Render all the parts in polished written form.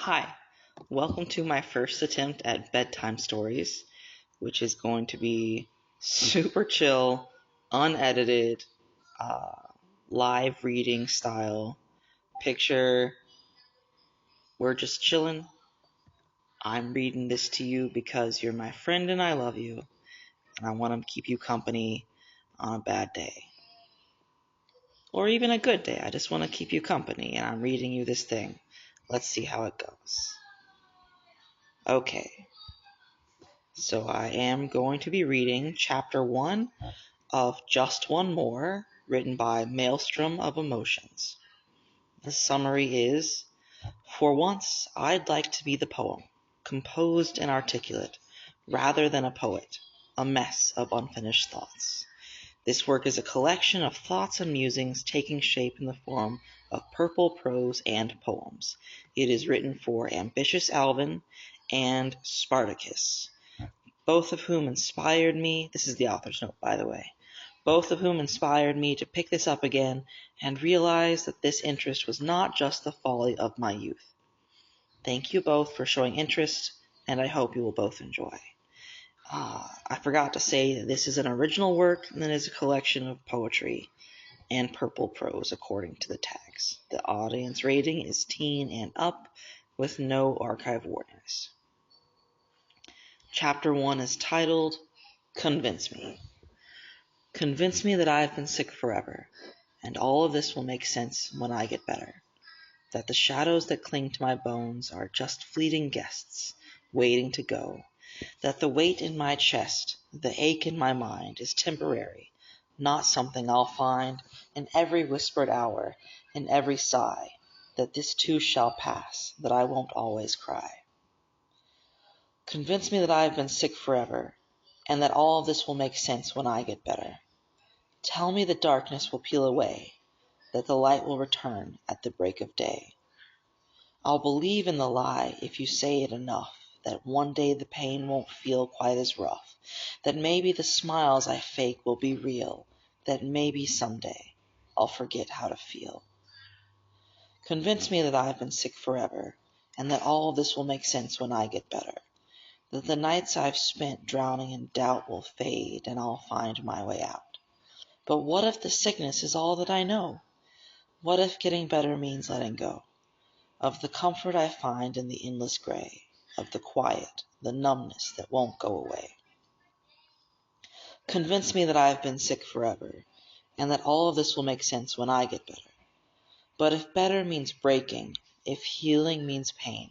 Hi, welcome to my first attempt at bedtime stories, which is going to be super chill, unedited, uh, live reading style. Picture, we're just chilling. I'm reading this to you because you're my friend and I love you, and I want to keep you company on a bad day. Or even a good day. I just want to keep you company, and I'm reading you this thing. Let's see how it goes. Okay. So I am going to be reading chapter 1 of Just One More, written by Maelstrom of Emotions. The summary is, for once I'd like to be the poem, composed and articulate, rather than a poet, a mess of unfinished thoughts. This work is a collection of thoughts and musings taking shape in the form of purple prose and poems. It is written for ambitious Alvin and Spartacus, both of whom inspired me. This is the author's note, by the way. Both of whom inspired me to pick this up again and realize that this interest was not just the folly of my youth. Thank you both for showing interest, and I hope you will both enjoy. I forgot to say that this is an original work and it is a collection of poetry and purple prose according to the tags. The audience rating is teen and up with no archive warnings. Chapter 1 is titled, Convince Me. Convince me that I have been sick forever, and all of this will make sense when I get better. That the shadows that cling to my bones are just fleeting guests, waiting to go. That the weight in my chest, the ache in my mind is temporary, not something I'll find in every whispered hour, in every sigh. That this too shall pass, that I won't always cry. Convince me that I have been sick forever, and that all of this will make sense when I get better. Tell me the darkness will peel away, that the light will return at the break of day. I'll believe in the lie if you say it enough, that one day the pain won't feel quite as rough, that maybe the smiles I fake will be real, that maybe someday I'll forget how to feel. Convince me that I've been sick forever, and that all of this will make sense when I get better, that the nights I've spent drowning in doubt will fade and I'll find my way out. But what if the sickness is all that I know? What if getting better means letting go of the comfort I find in the endless gray, of the quiet, the numbness that won't go away? Convince me that I have been sick forever, and that all of this will make sense when I get better. But if better means breaking, if healing means pain,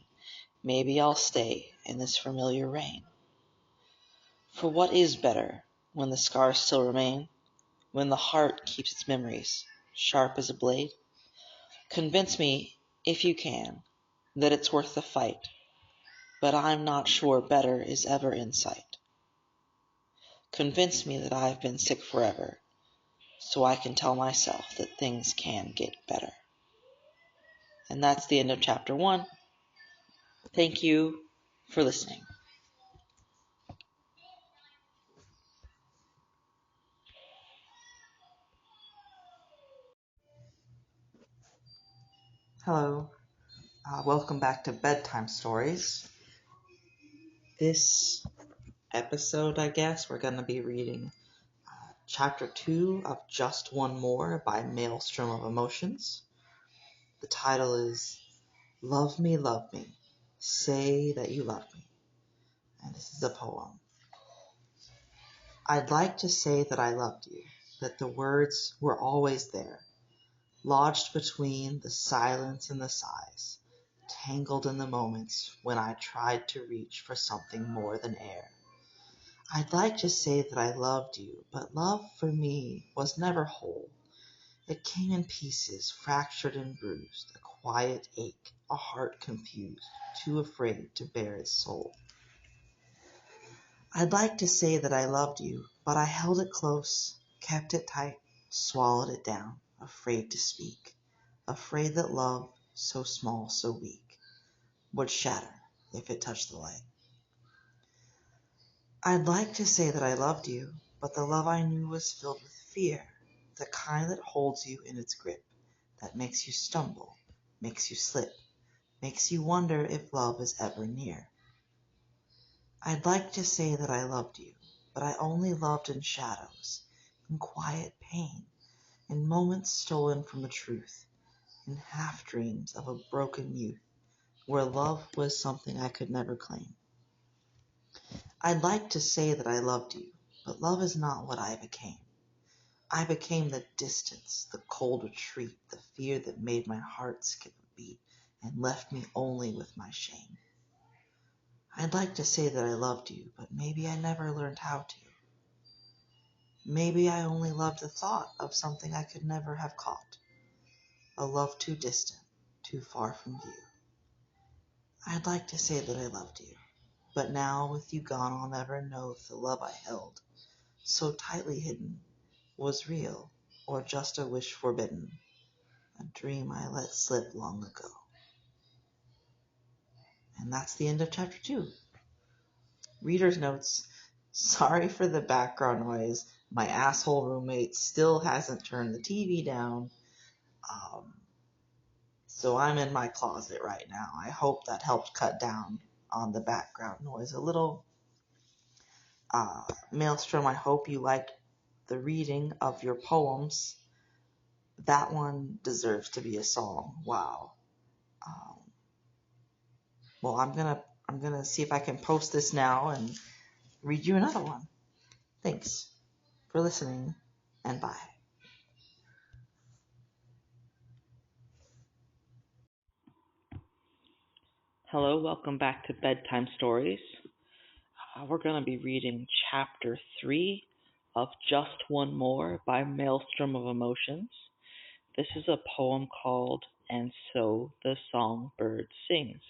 maybe I'll stay in this familiar rain. For what is better when the scars still remain? When the heart keeps its memories sharp as a blade? Convince me, if you can, that it's worth the fight, but I'm not sure better is ever in sight. Convince me that I've been sick forever, so I can tell myself that things can get better. And that's the end of chapter 1. Thank you for listening. Hello. Welcome back to Bedtime Stories. This episode, I guess, we're going to be reading Chapter 2 of Just One More by Maelstrom of Emotions. The title is Love Me, Say That You Love Me. And this is a poem. I'd like to say that I loved you, that the words were always there, lodged between the silence and the sighs, tangled in the moments when I tried to reach for something more than air. I'd like to say that I loved you, but love for me was never whole. It came in pieces, fractured and bruised, a quiet ache, a heart confused, too afraid to bare its soul. I'd like to say that I loved you, but I held it close, kept it tight, swallowed it down, afraid to speak, afraid that love, so small, so weak, would shatter if it touched the light. I'd like to say that I loved you, but the love I knew was filled with fear, the kind that holds you in its grip, that makes you stumble, makes you slip, makes you wonder if love is ever near. I'd like to say that I loved you, but I only loved in shadows, in quiet pain, in moments stolen from the truth, in half-dreams of a broken youth, where love was something I could never claim. I'd like to say that I loved you, but love is not what I became. I became the distance, the cold retreat, the fear that made my heart skip a beat and left me only with my shame. I'd like to say that I loved you, but maybe I never learned how to. Maybe I only loved the thought of something I could never have caught, a love too distant, too far from view. I'd like to say that I loved you, but now with you gone I'll never know if the love I held, so tightly hidden, was real or just a wish forbidden, a dream I let slip long ago. And that's the end of chapter 2. Reader's notes. Sorry for the background noise. My asshole roommate still hasn't turned the TV down. So I'm in my closet right now. I hope that helped cut down on the background noise a little. Maelstrom, I hope you liked the reading of your poems. That one deserves to be a song. Wow. Well, I'm gonna see if I can post this now and read you another one. Thanks for listening, and bye. Hello, welcome back to Bedtime Stories. We're going to be reading Chapter 3 of Just One More by Maelstrom of Emotions. This is a poem called And So the Songbird Sings.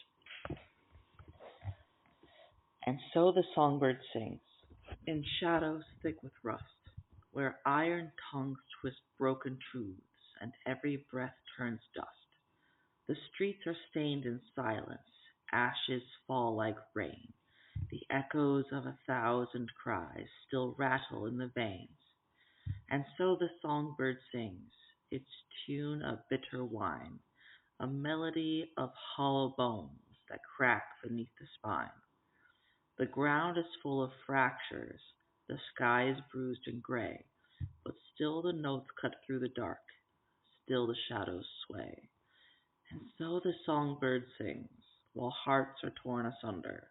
And so the songbird sings, in shadows thick with rust, where iron tongues twist broken truths, and every breath turns dust. The streets are stained in silence, ashes fall like rain. The echoes of 1,000 cries still rattle in the veins. And so the songbird sings, its tune a bitter whine, a melody of hollow bones that crack beneath the spine. The ground is full of fractures, the sky is bruised and gray, but still the notes cut through the dark, still the shadows sway. And so the songbird sings, while hearts are torn asunder,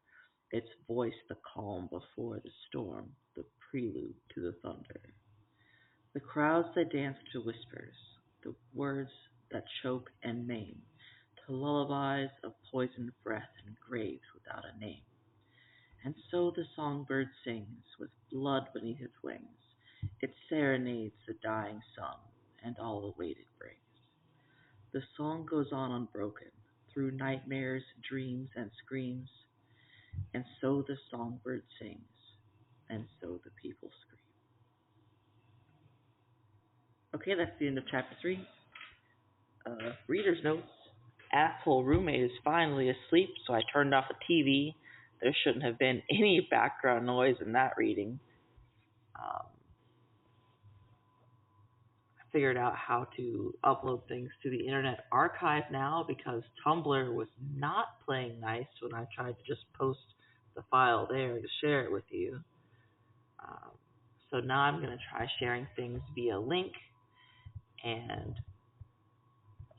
its voice the calm before the storm, the prelude to the thunder. The crowds they dance to whispers, the words that choke and maim, to lullabies of poisoned breath and graves without a name. And so the songbird sings, with blood beneath its wings, it serenades the dying sun and all the weight it brings. The song goes on unbroken, through nightmares, dreams, and screams, and so the songbird sings, and so the people scream. Okay, that's the end of chapter 3. Reader's notes. Asshole roommate is finally asleep, so I turned off the TV. There shouldn't have been any background noise in that reading. I figured out how to upload things to the Internet Archive now because Tumblr was not playing nice when I tried to just post the file there to share it with you. So now I'm going to try sharing things via link, and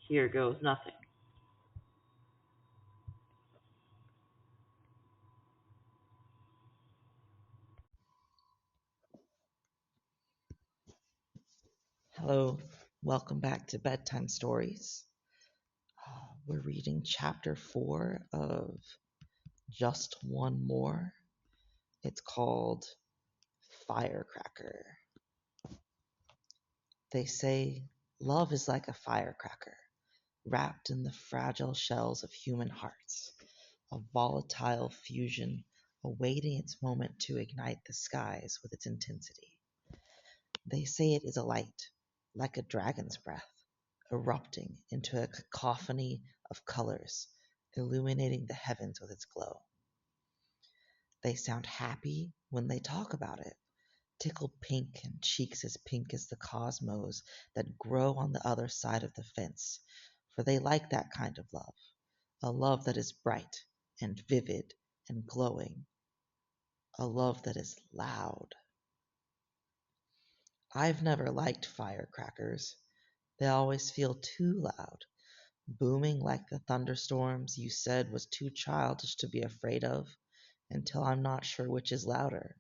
here goes nothing. Hello, welcome back to Bedtime Stories. We're reading chapter 4 of Just One More. It's called Firecracker. They say love is like a firecracker, wrapped in the fragile shells of human hearts, a volatile fusion awaiting its moment to ignite the skies with its intensity. They say it is a light, like a dragon's breath, erupting into a cacophony of colors, illuminating the heavens with its glow. They sound happy when they talk about it, tickle pink and cheeks as pink as the cosmos that grow on the other side of the fence, for they like that kind of love, a love that is bright and vivid and glowing, a love that is loud. I've never liked firecrackers. They always feel too loud, booming like the thunderstorms you said was too childish to be afraid of, until I'm not sure which is louder,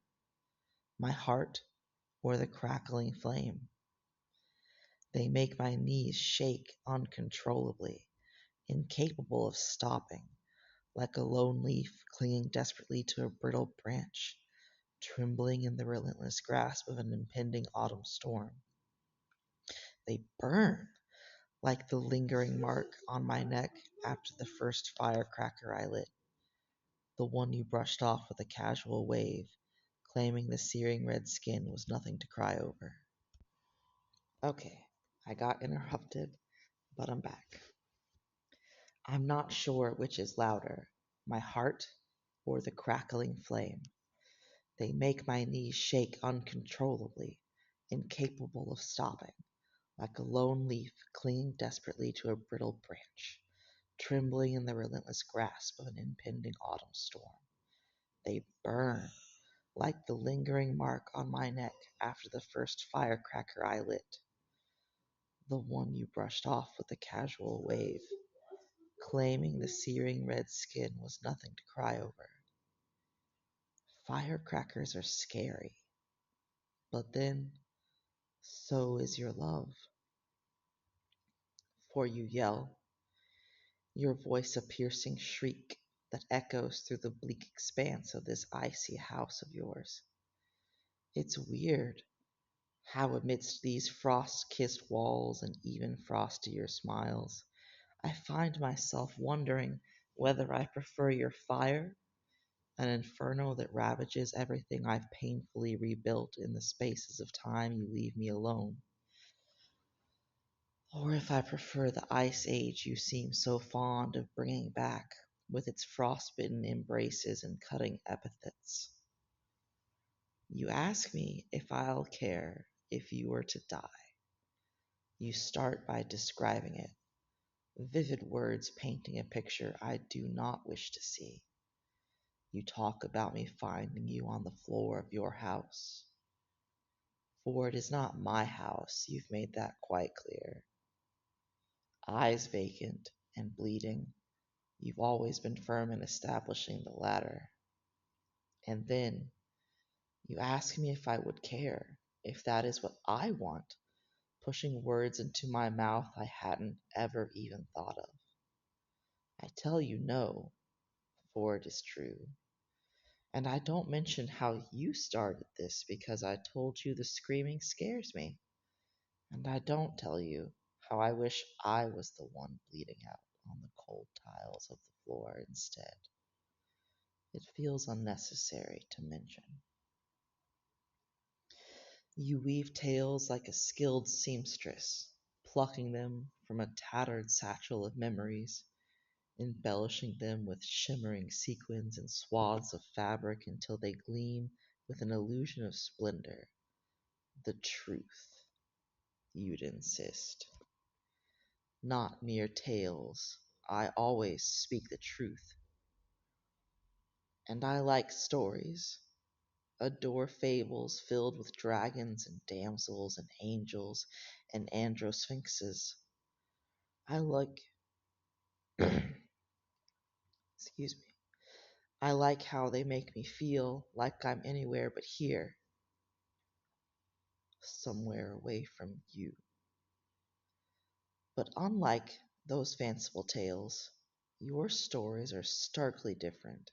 my heart or the crackling flame. They make my knees shake uncontrollably, incapable of stopping, like a lone leaf clinging desperately to a brittle branch, trembling in the relentless grasp of an impending autumn storm. They burn like the lingering mark on my neck after the first firecracker I lit, the one you brushed off with a casual wave, claiming the searing red skin was nothing to cry over. Okay, I got interrupted, but I'm back. I'm not sure which is louder, my heart or the crackling flame. They make my knees shake uncontrollably, incapable of stopping, like a lone leaf clinging desperately to a brittle branch, trembling in the relentless grasp of an impending autumn storm. They burn like the lingering mark on my neck after the first firecracker I lit, the one you brushed off with a casual wave, claiming the searing red skin was nothing to cry over. Firecrackers are scary, but then so is your love. For you yell, your voice a piercing shriek that echoes through the bleak expanse of this icy house of yours. It's weird how amidst these frost-kissed walls and even frostier smiles, I find myself wondering whether I prefer your fire, an inferno that ravages everything I've painfully rebuilt in the spaces of time you leave me alone, or if I prefer the ice age you seem so fond of bringing back, with its frostbitten embraces and cutting epithets. You ask me if I'll care if you were to die. You start by describing it, vivid words painting a picture I do not wish to see. You talk about me finding you on the floor of your house. For it is not my house, you've made that quite clear. Eyes vacant and bleeding, you've always been firm in establishing the latter. And then you ask me if I would care, if that is what I want, pushing words into my mouth I hadn't ever even thought of. I tell you no, for it is true. And I don't mention how you started this because I told you the screaming scares me. And I don't tell you how I wish I was the one bleeding out on the cold tiles of the floor instead. It feels unnecessary to mention. You weave tales like a skilled seamstress, plucking them from a tattered satchel of memories, embellishing them with shimmering sequins and swaths of fabric until they gleam with an illusion of splendor. The truth, you'd insist. Not mere tales. I always speak the truth. And I like stories, adore fables filled with dragons and damsels and angels and androsphinxes. I like, excuse me, I like how they make me feel like I'm anywhere but here, somewhere away from you. But unlike those fanciful tales, your stories are starkly different.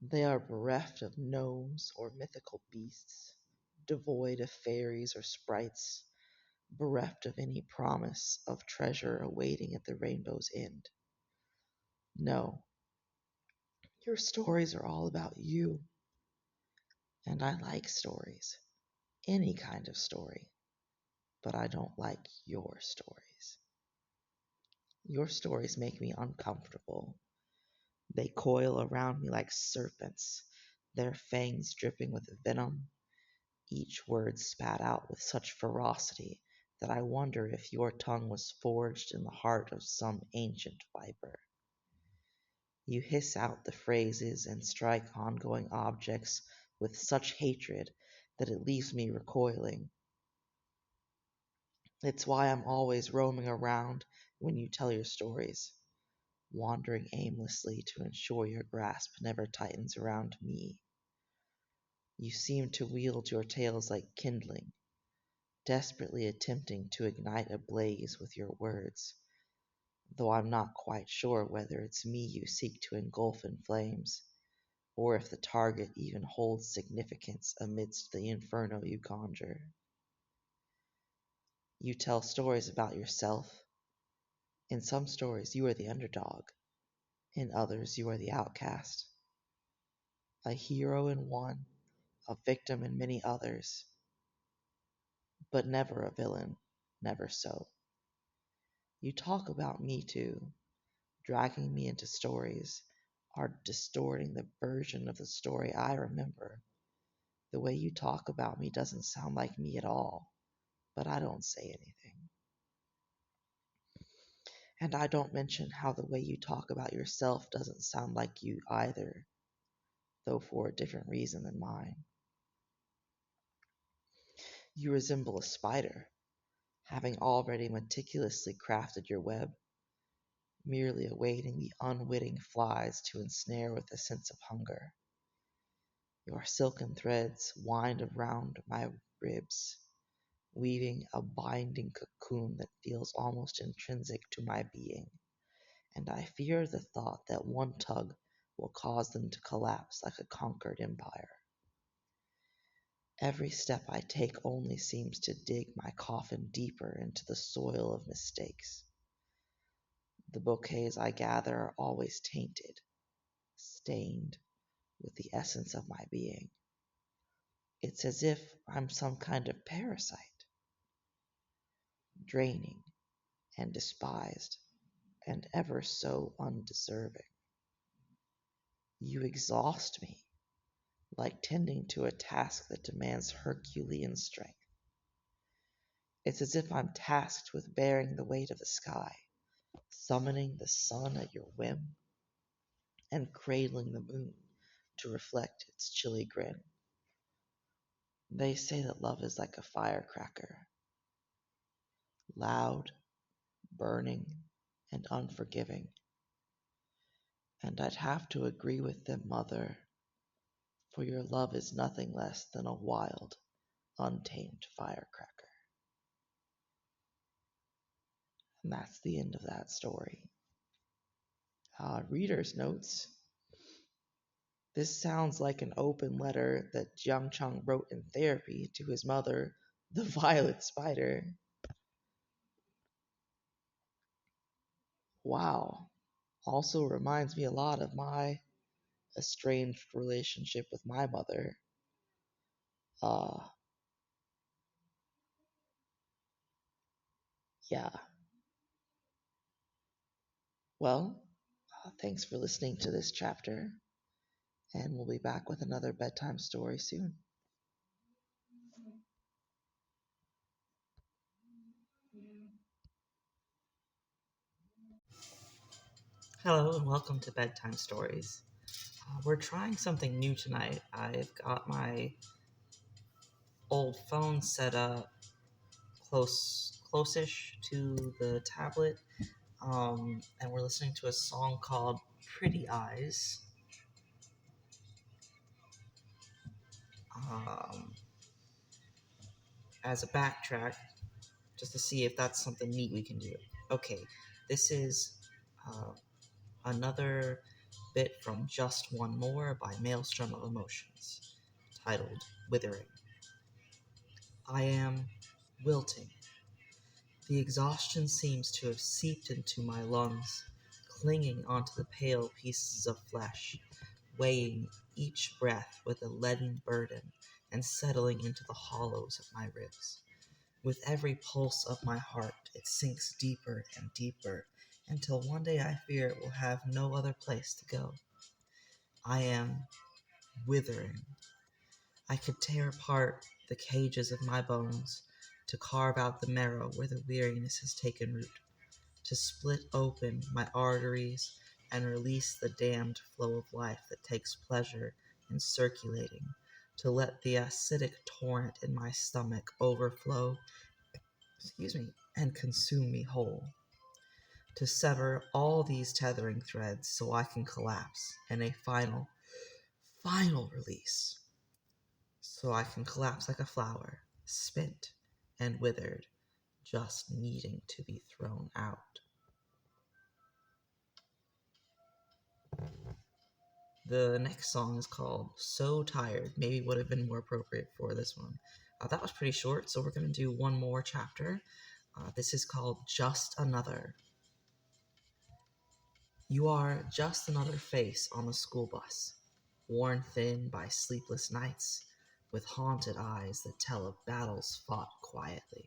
They are bereft of gnomes or mythical beasts, devoid of fairies or sprites, bereft of any promise of treasure awaiting at the rainbow's end. No, your stories are all about you. And I like stories, any kind of story, but I don't like your stories. Your stories make me uncomfortable. They coil around me like serpents, their fangs dripping with venom, each word spat out with such ferocity that I wonder if your tongue was forged in the heart of some ancient viper. You hiss out the phrases and strike ongoing objects with such hatred that it leaves me recoiling. It's why I'm always roaming around when you tell your stories, wandering aimlessly to ensure your grasp never tightens around me. You seem to wield your tales like kindling, desperately attempting to ignite a blaze with your words, though I'm not quite sure whether it's me you seek to engulf in flames, or if the target even holds significance amidst the inferno you conjure. You tell stories about yourself. In some stories you are the underdog, in others you are the outcast. A hero in one, a victim in many others, but never a villain, never so. You talk about me too, dragging me into stories, are distorting the version of the story I remember. The way you talk about me doesn't sound like me at all, but I don't say anything. And I don't mention how the way you talk about yourself doesn't sound like you either, though for a different reason than mine. You resemble a spider, having already meticulously crafted your web, merely awaiting the unwitting flies to ensnare with a sense of hunger. Your silken threads wind around my ribs, weaving a binding cocoon that feels almost intrinsic to my being, and I fear the thought that one tug will cause them to collapse like a conquered empire. Every step I take only seems to dig my coffin deeper into the soil of mistakes. The bouquets I gather are always tainted, stained with the essence of my being. It's as if I'm some kind of parasite, draining and despised and ever so undeserving. You exhaust me, like tending to a task that demands Herculean strength. It's as if I'm tasked with bearing the weight of the sky, summoning the sun at your whim, and cradling the moon to reflect its chilly grin. They say that love is like a firecracker, loud, burning, and unforgiving. And I'd have to agree with them, Mother, for your love is nothing less than a wild, untamed firecracker. And that's the end of that story. Reader's notes. This sounds like an open letter that Jiang Cheng wrote in therapy to his mother, the violet spider. Wow. Also reminds me a lot of my estranged relationship with my mother. Uh, yeah. Well, thanks for listening to this chapter, and we'll be back with another bedtime story soon. Hello, and welcome to Bedtime Stories. We're trying something new tonight. I've got my old phone set up close-ish to the tablet, and we're listening to a song called Pretty Eyes. As a backtrack, just to see if that's something neat we can do. Okay, this is another bit from Just One More by Maelstrom of Emotions, titled Withering. I am wilting. The exhaustion seems to have seeped into my lungs, clinging onto the pale pieces of flesh, weighing each breath with a leaden burden and settling into the hollows of my ribs. With every pulse of my heart, it sinks deeper and deeper, until one day I fear it will have no other place to go. I am withering. I could tear apart the cages of my bones, to carve out the marrow where the weariness has taken root, to split open my arteries and release the dammed flow of life that takes pleasure in circulating, to let the acidic torrent in my stomach overflow, and consume me whole, to sever all these tethering threads so I can collapse in a final release, so I can collapse like a flower, spent and withered, just needing to be thrown out. The next song is called So Tired. Maybe would have been more appropriate for this one. That was pretty short, so we're going to do one more chapter. This is called Just Another. You are just another face on the school bus, worn thin by sleepless nights, with haunted eyes that tell of battles fought quietly.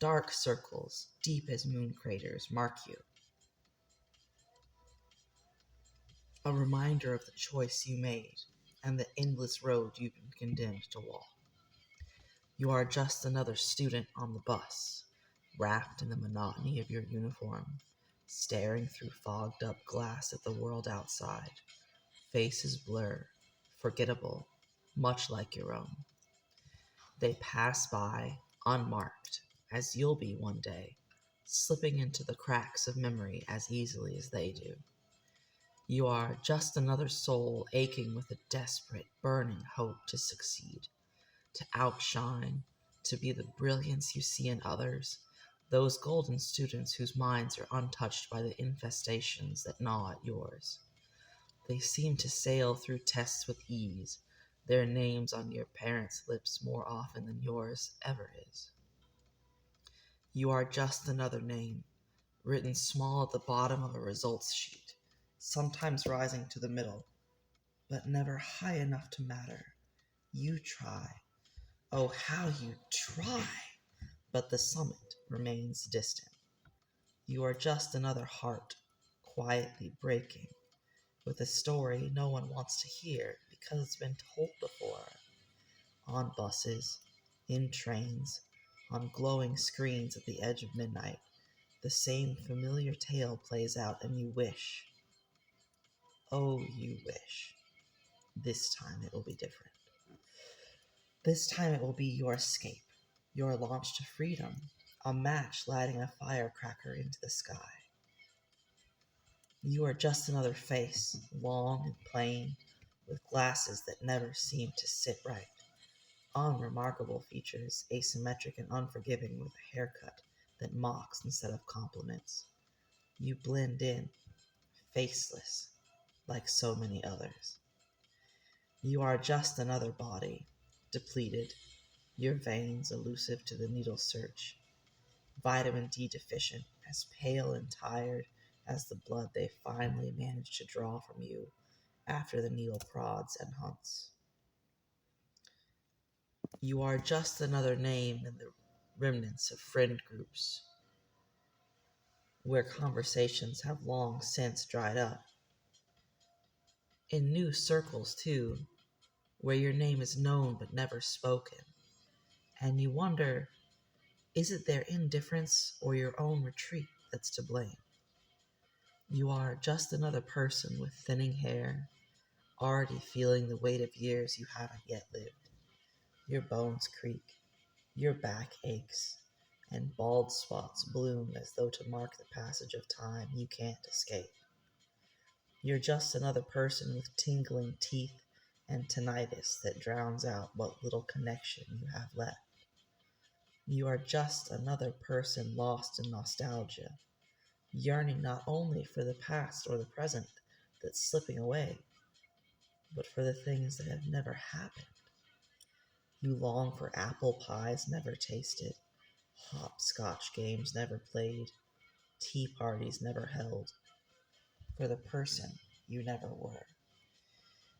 Dark circles, deep as moon craters, mark you. A reminder of the choice you made and the endless road you've been condemned to walk. You are just another student on the bus, wrapped in the monotony of your uniform, staring through fogged up glass at the world outside. Faces blur, forgettable, much like your own. They pass by, unmarked, as you'll be one day, slipping into the cracks of memory as easily as they do. You are just another soul aching with a desperate, burning hope to succeed, to outshine, to be the brilliance you see in others, those golden students whose minds are untouched by the infestations that gnaw at yours. They seem to sail through tests with ease, their names on your parents' lips more often than yours ever is. You are just another name, written small at the bottom of a results sheet, sometimes rising to the middle, but never high enough to matter. You try. Oh, how you try! But the summit remains distant. You are just another heart, quietly breaking, with a story no one wants to hear because it's been told before. On buses, in trains, on glowing screens at the edge of midnight, the same familiar tale plays out, and you wish, oh, you wish, this time it will be different. This time it will be your escape, your launch to freedom, a match lighting a firecracker into the sky. You are just another face, long and plain, with glasses that never seem to sit right. Unremarkable features, asymmetric and unforgiving, with a haircut that mocks instead of compliments. You blend in, faceless, like so many others. You are just another body, depleted, your veins elusive to the needle's search, vitamin D deficient, as pale and tired as the blood they finally managed to draw from you after the needle prods and hunts. You are just another name in the remnants of friend groups, where conversations have long since dried up. In new circles, too, where your name is known but never spoken, and you wonder, is it their indifference or your own retreat that's to blame? You are just another person with thinning hair, already feeling the weight of years you haven't yet lived. Your bones creak, your back aches, and bald spots bloom as though to mark the passage of time you can't escape. You're just another person with tingling teeth and tinnitus that drowns out what little connection you have left. You are just another person lost in nostalgia, yearning not only for the past or the present that's slipping away, but for the things that have never happened. You long for apple pies never tasted, hopscotch games never played, tea parties never held, for the person you never were.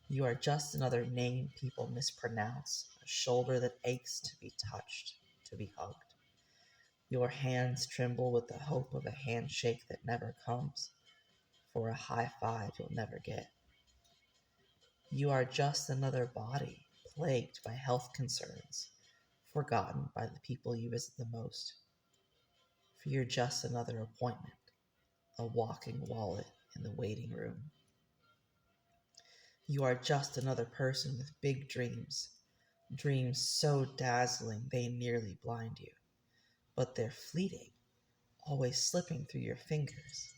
You are just another name people mispronounce, a shoulder that aches to be touched, to be hugged. Your hands tremble with the hope of a handshake that never comes, for a high five you'll never get. You are just another body plagued by health concerns, forgotten by the people you visit the most. For you're just another appointment, a walking wallet in the waiting room. You are just another person with big dreams, dreams so dazzling they nearly blind you. But they're fleeting, always slipping through your fingers.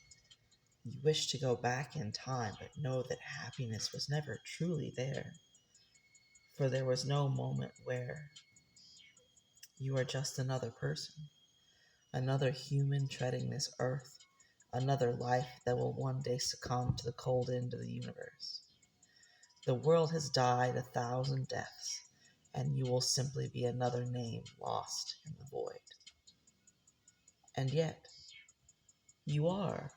You wish to go back in time, but know that happiness was never truly there. For there was no moment where you are just another person, another human treading this earth, another life that will one day succumb to the cold end of the universe. The world has died 1,000 deaths, and you will simply be another name lost in the void. And yet, you are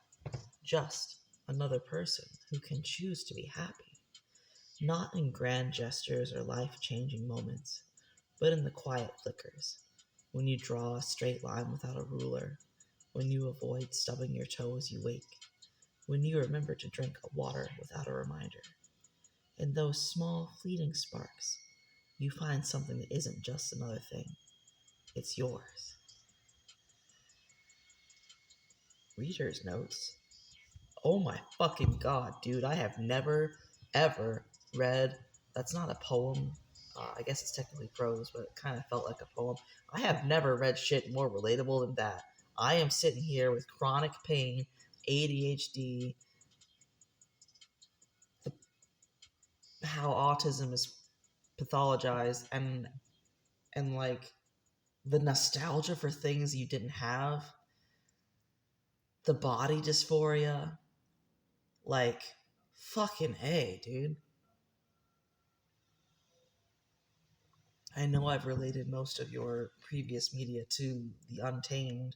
just another person who can choose to be happy, not in grand gestures or life-changing moments, but in the quiet flickers, when you draw a straight line without a ruler, when you avoid stubbing your toe as you wake, when you remember to drink water without a reminder. In those small, fleeting sparks, you find something that isn't just another thing. It's yours. Reader's notes. Oh my fucking god, dude. I have never, ever read... That's not a poem. I guess it's technically prose, but it kind of felt like a poem. I have never read shit more relatable than that. I am sitting here with chronic pain, ADHD, how autism is pathologized, and like the nostalgia for things you didn't have, the body dysphoria, like fucking A, dude. I know I've related most of your previous media to The Untamed,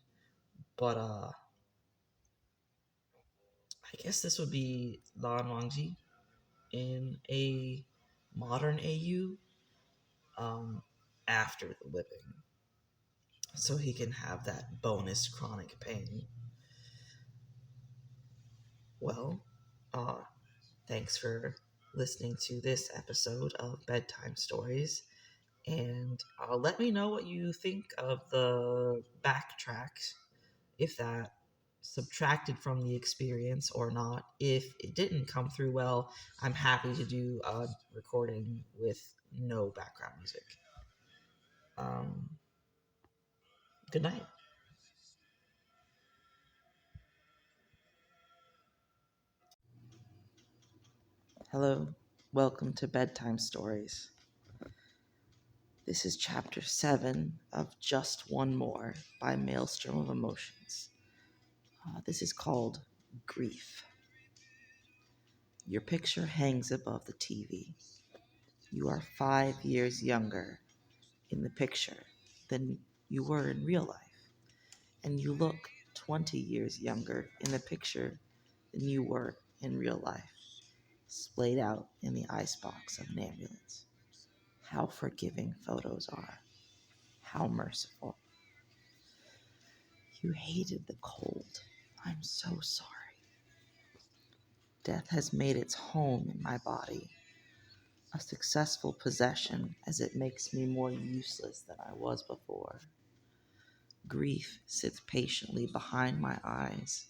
but I guess this would be Lan Wangji in a modern AU, after the whipping, so he can have that bonus chronic pain. Well, thanks for listening to this episode of Bedtime Stories, and let me know what you think of the backtrack, if that subtracted from the experience or not. If it didn't come through well, I'm happy to do a recording with no background music. Good night. Hello, welcome to Bedtime Stories. This is chapter 7 of Just One More by Maelstrom of Emotions. This is called Grief. Your picture hangs above the TV. You are 5 years younger in the picture than you were in real life, and you look 20 years younger in the picture than you were in real life, splayed out in the icebox of an ambulance. How forgiving photos are. How merciful. You hated the cold. I'm so sorry. Death has made its home in my body, a successful possession as it makes me more useless than I was before. Grief sits patiently behind my eyes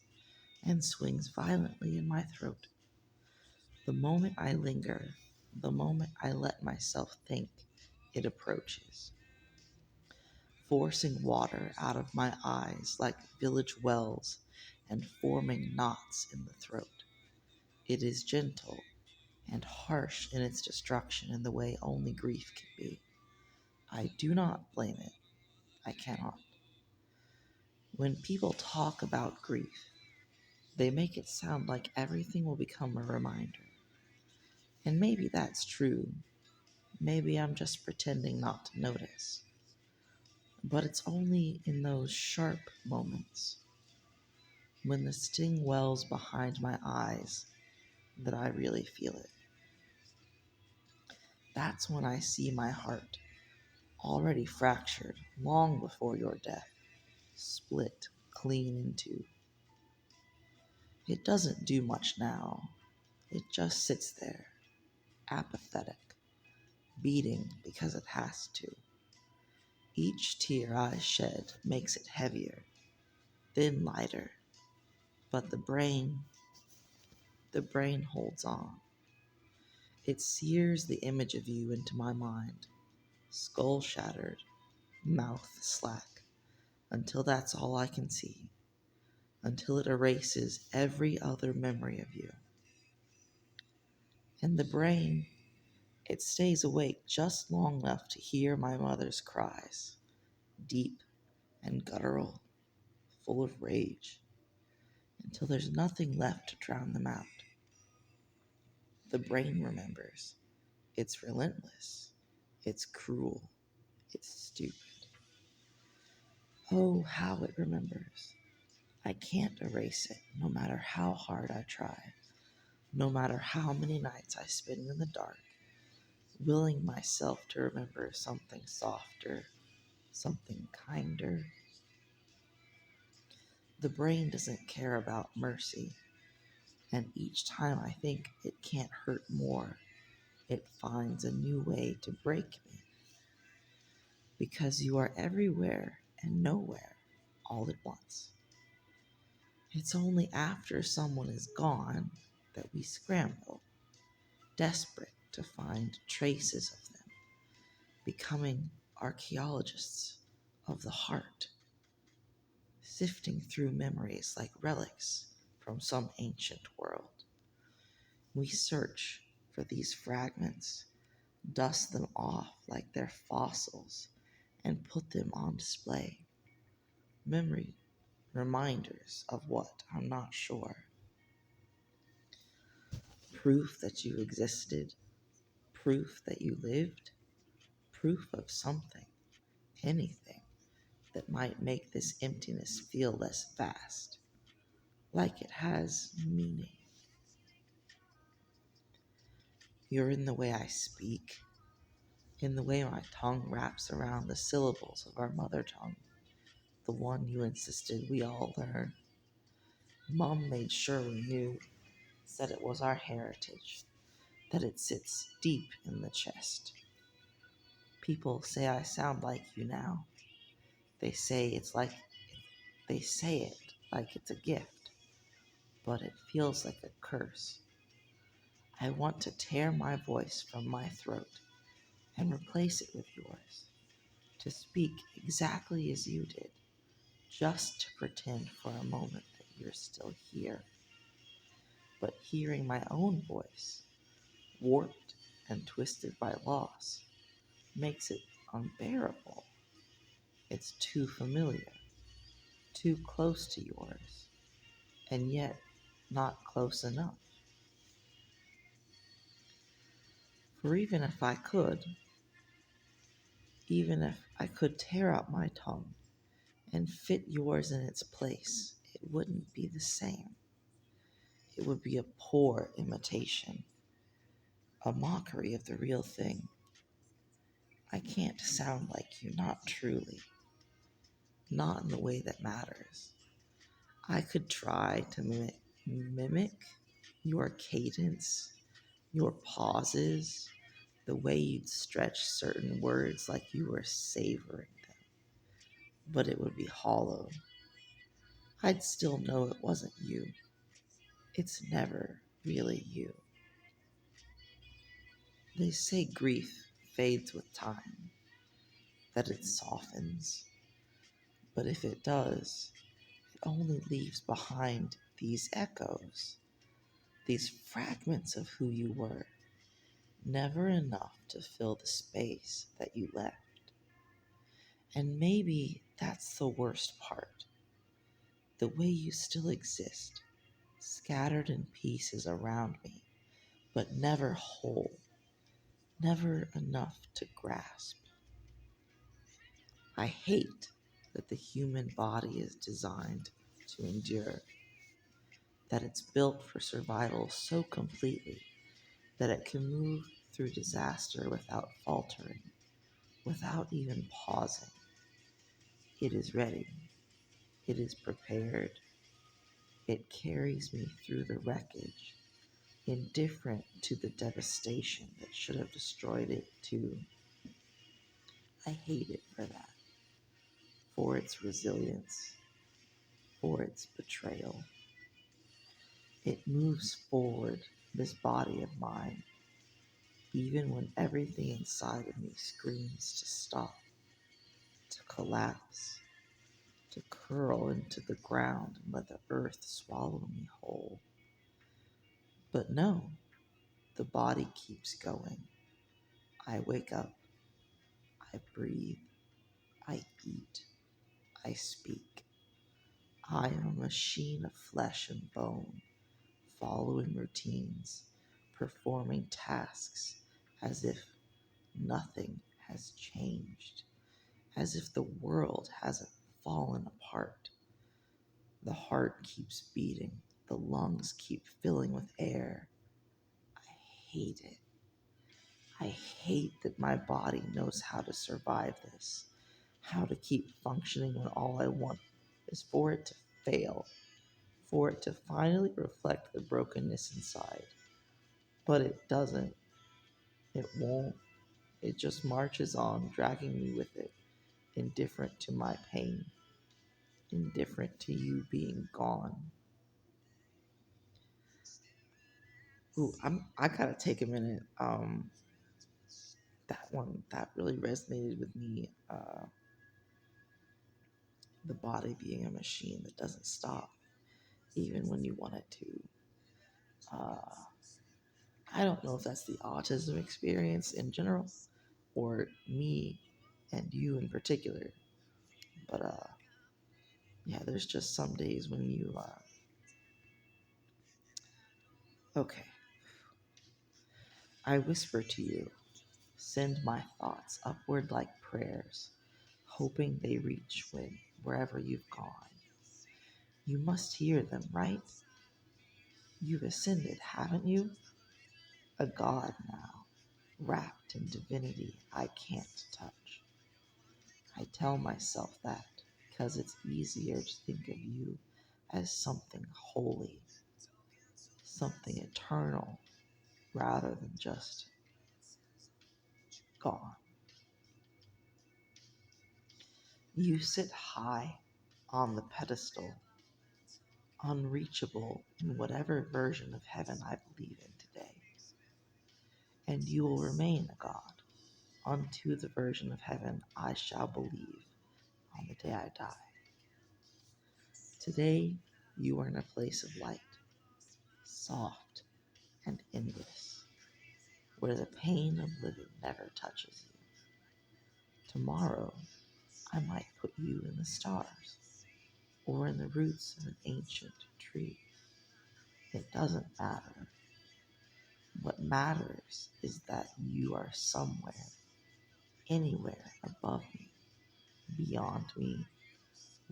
and swings violently in my throat. The moment I linger, the moment I let myself think, it approaches, forcing water out of my eyes like village wells and forming knots in the throat. It is gentle and harsh in its destruction in the way only grief can be. I do not blame it. I cannot. When people talk about grief, they make it sound like everything will become a reminder. And maybe that's true. Maybe I'm just pretending not to notice. But it's only in those sharp moments, when the sting wells behind my eyes, that I really feel it. That's when I see my heart, already fractured long before your death, split clean in two. It doesn't do much now. It just sits there, apathetic, beating because it has to. Each tear I shed makes it heavier, then lighter, but the brain holds on. It sears the image of you into my mind, skull shattered, mouth slack, until that's all I can see, until it erases every other memory of you. And the brain, it stays awake just long enough to hear my mother's cries, deep and guttural, full of rage, until there's nothing left to drown them out. The brain remembers. It's relentless. It's cruel. It's stupid. Oh, how it remembers. I can't erase it, no matter how hard I try, no matter how many nights I spend in the dark, willing myself to remember something softer, something kinder. The brain doesn't care about mercy, and each time I think it can't hurt more, it finds a new way to break me. Because you are everywhere and nowhere all at once. It's only after someone is gone that we scramble, desperate to find traces of them, becoming archaeologists of the heart, sifting through memories like relics from some ancient world. We search for these fragments, dust them off like they're fossils, and put them on display. Memory reminders of what? I'm not sure. Proof that you existed, proof that you lived, proof of something, anything that might make this emptiness feel less vast, like it has meaning. You're in the way I speak, in the way my tongue wraps around the syllables of our mother tongue, the one you insisted we all learn. Mom made sure we knew, said it was our heritage, that it sits deep in the chest. People say I sound like you now. They say it like it's a gift, but it feels like a curse. I want to tear my voice from my throat and replace it with yours, to speak exactly as you did, just to pretend for a moment that you're still here. But hearing my own voice, warped and twisted by loss, makes it unbearable. It's too familiar, too close to yours, and yet not close enough. For even if I could tear out my tongue and fit yours in its place, it wouldn't be the same. It would be a poor imitation, a mockery of the real thing. I can't sound like you, not truly, not in the way that matters. I could try to mimic your cadence, your pauses, the way you'd stretch certain words like you were savoring them. But it would be hollow. I'd still know it wasn't you. It's never really you. They say grief fades with time, that it softens. But if it does, it only leaves behind these echoes, these fragments of who you were, never enough to fill the space that you left. And maybe that's the worst part. The way you still exist, scattered in pieces around me, but never whole, never enough to grasp. I hate that the human body is designed to endure, that it's built for survival so completely that it can move through disaster without faltering, without even pausing. It is ready. It is prepared. It carries me through the wreckage, indifferent to the devastation that should have destroyed it too. I hate it for that. for its resilience, for its betrayal. It moves forward, this body of mine, even when everything inside of me screams to stop, to collapse, to curl into the ground and let the earth swallow me whole. But no, the body keeps going. I wake up, I breathe, I eat, I speak. I am a machine of flesh and bone, following routines, performing tasks as if nothing has changed, as if the world hasn't fallen apart. The heart keeps beating, the lungs keep filling with air. I hate it. I hate that my body knows how to survive this, how to keep functioning when all I want is for it to fail, for it to finally reflect the brokenness inside. But it doesn't. It won't. It just marches on, dragging me with it, indifferent to my pain, indifferent to you being gone. Ooh, I gotta take a minute. That one that really resonated with me. The body being a machine that doesn't stop, even when you want it to. Uh, I don't know if that's the autism experience in general, or me and you in particular. But yeah, there's just some days when you okay. I whisper to you, send my thoughts upward like prayers, hoping they reach wherever you've gone. You must hear them, right? You've ascended, haven't you? A god now, wrapped in divinity I can't touch. I tell myself that because it's easier to think of you as something holy, something eternal, rather than just gone. You sit high on the pedestal, unreachable in whatever version of heaven I believe in today. And you will remain a god unto the version of heaven I shall believe on the day I die. Today, you are in a place of light, soft and endless, where the pain of living never touches you. Tomorrow, I might put you in the stars, or in the roots of an ancient tree. It doesn't matter. What matters is that you are somewhere, anywhere above me, beyond me,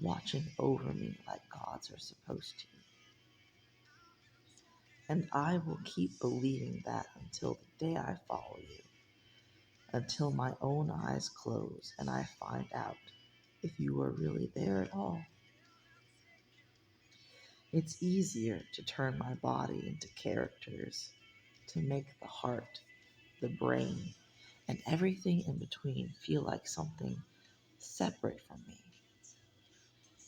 watching over me like gods are supposed to. And I will keep believing that until the day I follow you, until my own eyes close and I find out if you are really there at all. It's easier to turn my body into characters, to make the heart, the brain, and everything in between feel like something separate from me.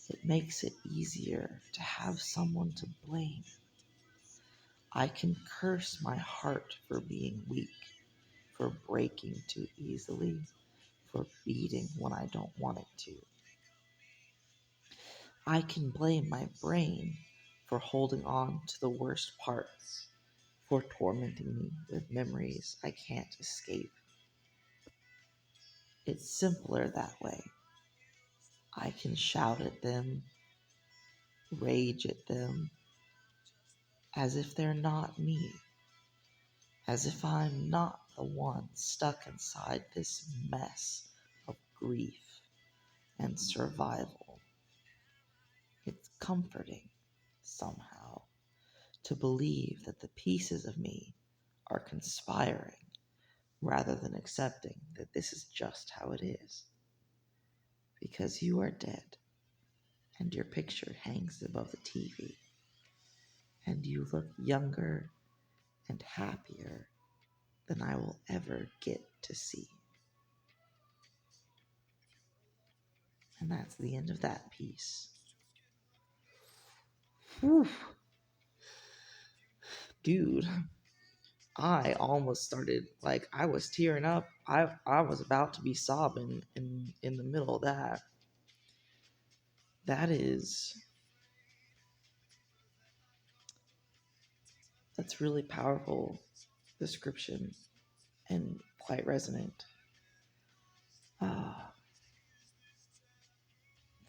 It makes it easier to have someone to blame. I can curse my heart for being weak, for breaking too easily, for beating when I don't want it to. I can blame my brain for holding on to the worst parts, for tormenting me with memories I can't escape. It's simpler that way. I can shout at them, rage at them, as if they're not me, as if I'm not the one stuck inside this mess of grief and survival. It's comforting, somehow, to believe that the pieces of me are conspiring rather than accepting that this is just how it is. Because you are dead, and your picture hangs above the TV, and you look younger and happier than I will ever get to see. And that's the end of that piece. Whew. Dude, I almost started, like, I was tearing up. I was about to be sobbing in the middle of that. That's really powerful description and quite resonant.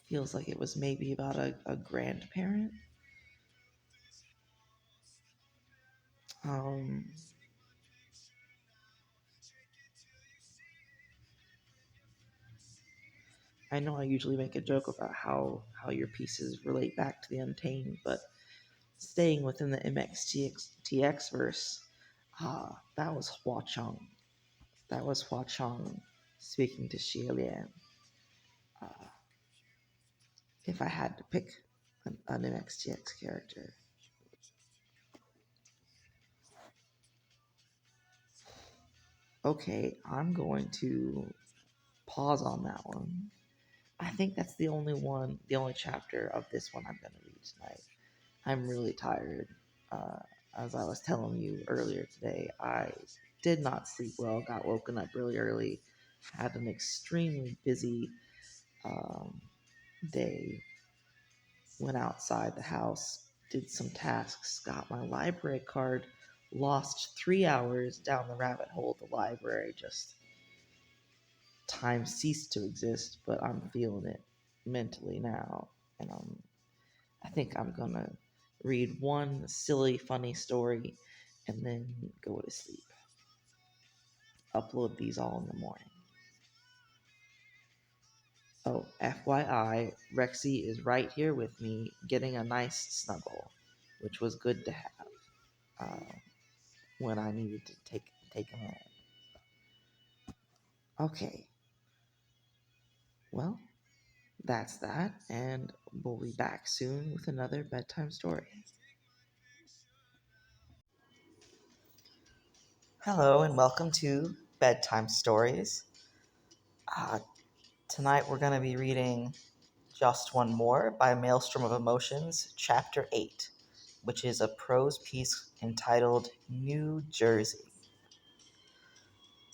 Feels like it was maybe about a grandparent. Um, I know I usually make a joke about how your pieces relate back to the Untamed, but staying within the MXTX verse, that was Hua Cheng. That was Hua Cheng speaking to Xie Lian. If I had to pick an MXTX character. Okay, I'm going to pause on that one. I think that's the only chapter of this one I'm going to read tonight. I'm really tired. As I was telling you earlier today, I did not sleep well, got woken up really early, had an extremely busy day, went outside the house, did some tasks, got my library card, lost 3 hours down the rabbit hole of the library, just time ceased to exist, but I'm feeling it mentally now. And I think I'm gonna read one silly, funny story and then go to sleep. Upload these all in the morning. Oh, FYI, Rexy is right here with me getting a nice snuggle, which was good to have when I needed to take a nap. Okay, well, that's that, and we'll be back soon with another bedtime story. Hello, and welcome to Bedtime Stories. Uh, Tonight we're going to be reading Just One More by Maelstrom of Emotions, Chapter 8, which is a prose piece entitled New Jersey.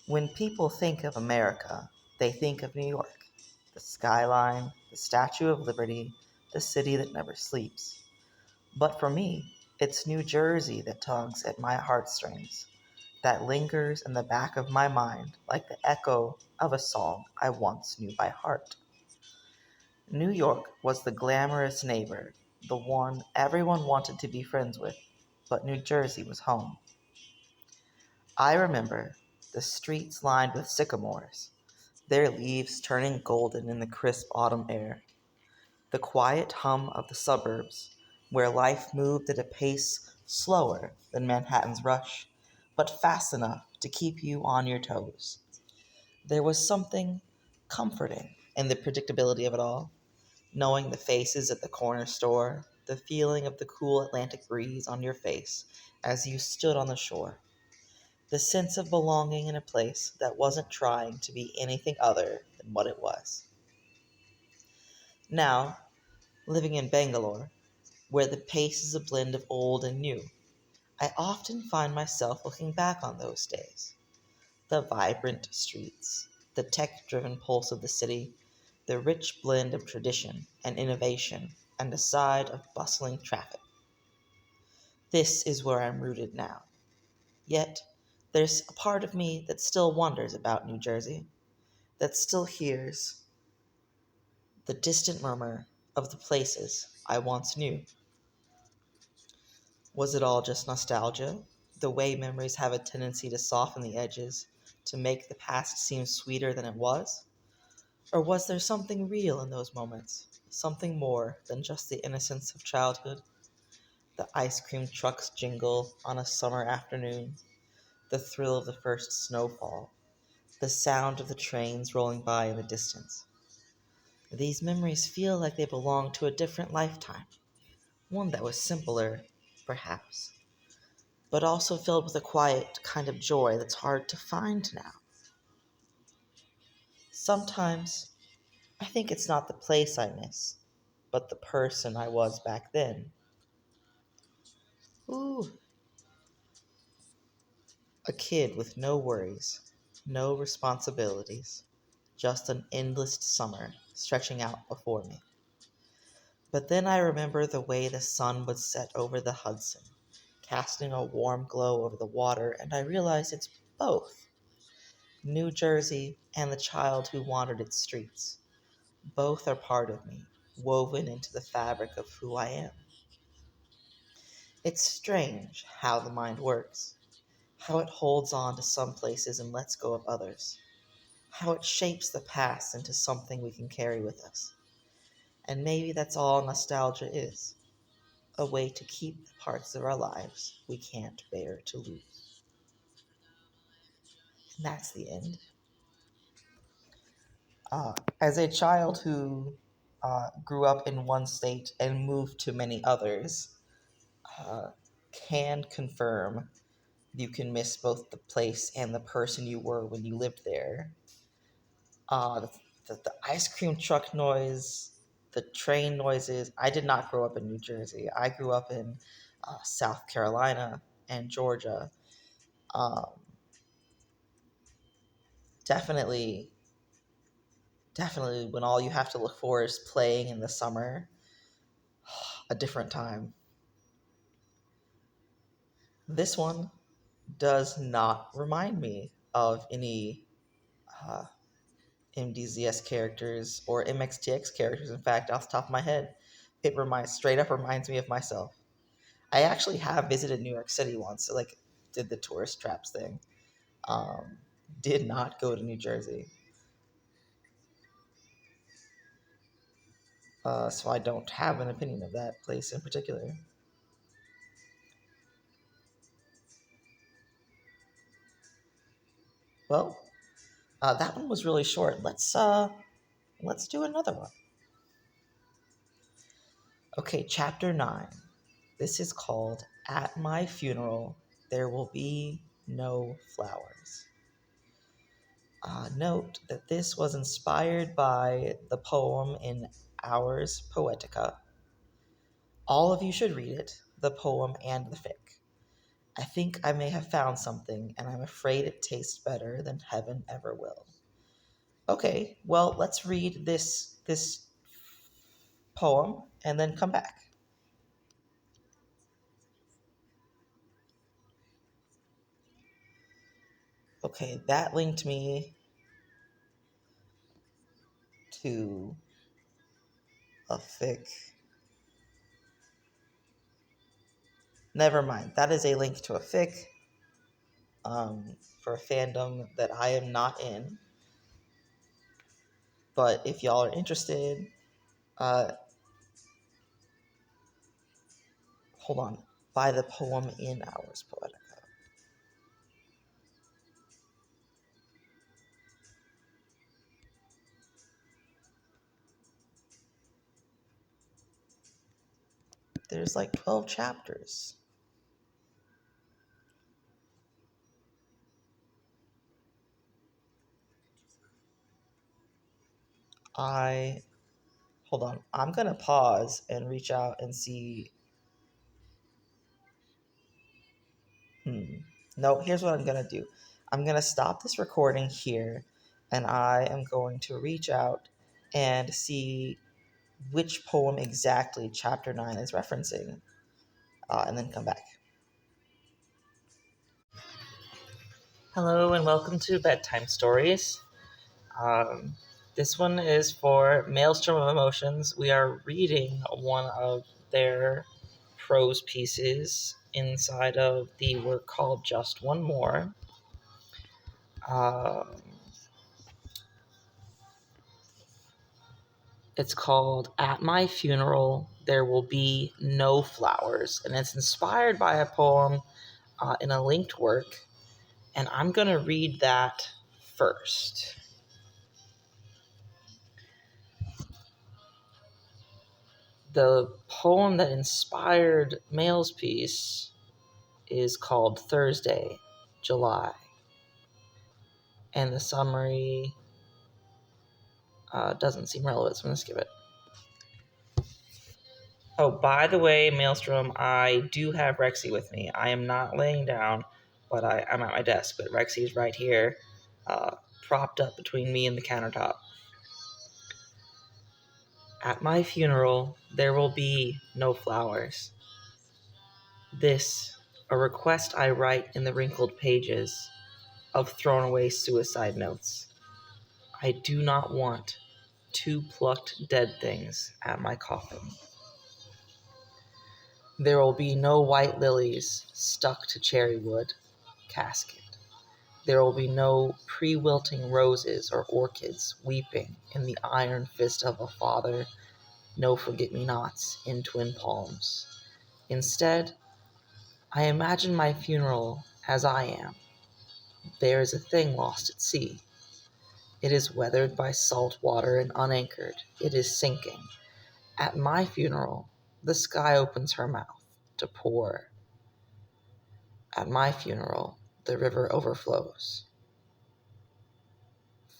When people think of America, they think of New York, the skyline, the Statue of Liberty, the city that never sleeps. But for me, it's New Jersey that tugs at my heartstrings, that lingers in the back of my mind like the echo of a song I once knew by heart. New York was the glamorous neighbor, the one everyone wanted to be friends with, but New Jersey was home. I remember the streets lined with sycamores, their leaves turning golden in the crisp autumn air, the quiet hum of the suburbs, where life moved at a pace slower than Manhattan's rush, but fast enough to keep you on your toes. There was something comforting in the predictability of it all, knowing the faces at the corner store, the feeling of the cool Atlantic breeze on your face as you stood on the shore, the sense of belonging in a place that wasn't trying to be anything other than what it was. Now, living in Bangalore, where the pace is a blend of old and new, I often find myself looking back on those days. The vibrant streets, the tech-driven pulse of the city, the rich blend of tradition and innovation, and a side of bustling traffic. This is where I'm rooted now. Yet, there's a part of me that still wonders about New Jersey, that still hears the distant murmur of the places I once knew. Was it all just nostalgia, the way memories have a tendency to soften the edges, to make the past seem sweeter than it was? Or was there something real in those moments, something more than just the innocence of childhood? The ice cream truck's jingle on a summer afternoon, the thrill of the first snowfall, the sound of the trains rolling by in the distance. These memories feel like they belong to a different lifetime, one that was simpler, perhaps, but also filled with a quiet kind of joy that's hard to find now. Sometimes I think it's not the place I miss, but the person I was back then. Ooh, a kid with no worries, no responsibilities, just an endless summer stretching out before me. But then I remember the way the sun would set over the Hudson, casting a warm glow over the water, and I realized it's both New Jersey and the child who wandered its streets. Both are part of me, woven into the fabric of who I am. It's strange how the mind works, how it holds on to some places and lets go of others, how it shapes the past into something we can carry with us. And maybe that's all nostalgia is, a way to keep the parts of our lives we can't bear to lose. And that's the end. As a child who grew up in one state and moved to many others, uh, can confirm you can miss both the place and the person you were when you lived there. The ice cream truck noise, the train noises. I did not grow up in New Jersey. I grew up in South Carolina and Georgia. Um, definitely, definitely, when all you have to look for is playing in the summer, a different time. This one does not remind me of any uh, MDZS characters or MXTX characters. In fact, off the top of my head, it straight up reminds me of myself. I actually have visited New York City once, so like did the tourist traps thing. Um, did not go to New Jersey, so I don't have an opinion of that place in particular. Well, that one was really short. Let's do another one. Okay, chapter 9. This is called At My Funeral There Will Be No Flowers. Note that this was inspired by the poem in Ars Poetica. All of you should read it, the poem and the fic. I think I may have found something, and I'm afraid it tastes better than heaven ever will. Okay, well, let's read this poem and then come back. Okay, that linked me to a fic. Never mind. That is a link to a fic for a fandom that I am not in. But if y'all are interested, uh, hold on. By the poem in Ars Poetica. There's like 12 chapters. Hold on. I'm going to pause and reach out and see. No, here's what I'm going to do. I'm going to stop this recording here, and I am going to reach out and see which poem exactly chapter 9 is referencing, and then come back. Hello, and welcome to Bedtime Stories. Um, this one is for Maelstrom of Emotions. We are reading one of their prose pieces inside of the work called Just One More. Um, it's called At My Funeral There Will Be No Flowers, and it's inspired by a poem in a linked work, and I'm going to read that first. The poem that inspired Mail's piece is called Thursday, July. And the summary doesn't seem relevant, so I'm going to skip it. Oh, by the way, Maelstrom, I do have Rexy with me. I am not laying down, but I'm at my desk. But Rexy is right here, propped up between me and the countertop. At my funeral, there will be no flowers. This, a request I write in the wrinkled pages of thrown away suicide notes. I do not want 2 plucked dead things at my coffin. There will be no white lilies stuck to cherry wood casket. There will be no pre-wilting roses or orchids weeping in the iron fist of a father, no forget-me-nots in twin palms. Instead, I imagine my funeral as I am. There is a thing lost at sea. It is weathered by salt water and unanchored. It is sinking. At my funeral, the sky opens her mouth to pour. At my funeral, the river overflows.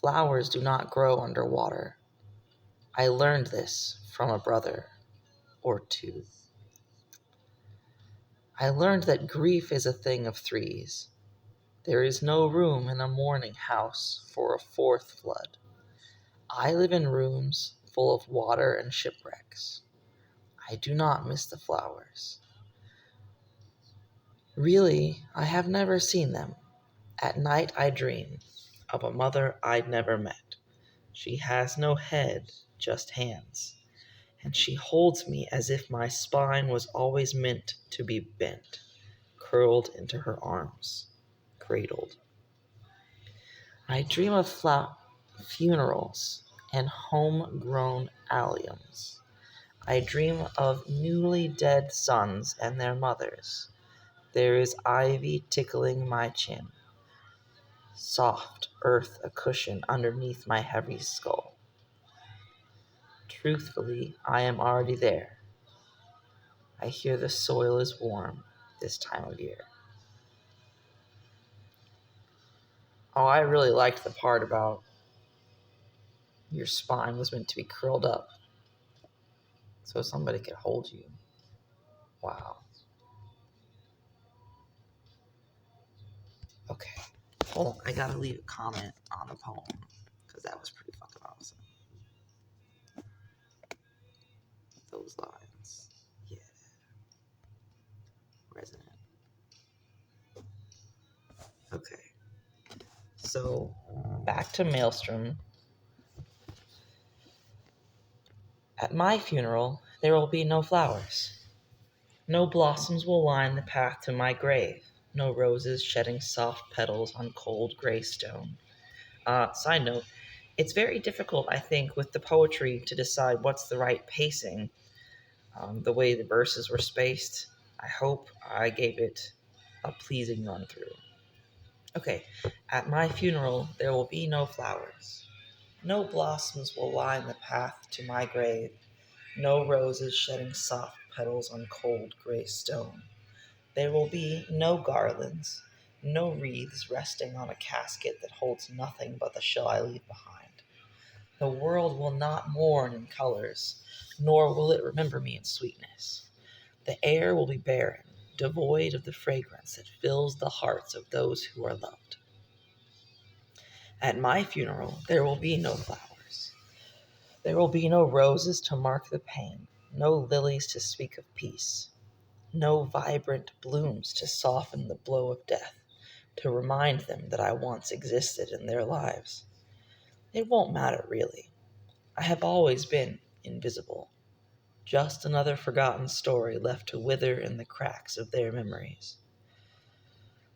Flowers do not grow underwater. I learned this from a brother or two. I learned that grief is a thing of threes. There is no room in a mourning house for a 4th flood. I live in rooms full of water and shipwrecks. I do not miss the flowers. Really, I have never seen them. At night I dream of a mother I'd never met. She has no head, just hands, and she holds me as if my spine was always meant to be bent, curled into her arms, cradled. I dream of funerals and homegrown alliums. I dream of newly dead sons and their mothers. There is ivy tickling my chin, soft earth a cushion underneath my heavy skull. Truthfully, I am already there. I hear the soil is warm this time of year. Oh, I really liked the part about your spine was meant to be curled up so somebody could hold you. Wow. Okay. Hold on. I gotta leave a comment on the poem because that was pretty fucking awesome. Those lines. Yeah. Resonant. Okay. So, back to Maelstrom. At my funeral, there will be no flowers. No blossoms will line the path to my grave. No roses shedding soft petals on cold gray stone. Side note, it's very difficult, I think, with the poetry to decide what's the right pacing. The way the verses were spaced, I hope I gave it a pleasing run through. Okay, at my funeral, there will be no flowers. No blossoms will line the path to my grave. No roses shedding soft petals on cold gray stone. There will be no garlands, no wreaths resting on a casket that holds nothing but the shell I leave behind. The world will not mourn in colors, nor will it remember me in sweetness. The air will be barren, devoid of the fragrance that fills the hearts of those who are loved. At my funeral, there will be no flowers. There will be no roses to mark the pain, no lilies to speak of peace, no vibrant blooms to soften the blow of death, to remind them that I once existed in their lives. It won't matter, really. I have always been invisible, just another forgotten story left to wither in the cracks of their memories.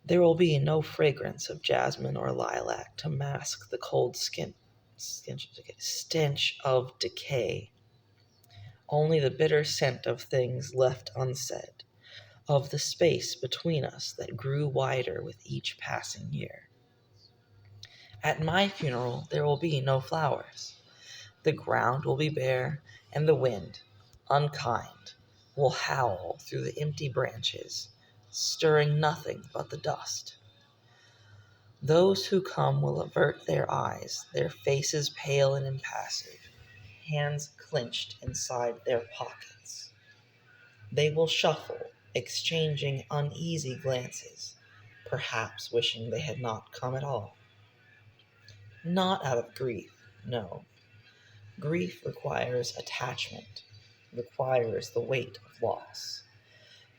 There will be no fragrance of jasmine or lilac to mask the cold stench of decay. Only the bitter scent of things left unsaid, of the space between us that grew wider with each passing year. At my funeral, there will be no flowers. The ground will be bare, and the wind, unkind, will howl through the empty branches, stirring nothing but the dust. Those who come will avert their eyes, their faces pale and impassive, hands clenched inside their pockets. They will shuffle, exchanging uneasy glances, perhaps wishing they had not come at all. Not out of grief, no. Grief requires attachment, requires the weight of loss.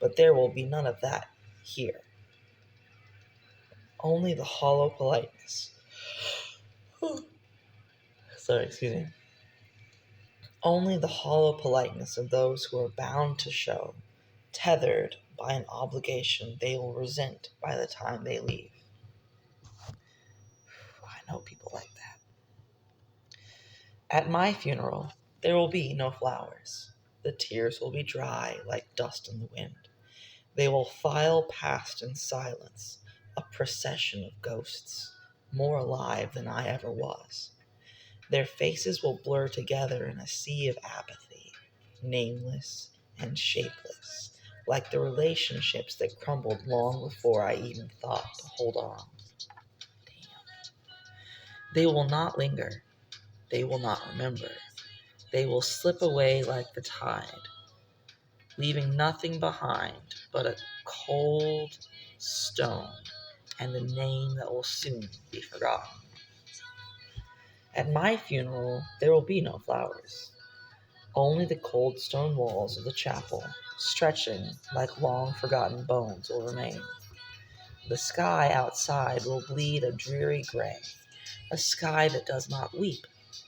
But there will be none of that here. Only the hollow politeness. Excuse me. Only the hollow politeness of those who are bound to show, tethered by an obligation they will resent by the time they leave. I know people like that. At my funeral, there will be no flowers. The tears will be dry like dust in the wind. They will file past in silence, a procession of ghosts, more alive than I ever was. Their faces will blur together in a sea of apathy, nameless and shapeless, like the relationships that crumbled long before I even thought to hold on. They will not linger. They will not remember. They will slip away like the tide, leaving nothing behind but a cold stone and a name that will soon be forgotten. At my funeral, there will be no flowers. Only the cold stone walls of the chapel, stretching like long forgotten bones, will remain. The sky outside will bleed a dreary gray, a sky that does not weep,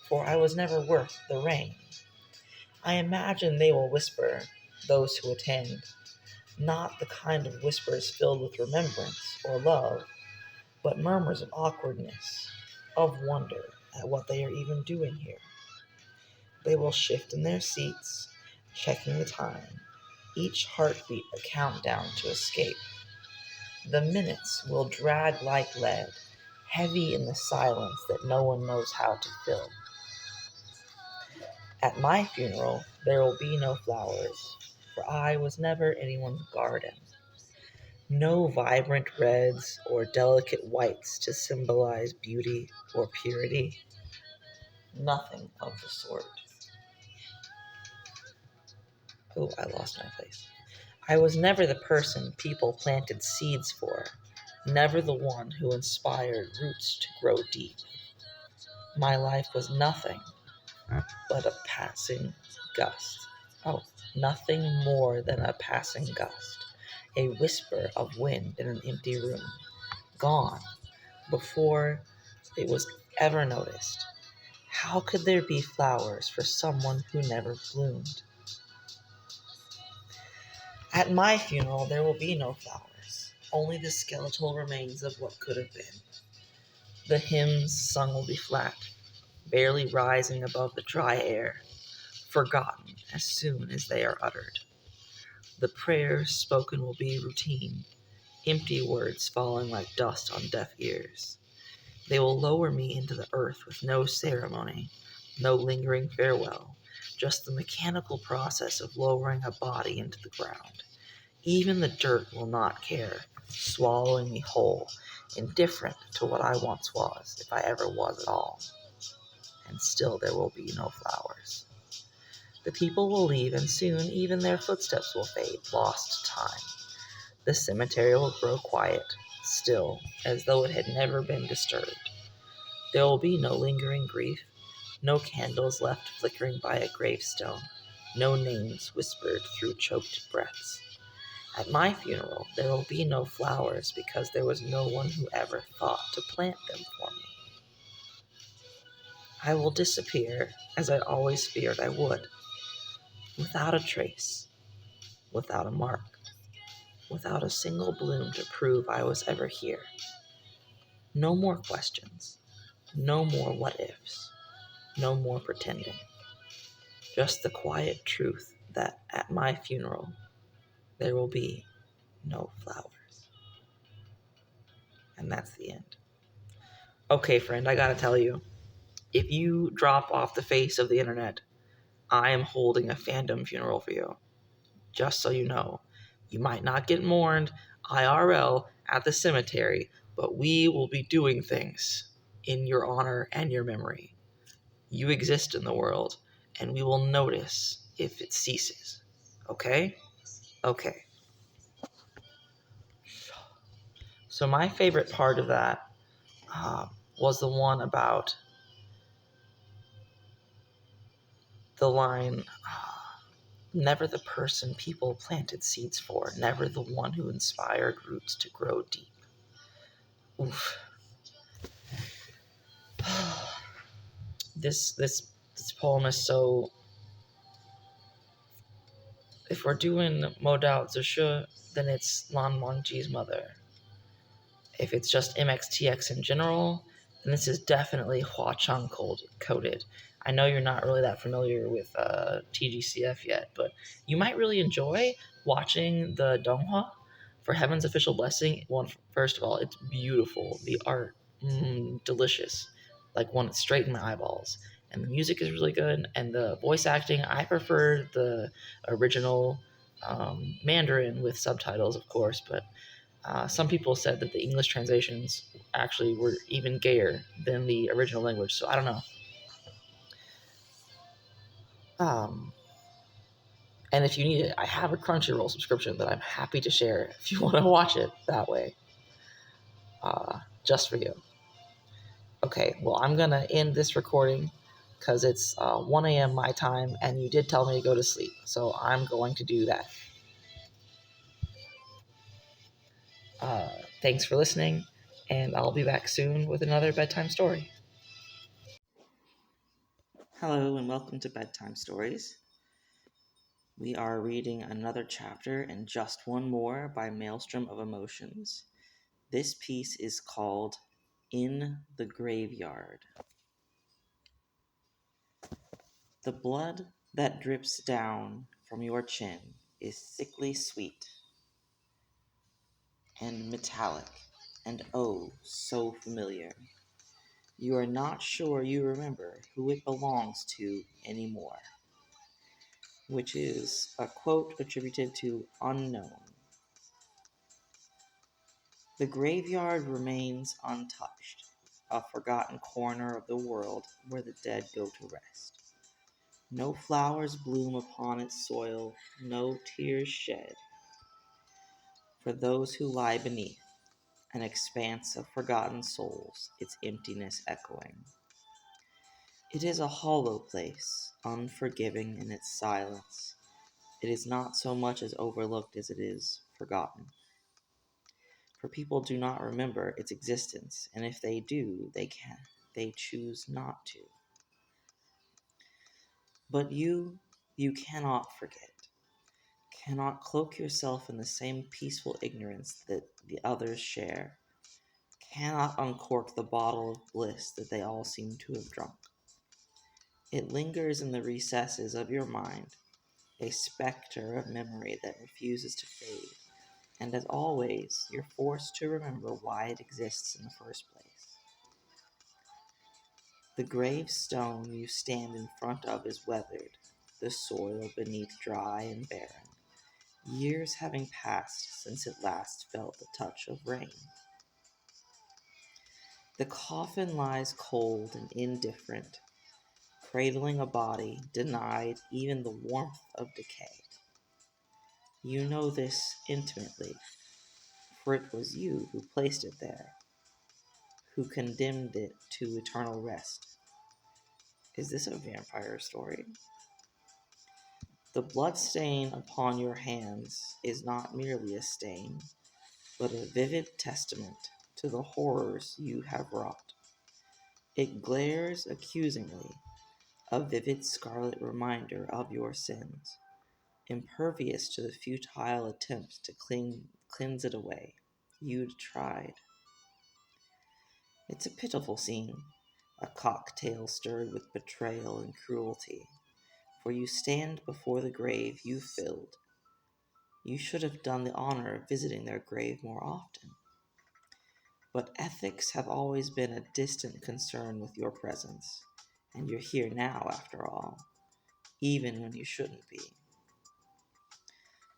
for I was never worth the rain. I imagine they will whisper, those who attend, not the kind of whispers filled with remembrance or love, but murmurs of awkwardness, of wonder at what they are even doing here. They will shift in their seats, checking the time, each heartbeat a countdown to escape. The minutes will drag like lead, heavy in the silence that no one knows how to fill. At my funeral, there will be no flowers, for I was never anyone's garden. No vibrant reds or delicate whites to symbolize beauty or purity. Nothing of the sort. Oh, I lost my place. I was never the person people planted seeds for, never the one who inspired roots to grow deep. My life was nothing but a passing gust. Oh, nothing more than a passing gust, a whisper of wind in an empty room, gone before it was ever noticed. How could there be flowers for someone who never bloomed? At my funeral, there will be no flowers, only the skeletal remains of what could have been. The hymns sung will be flat, barely rising above the dry air, forgotten as soon as they are uttered. The prayers spoken will be routine, empty words falling like dust on deaf ears. They will lower me into the earth with no ceremony, no lingering farewell, just the mechanical process of lowering a body into the ground. Even the dirt will not care, swallowing me whole, indifferent to what I once was, if I ever was at all. And still there will be no flowers. The people will leave, and soon even their footsteps will fade, lost to time. The cemetery will grow quiet, still, as though it had never been disturbed. There will be no lingering grief, no candles left flickering by a gravestone, no names whispered through choked breaths. At my funeral, there will be no flowers because there was no one who ever thought to plant them for me. I will disappear as I always feared I would, without a trace, without a mark, without a single bloom to prove I was ever here. No more questions, no more what ifs, no more pretending. Just the quiet truth that at my funeral, there will be no flowers. And that's the end. Okay, friend, I gotta tell you, if you drop off the face of the internet, I am holding a fandom funeral for you. Just so you know, you might not get mourned IRL at the cemetery, but we will be doing things in your honor and your memory. You exist in the world, and we will notice if it ceases. Okay? Okay. So my favorite part of that was the one about the line, never the person people planted seeds for, never the one who inspired roots to grow deep. Oof. This poem is so. If we're doing Modao Zishu, then it's Lan Wangji's mother. If it's just MXTX in general, then this is definitely Hua Chang coded. I know you're not really that familiar with TGCF yet, but you might really enjoy watching the Donghua for Heaven's Official Blessing. One, first of all, it's beautiful. The art, delicious. Like one, it's straight in my eyeballs. And the music is really good. And the voice acting, I prefer the original Mandarin with subtitles, of course, but some people said that the English translations actually were even gayer than the original language, so I don't know. And if you need it, I have a Crunchyroll subscription that I'm happy to share if you want to watch it that way, just for you. Okay, well, I'm going to end this recording because it's 1 a.m. my time, and you did tell me to go to sleep, so I'm going to do that. Thanks for listening, and I'll be back soon with another bedtime story. Hello and welcome to Bedtime Stories. We are reading another chapter in Just One More by Maelstrom of Emotions. This piece is called In the Graveyard. The blood that drips down from your chin is sickly sweet and metallic and oh, so familiar. You are not sure you remember who it belongs to anymore, which is a quote attributed to Unknown. The graveyard remains untouched, a forgotten corner of the world where the dead go to rest. No flowers bloom upon its soil, no tears shed. For those who lie beneath, an expanse of forgotten souls, its emptiness echoing. It is a hollow place, unforgiving in its silence. It is not so much as overlooked as it is forgotten. For people do not remember its existence, and if they do, they choose not to. But you cannot forget, cannot cloak yourself in the same peaceful ignorance that the others share, cannot uncork the bottle of bliss that they all seem to have drunk. It lingers in the recesses of your mind, a specter of memory that refuses to fade, and as always, you're forced to remember why it exists in the first place. The gravestone you stand in front of is weathered, the soil beneath dry and barren, years having passed since it last felt the touch of rain. The coffin lies cold and indifferent, cradling a body denied even the warmth of decay. You know this intimately, for it was you who placed it there, who condemned it to eternal rest. Is this a vampire story? The blood stain upon your hands is not merely a stain, but a vivid testament to the horrors you have wrought. It glares accusingly, a vivid scarlet reminder of your sins, impervious to the futile attempts to cleanse it away. You'd tried. It's a pitiful scene, a cocktail stirred with betrayal and cruelty, for you stand before the grave you filled. You should have done the honor of visiting their grave more often. But ethics have always been a distant concern with your presence, and you're here now, after all, even when you shouldn't be.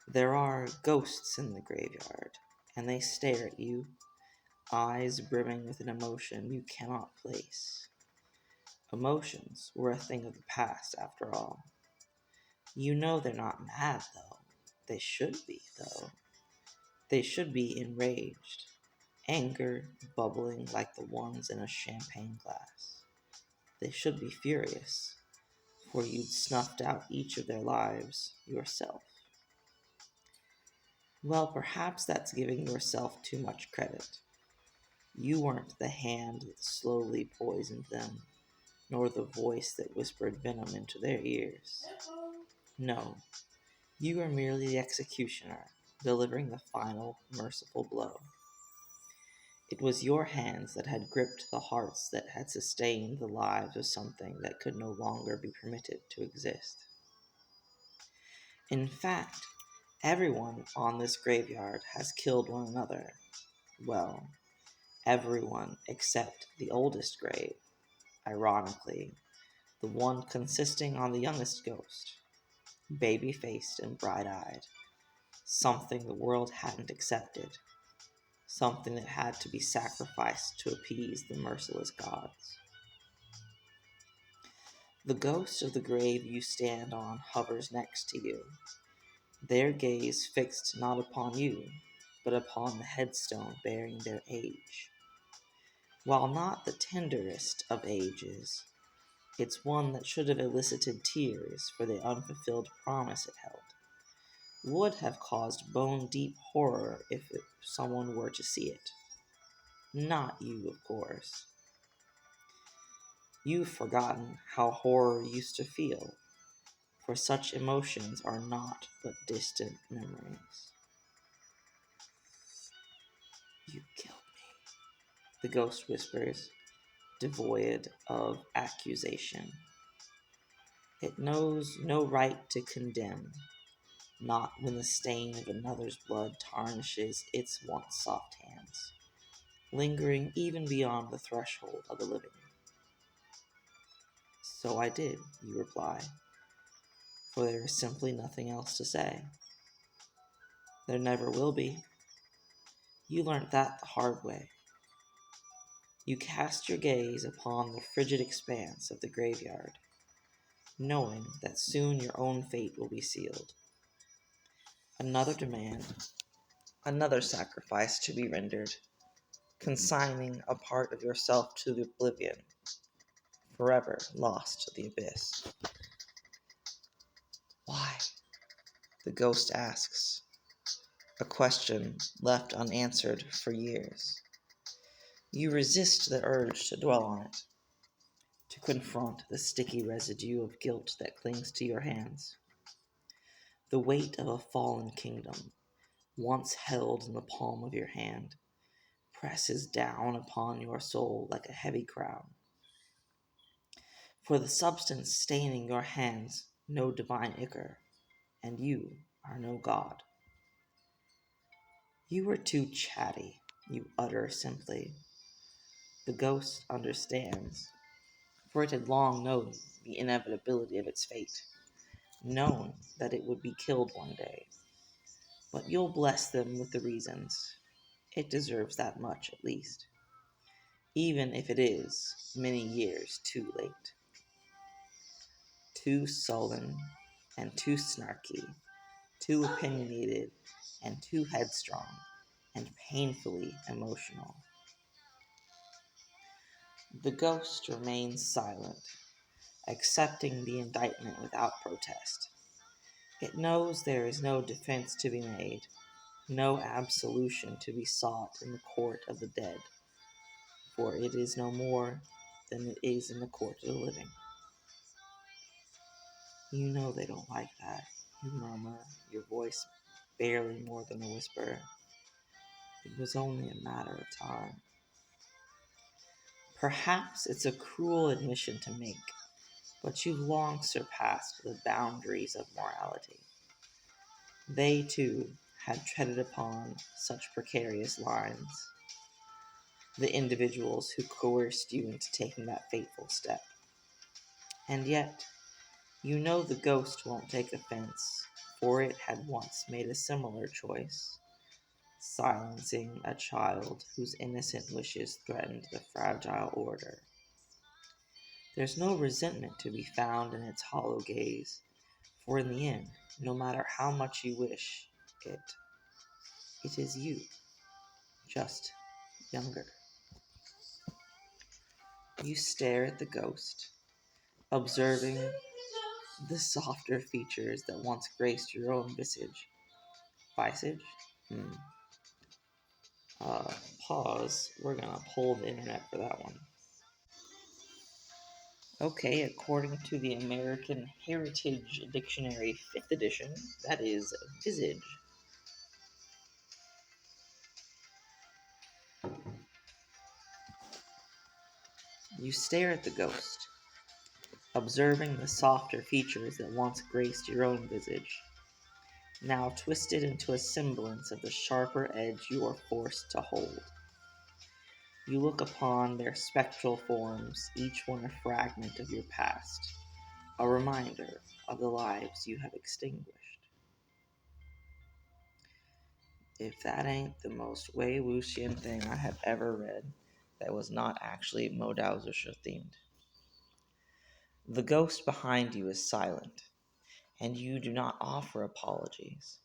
There are ghosts in the graveyard, and they stare at you, eyes brimming with an emotion you cannot place. Emotions were a thing of the past, after all. You know they're not mad, though. They should be, though. They should be enraged, anger bubbling like the ones in a champagne glass. They should be furious, for you'd snuffed out each of their lives yourself. Well, perhaps that's giving yourself too much credit. You weren't the hand that slowly poisoned them, nor the voice that whispered venom into their ears. No, you were merely the executioner, delivering the final, merciful blow. It was your hands that had gripped the hearts that had sustained the lives of something that could no longer be permitted to exist. In fact, everyone on this graveyard has killed one another. Well, everyone except the oldest grave, ironically, the one consisting on the youngest ghost, baby-faced and bright-eyed, something the world hadn't accepted, something that had to be sacrificed to appease the merciless gods. The ghost of the grave you stand on hovers next to you, their gaze fixed not upon you, but upon the headstone bearing their age. While not the tenderest of ages, it's one that should have elicited tears for the unfulfilled promise it held, would have caused bone-deep horror if someone were to see it. Not you, of course. You've forgotten how horror used to feel, for such emotions are not but distant memories. You killed me, the ghost whispers, devoid of accusation. It knows no right to condemn, not when the stain of another's blood tarnishes its once soft hands, lingering even beyond the threshold of the living. So I did, you reply, for there is simply nothing else to say. There never will be. You learnt that the hard way. You cast your gaze upon the frigid expanse of the graveyard, knowing that soon your own fate will be sealed. Another demand, another sacrifice to be rendered, consigning a part of yourself to oblivion, forever lost to the abyss. Why? The ghost asks, a question left unanswered for years. You resist the urge to dwell on it, to confront the sticky residue of guilt that clings to your hands. The weight of a fallen kingdom, once held in the palm of your hand, presses down upon your soul like a heavy crown. For the substance staining your hands, no divine ichor, and you are no god. You are too chatty, you utter simply. The ghost understands, for it had long known the inevitability of its fate, known that it would be killed one day. But you'll bless them with the reasons. It deserves that much, at least, even if it is many years too late. Too sullen and too snarky, too opinionated and too headstrong and painfully emotional. The ghost remains silent, accepting the indictment without protest. It knows there is no defense to be made, no absolution to be sought in the court of the dead, for it is no more than it is in the court of the living. You know they don't like that, you murmur, your voice barely more than a whisper. It was only a matter of time. Perhaps it's a cruel admission to make, but you've long surpassed the boundaries of morality. They, too, had treaded upon such precarious lines, the individuals who coerced you into taking that fateful step. And yet, you know the ghost won't take offense, for it had once made a similar choice, silencing a child whose innocent wishes threatened the fragile order. There's no resentment to be found in its hollow gaze, for in the end, no matter how much you wish it is you, just younger. You stare at the ghost, observing the softer features that once graced your own visage. Visage? Pause. We're gonna pull the internet for that one. Okay, according to the American Heritage Dictionary 5th edition, that is visage. You stare at the ghost, observing the softer features that once graced your own visage, now twisted into a semblance of the sharper edge you are forced to hold. You look upon their spectral forms, each one a fragment of your past, a reminder of the lives you have extinguished. If that ain't the most Wei Wuxian thing I have ever read that was not actually Mo Dao Zhushi themed. The ghost behind you is silent, and you do not offer apologies,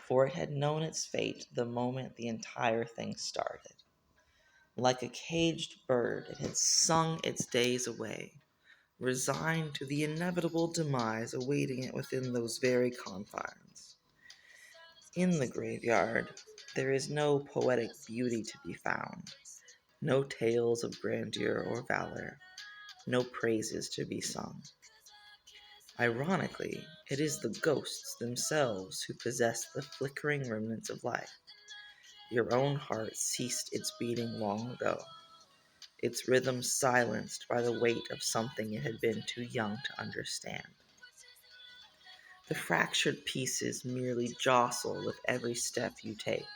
for it had known its fate the moment the entire thing started. Like a caged bird, it had sung its days away, resigned to the inevitable demise awaiting it within those very confines. In the graveyard, there is no poetic beauty to be found, no tales of grandeur or valor, no praises to be sung. Ironically, it is the ghosts themselves who possess the flickering remnants of life. Your own heart ceased its beating long ago, its rhythm silenced by the weight of something it had been too young to understand. The fractured pieces merely jostle with every step you take,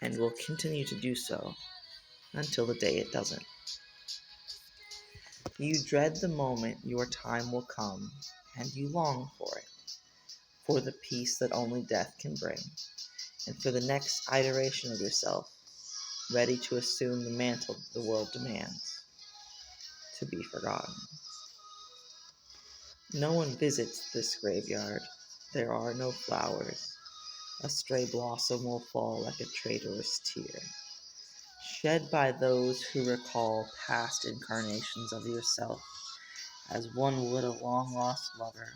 and will continue to do so until the day it doesn't. You dread the moment your time will come, and you long for the peace that only death can bring, and for the next iteration of yourself, ready to assume the mantle the world demands, to be forgotten. No one visits this graveyard. There are no flowers. A stray blossom will fall like a traitorous tear, shed by those who recall past incarnations of yourself, as one would a long-lost lover,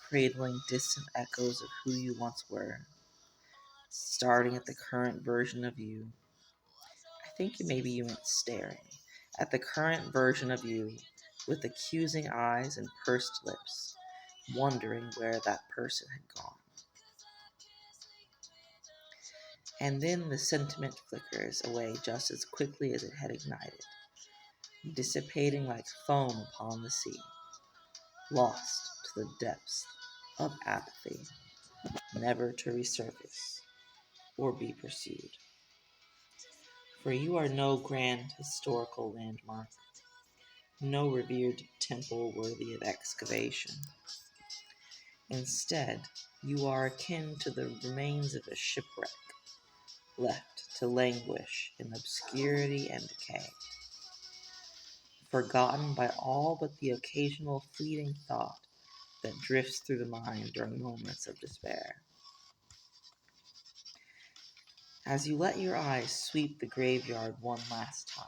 cradling distant echoes of who you once were, starting at the current version of you. I think maybe you meant staring at the current version of you with accusing eyes and pursed lips, wondering where that person had gone. And then the sentiment flickers away just as quickly as it had ignited, dissipating like foam upon the sea, lost to the depths of apathy, never to resurface or be pursued. For you are no grand historical landmark, no revered temple worthy of excavation. Instead, you are akin to the remains of a shipwreck, left to languish in obscurity and decay, forgotten by all but the occasional fleeting thought that drifts through the mind during moments of despair. As you let your eyes sweep the graveyard one last time,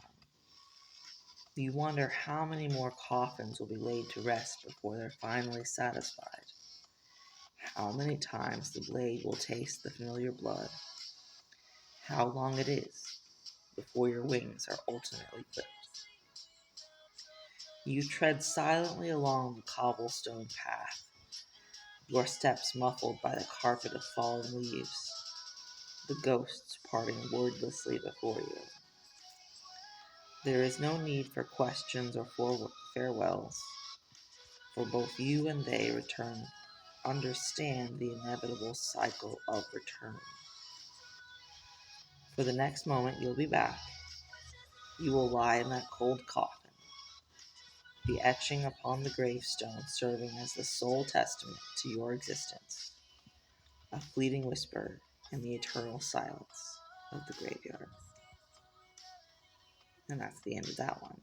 you wonder how many more coffins will be laid to rest before they're finally satisfied. How many times the blade will taste the familiar blood. How long it is before your wings are ultimately clipped. You tread silently along the cobblestone path, your steps muffled by the carpet of fallen leaves, the ghosts parting wordlessly before you. There is no need for questions or for farewells, for both you and they understand the inevitable cycle of return. For the next moment you'll be back. You will lie in that cold coffin, the etching upon the gravestone serving as the sole testament to your existence. A fleeting whisper, and the eternal silence of the graveyard. And that's the end of that one.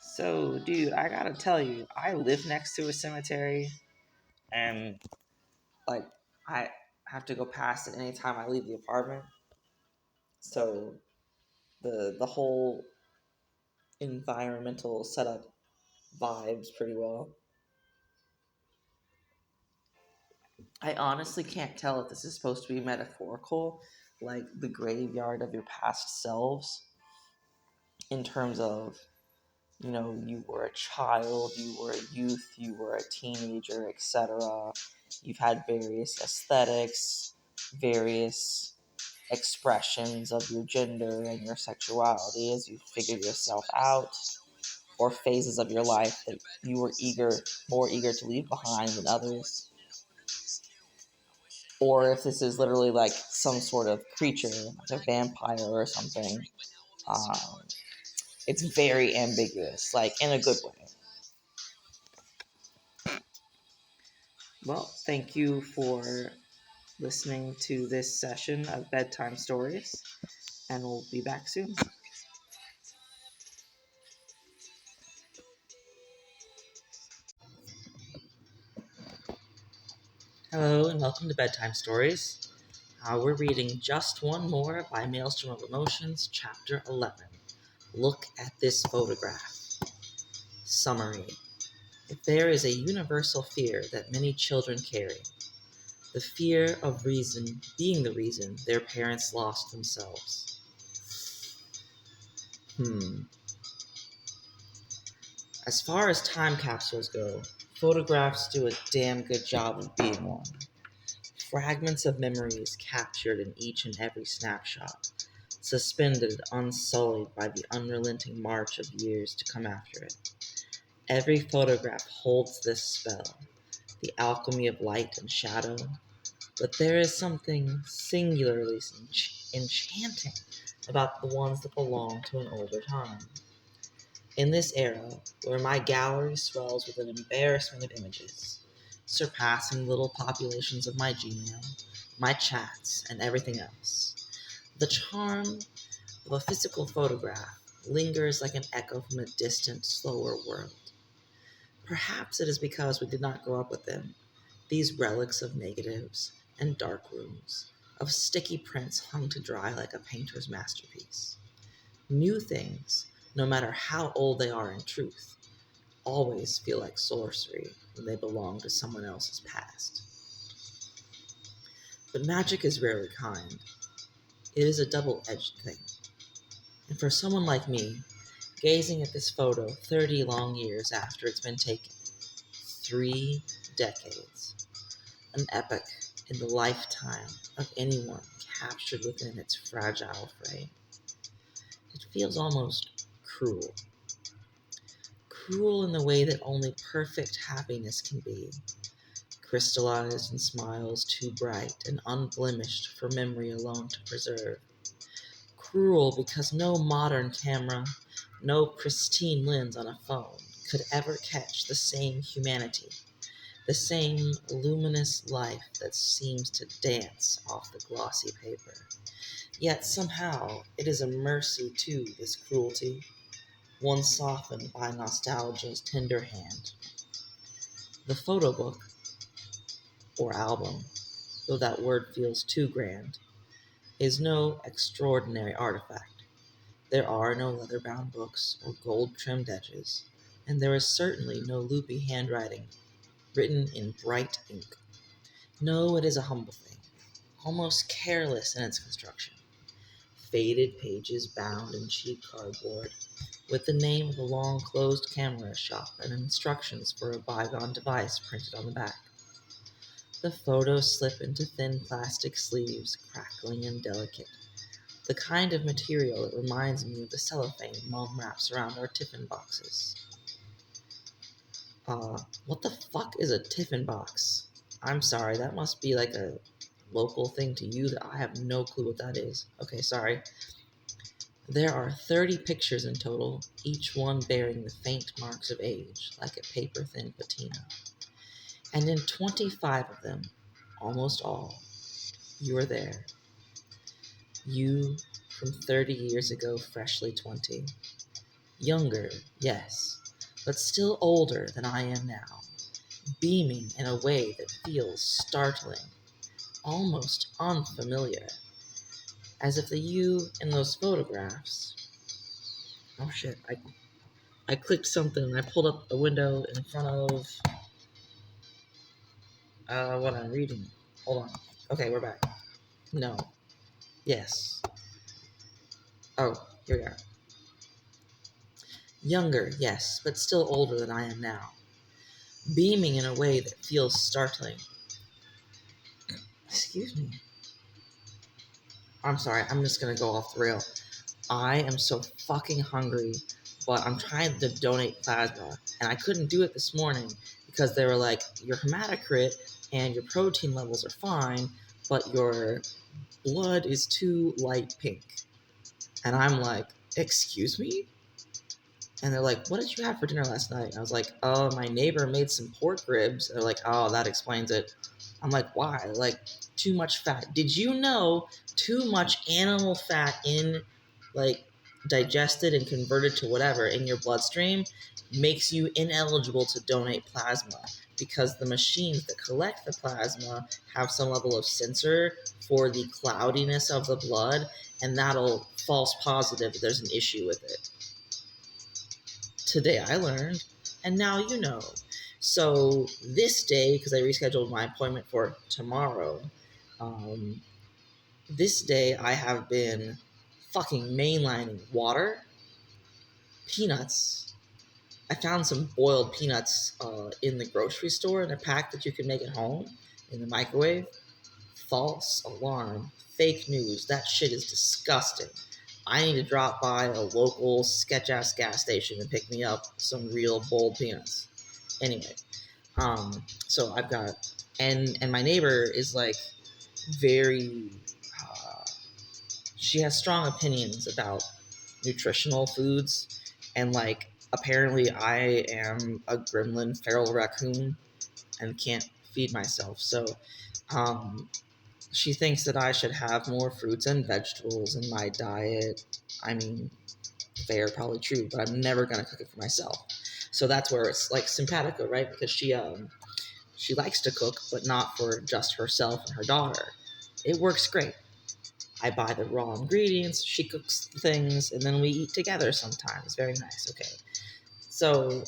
So, dude, I gotta tell you, I live next to a cemetery, and like I have to go past it anytime I leave the apartment. So the whole environmental setup vibes pretty well. I honestly can't tell if this is supposed to be metaphorical, like the graveyard of your past selves, in terms of, you were a child, you were a youth, you were a teenager, etc. You've had various aesthetics, various expressions of your gender and your sexuality as you figured yourself out, or phases of your life that you were more eager to leave behind than others. Or if this is literally like some sort of creature, like a vampire or something. Um, it's very ambiguous, like in a good way. Well, thank you for listening to this session of Bedtime Stories, and we'll be back soon. Hello, and welcome to Bedtime Stories. We're reading Just One More by Maelstrom of Emotions, Chapter 11. Look at this photograph. Summary. If there is a universal fear that many children carry, the fear of reason being the reason their parents lost themselves. As far as time capsules go, photographs do a damn good job of being one. Fragments of memories captured in each and every snapshot, suspended unsullied by the unrelenting march of years to come after it. Every photograph holds this spell, the alchemy of light and shadow, but there is something singularly enchanting about the ones that belong to an older time. In this era, where my gallery swells with an embarrassment of images, surpassing little populations of my Gmail, my chats, and everything else, the charm of a physical photograph lingers like an echo from a distant, slower world. Perhaps it is because we did not grow up with them, these relics of negatives and dark rooms, of sticky prints hung to dry like a painter's masterpiece. New things, no matter how old they are in truth, always feel like sorcery when they belong to someone else's past. But magic is rarely kind. It is a double-edged thing. And for someone like me, gazing at this photo 30 long years after it's been taken, 3 decades, an epoch in the lifetime of anyone captured within its fragile frame, it feels almost cruel. Cruel in the way that only perfect happiness can be, crystallized in smiles too bright and unblemished for memory alone to preserve. Cruel because no modern camera, no pristine lens on a phone could ever catch the same humanity, the same luminous life that seems to dance off the glossy paper. Yet somehow it is a mercy to this cruelty, one softened by nostalgia's tender hand. The photo book, or album, though that word feels too grand, is no extraordinary artifact. There are no leather-bound books or gold-trimmed edges, and there is certainly no loopy handwriting written in bright ink. No, it is a humble thing, almost careless in its construction. Faded pages bound in cheap cardboard, with the name of a long-closed camera shop and instructions for a bygone device printed on the back. The photos slip into thin plastic sleeves, crackling and delicate, the kind of material that reminds me of the cellophane Mom wraps around our tiffin boxes. What the fuck is a tiffin box? I'm sorry, that must be like a local thing to you that I have no clue what that is. Okay, sorry. There are 30 pictures in total, each one bearing the faint marks of age, like a paper-thin patina. And in 25 of them, almost all, You were there. You from 30 years ago, freshly 20. Younger, yes, but still older than I am now. Beaming in a way that feels startling, almost unfamiliar. As if the you in those photographs. Oh shit, I clicked something and I pulled up a window in front of what I'm reading. Hold on. Okay, we're back. No. Yes. Oh, here we are. Younger, yes, but still older than I am now. Beaming in a way that feels startling. Excuse me. I'm sorry, I'm just gonna go off the rail. I am so fucking hungry, but I'm trying to donate plasma, and I couldn't do it this morning because they were like, your hematocrit and your protein levels are fine, but your blood is too light pink. And I'm like, excuse me? And they're like, what did you have for dinner last night? And I was like, oh, my neighbor made some pork ribs. They're like, oh, that explains it. I'm like, why? Like, too much fat. Did you know too much animal fat in, like, digested and converted to whatever in your bloodstream makes you ineligible to donate plasma because the machines that collect the plasma have some level of sensor for the cloudiness of the blood, and that'll false positive that there's an issue with it. Today I learned, and now you know. So this day, because I rescheduled my appointment for tomorrow, this day I have been fucking mainlining water, peanuts. I found some boiled peanuts in the grocery store in a pack that you can make at home in the microwave. False alarm, fake news. That shit is disgusting. I need to drop by a local sketch-ass gas station and pick me up some real boiled peanuts. Anyway, so I've got, and my neighbor is like very, she has strong opinions about nutritional foods, and like apparently I am a gremlin feral raccoon and can't feed myself. So, she thinks that I should have more fruits and vegetables in my diet. I mean, fair, probably true, but I'm never gonna cook it for myself. So that's where it's like simpatico, right? Because she likes to cook, but not for just herself and her daughter. It works great. I buy the raw ingredients, she cooks things, and then we eat together sometimes. Very nice. Okay. So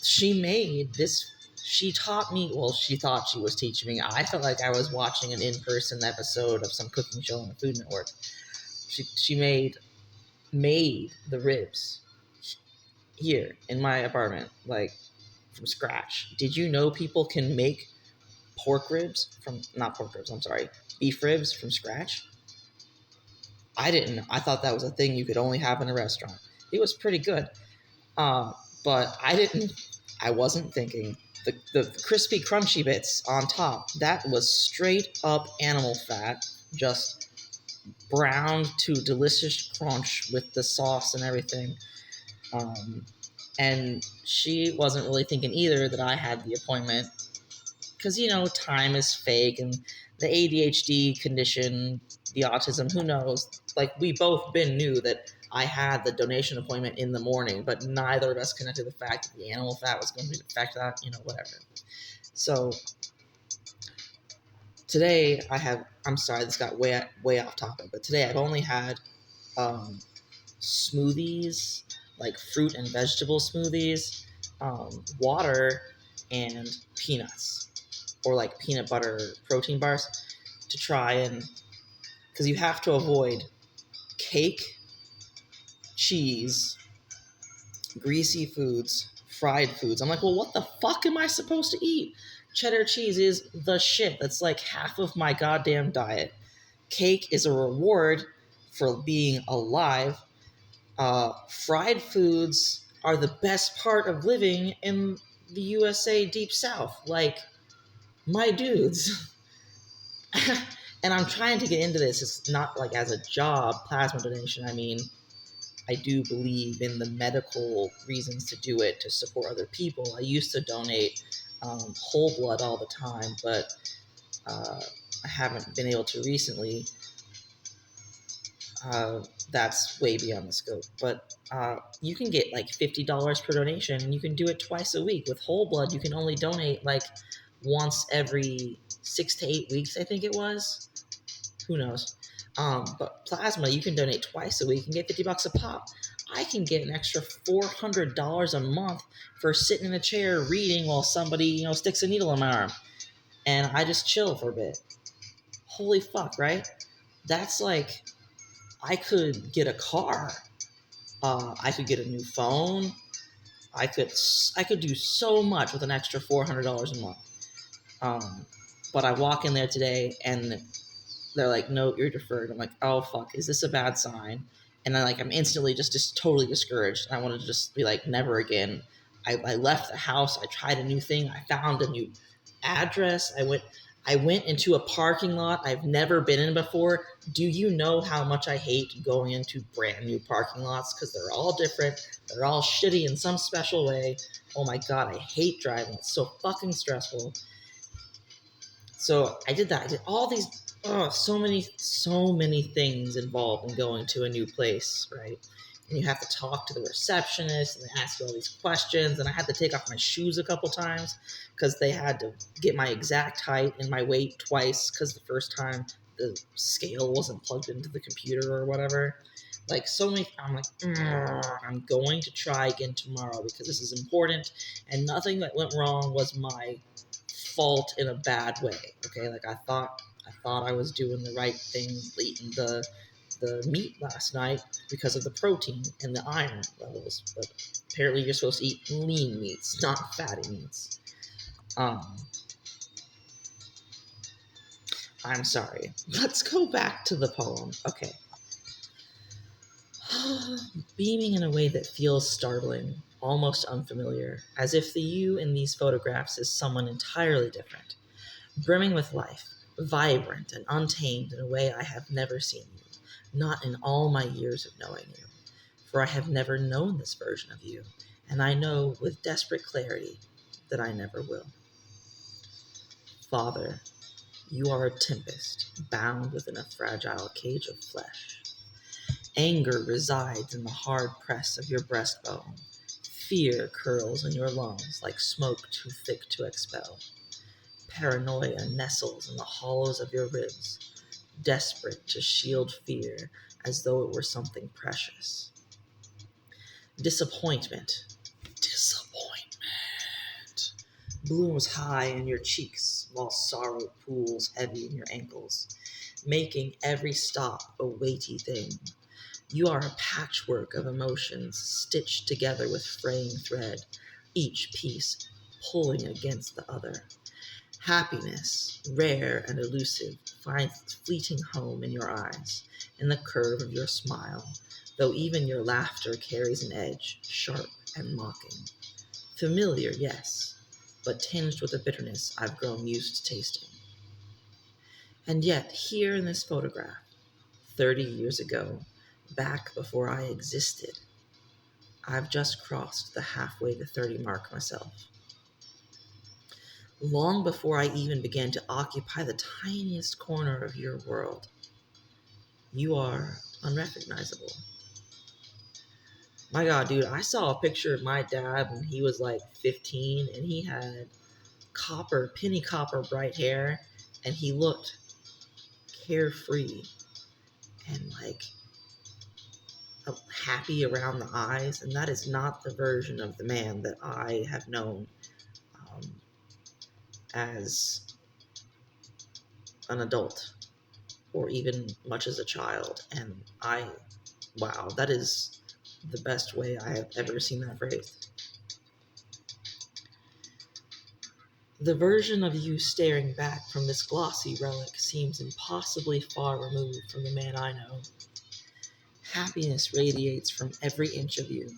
she made this. She taught me. Well, she thought she was teaching me. I felt like I was watching an in-person episode of some cooking show on the Food Network. She made the ribs here in my apartment, like from scratch. Did you know people can make pork ribs from not pork ribs? I'm sorry, beef ribs from scratch? I didn't. I thought that was a thing you could only have in a restaurant. It was pretty good. But I didn't. I wasn't thinking the crispy, crunchy bits on top. That was straight up animal fat, just browned to delicious crunch with the sauce and everything. And she wasn't really thinking either that I had the appointment because time is fake and the ADHD condition, the autism, who knows? Like we both knew that I had the donation appointment in the morning, but neither of us connected the fact that the animal fat was going to affect that, whatever. So today I'm sorry, this got way off topic, but today I've only had smoothies, like fruit and vegetable smoothies, water, and peanuts, or like peanut butter protein bars to try and, because you have to avoid cake, cheese, greasy foods, fried foods. I'm like, well, what the fuck am I supposed to eat? Cheddar cheese is the shit. That's like half of my goddamn diet. Cake is a reward for being alive. Fried foods are the best part of living in the USA Deep South. Like, my dudes. And I'm trying to get into this. It's not like as a job, plasma donation. I mean, I do believe in the medical reasons to do it to support other people. I used to donate whole blood all the time, but I haven't been able to recently. That's way beyond the scope. But you can get like $50 per donation, and you can do it twice a week. With whole blood, you can only donate like once every 6 to 8 weeks, I think it was. Who knows? But plasma, you can donate twice a week and get $50 a pop. I can get an extra $400 a month for sitting in a chair reading while somebody, sticks a needle in my arm, and I just chill for a bit. Holy fuck, right? That's like, I could get a car. I could get a new phone. I could do so much with an extra $400 a month. But I walk in there today and they're like, "No, you're deferred." I'm like, "Oh fuck, is this a bad sign?" And I'm instantly just totally discouraged. I wanted to just be like, "Never again." I left the house. I tried a new thing. I found a new address. I went into a parking lot I've never been in before. Do you know how much I hate going into brand new parking lots? Because they're all different. They're all shitty in some special way. Oh my god, I hate driving. It's so fucking stressful. So I did that. I did all these, so many things involved in going to a new place, right? And you have to talk to the receptionist, and they ask you all these questions. And I had to take off my shoes a couple times because they had to get my exact height and my weight twice, because the first time the scale wasn't plugged into the computer or whatever. Like, so many, I'm like, I'm going to try again tomorrow because this is important. And nothing that went wrong was my fault in a bad way. Okay, I thought I was doing the right thing, eating the meat last night because of the protein and the iron levels, but apparently you're supposed to eat lean meats, not fatty meats. I'm sorry. Let's go back to the poem. Okay. Beaming in a way that feels startling, almost unfamiliar, as if the you in these photographs is someone entirely different, brimming with life, vibrant and untamed in a way I have never seen you, not in all my years of knowing you, for I have never known this version of you, and I know with desperate clarity that I never will. Father, you are a tempest bound within a fragile cage of flesh. Anger resides in the hard press of your breastbone. Fear curls in your lungs like smoke too thick to expel. Paranoia nestles in the hollows of your ribs, desperate to shield fear as though it were something precious. Disappointment blooms high in your cheeks while sorrow pools heavy in your ankles, making every stop a weighty thing. You are a patchwork of emotions stitched together with fraying thread, each piece pulling against the other. Happiness, rare and elusive, finds its fleeting home in your eyes, in the curve of your smile, though even your laughter carries an edge, sharp and mocking. Familiar, yes, but tinged with a bitterness I've grown used to tasting. And yet, here in this photograph, 30 years ago, back before I existed, I've just crossed the halfway to 30 mark myself. Long before I even began to occupy the tiniest corner of your world, you are unrecognizable. My God, dude, I saw a picture of my dad when he was like 15, and he had penny copper bright hair, and he looked carefree and happy around the eyes. And that is not the version of the man that I have known as an adult, or even much as a child. And wow, that is the best way I have ever seen that phrase. The version of you staring back from this glossy relic seems impossibly far removed from the man I know. Happiness radiates from every inch of you.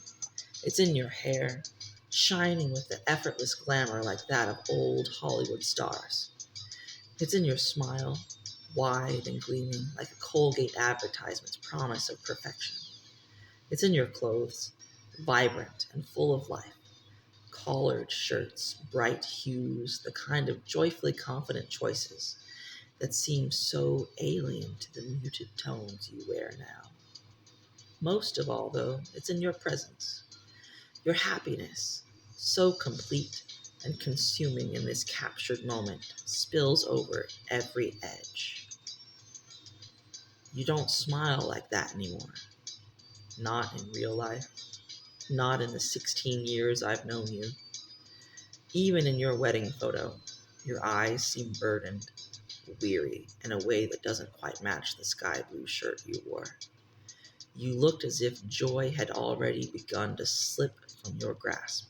It's in your hair, shining with the effortless glamour like that of old Hollywood stars. It's in your smile, wide and gleaming like a Colgate advertisement's promise of perfection. It's in your clothes, vibrant and full of life. Collared shirts, bright hues, the kind of joyfully confident choices that seem so alien to the muted tones you wear now. Most of all, though, it's in your presence, your happiness, so complete and consuming in this captured moment, spills over every edge. You don't smile like that anymore. Not in real life. Not in the 16 years I've known you. Even in your wedding photo, your eyes seem burdened, weary, in a way that doesn't quite match the sky blue shirt you wore. You looked as if joy had already begun to slip from your grasp,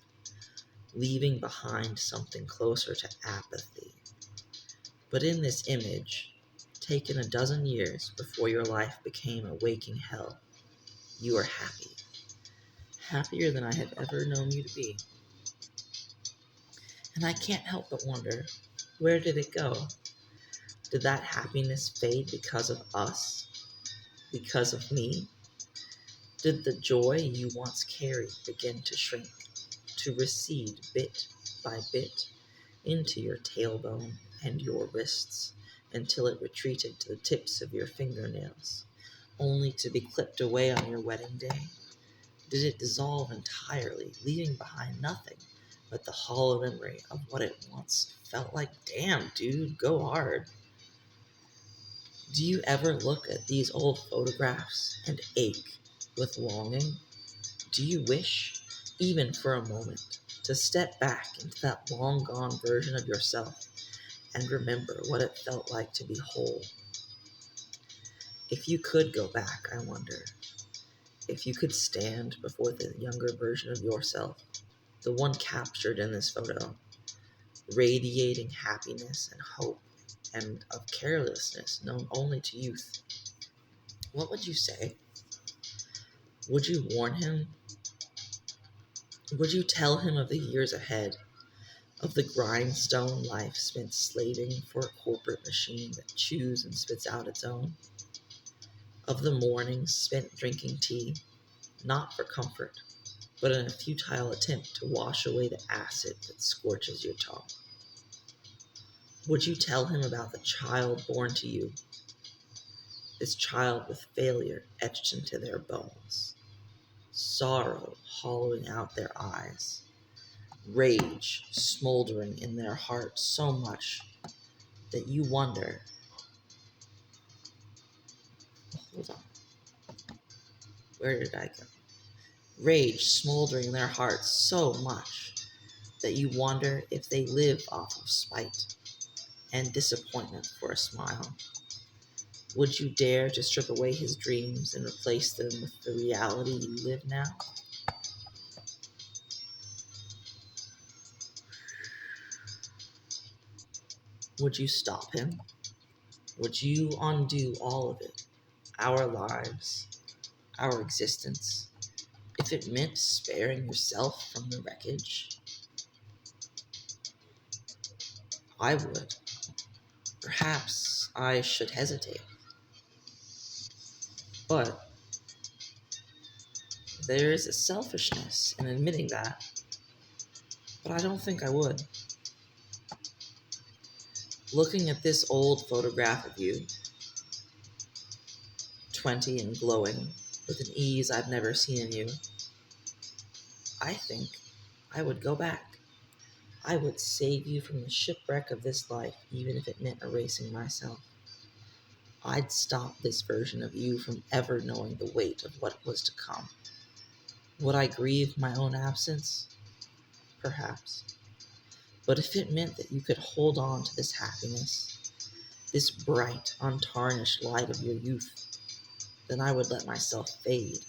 leaving behind something closer to apathy. But in this image, taken a dozen years before your life became a waking hell, you are happy. Happier than I have ever known you to be. And I can't help but wonder, where did it go? Did that happiness fade because of us? Because of me? Did the joy you once carried begin to shrink, to recede bit by bit into your tailbone and your wrists until it retreated to the tips of your fingernails, only to be clipped away on your wedding day? Did it dissolve entirely, leaving behind nothing but the hollow memory of what it once felt like? Damn, dude, go hard. Do you ever look at these old photographs and ache with longing? Do you wish, even for a moment, to step back into that long gone version of yourself and remember what it felt like to be whole? If you could go back, I wonder, if you could stand before the younger version of yourself, the one captured in this photo, radiating happiness and hope and of carelessness known only to youth, what would you say? Would you warn him? Would you tell him of the years ahead, of the grindstone life spent slaving for a corporate machine that chews and spits out its own? Of the mornings spent drinking tea, not for comfort, but in a futile attempt to wash away the acid that scorches your tongue? Would you tell him about the child born to you, this child with failure etched into their bones, sorrow hollowing out their eyes, rage smoldering in their hearts so much that you wonder, hold on, where did I go? Rage smoldering in their hearts so much that you wonder if they live off of spite and disappointment for a smile. Would you dare to strip away his dreams and replace them with the reality you live now? Would you stop him? Would you undo all of it, our lives, our existence, if it meant sparing yourself from the wreckage? I would. Perhaps I should hesitate. But there is a selfishness in admitting that. But I don't think I would. Looking at this old photograph of you, 20 and glowing, with an ease I've never seen in you, I think I would go back. I would save you from the shipwreck of this life, even if it meant erasing myself. I'd stop this version of you from ever knowing the weight of what was to come. Would I grieve my own absence? Perhaps. But if it meant that you could hold on to this happiness, this bright, untarnished light of your youth, then I would let myself fade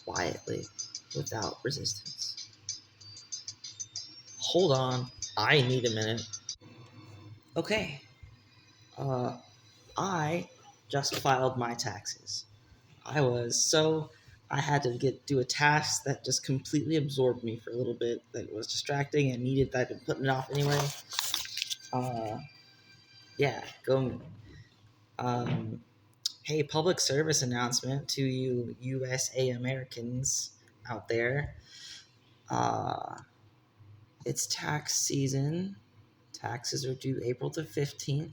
quietly, without resistance. Hold on, I need a minute. Okay, I just filed my taxes. I had to do a task that just completely absorbed me for a little bit, that was distracting and needed that I've been putting it off anyway. Uh, yeah, going. Hey, public service announcement to you USA Americans out there. Uh, it's tax season. Taxes are due April the 15th.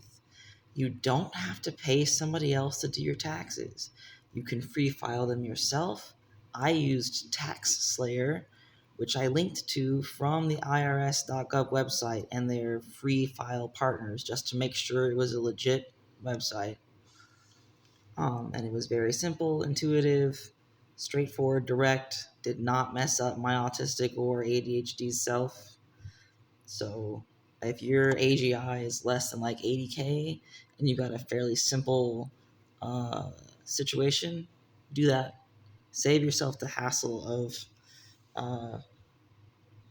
You don't have to pay somebody else to do your taxes. You can free file them yourself. I used Tax Slayer, which I linked to from the irs.gov website and their free file partners just to make sure it was a legit website. And it was very simple, intuitive, straightforward, direct, did not mess up my autistic or ADHD self. So if your AGI is less than like 80K and you got a fairly simple situation, do that. Save yourself the hassle of uh,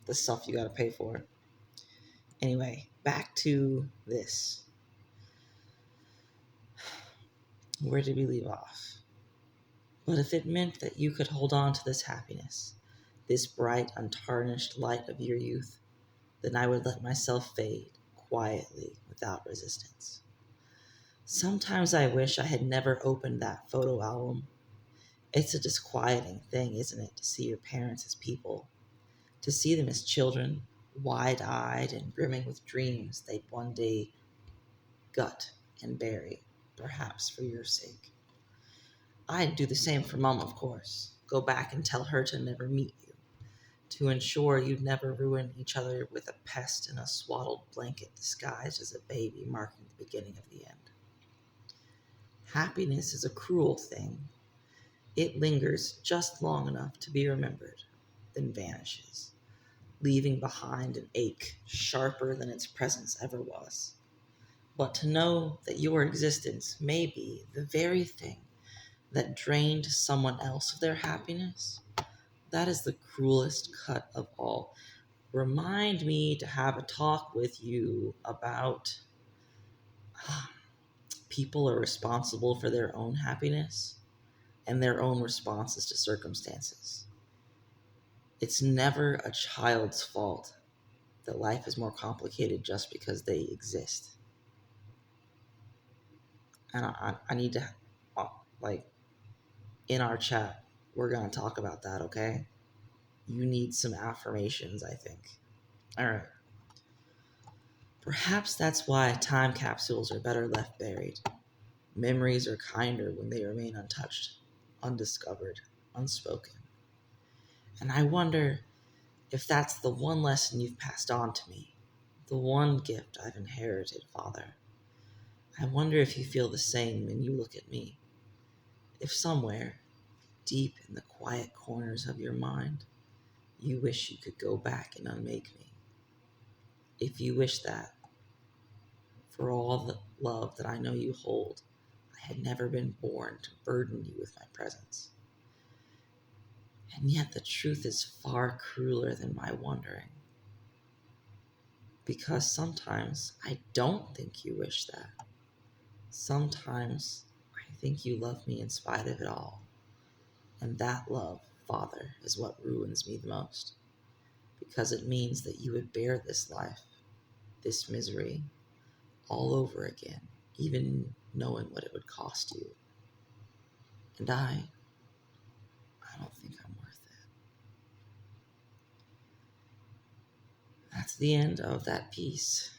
the stuff you got to pay for. Anyway, back to this. Where did we leave off? But if it meant that you could hold on to this happiness, this bright, untarnished light of your youth, then I would let myself fade quietly without resistance. Sometimes I wish I had never opened that photo album. It's a disquieting thing, isn't it, to see your parents as people, to see them as children, wide-eyed and brimming with dreams they'd one day gut and bury, perhaps for your sake. I'd do the same for Mom, of course. Go back and tell her to never meet you, to ensure you'd never ruin each other with a pest in a swaddled blanket disguised as a baby, marking the beginning of the end. Happiness is a cruel thing. It lingers just long enough to be remembered, then vanishes, leaving behind an ache sharper than its presence ever was. But to know that your existence may be the very thing that drained someone else of their happiness, that is the cruelest cut of all. Remind me to have a talk with you about people are responsible for their own happiness and their own responses to circumstances. It's never a child's fault that life is more complicated just because they exist. And I need to, like, in our chat, we're going to talk about that, okay? You need some affirmations, I think. All right. Perhaps that's why time capsules are better left buried. Memories are kinder when they remain untouched, undiscovered, unspoken. And I wonder if that's the one lesson you've passed on to me, the one gift I've inherited, Father. I wonder if you feel the same when you look at me. If somewhere, deep in the quiet corners of your mind, you wish you could go back and unmake me. If you wish that, for all the love that I know you hold, I had never been born to burden you with my presence. And yet the truth is far crueler than my wondering. Because sometimes I don't think you wish that. Sometimes I think you love me in spite of it all. And that love, Father, is what ruins me the most. Because it means that you would bear this life, this misery, all over again, even knowing what it would cost you. And I don't think I'm worth it. That's the end of that piece.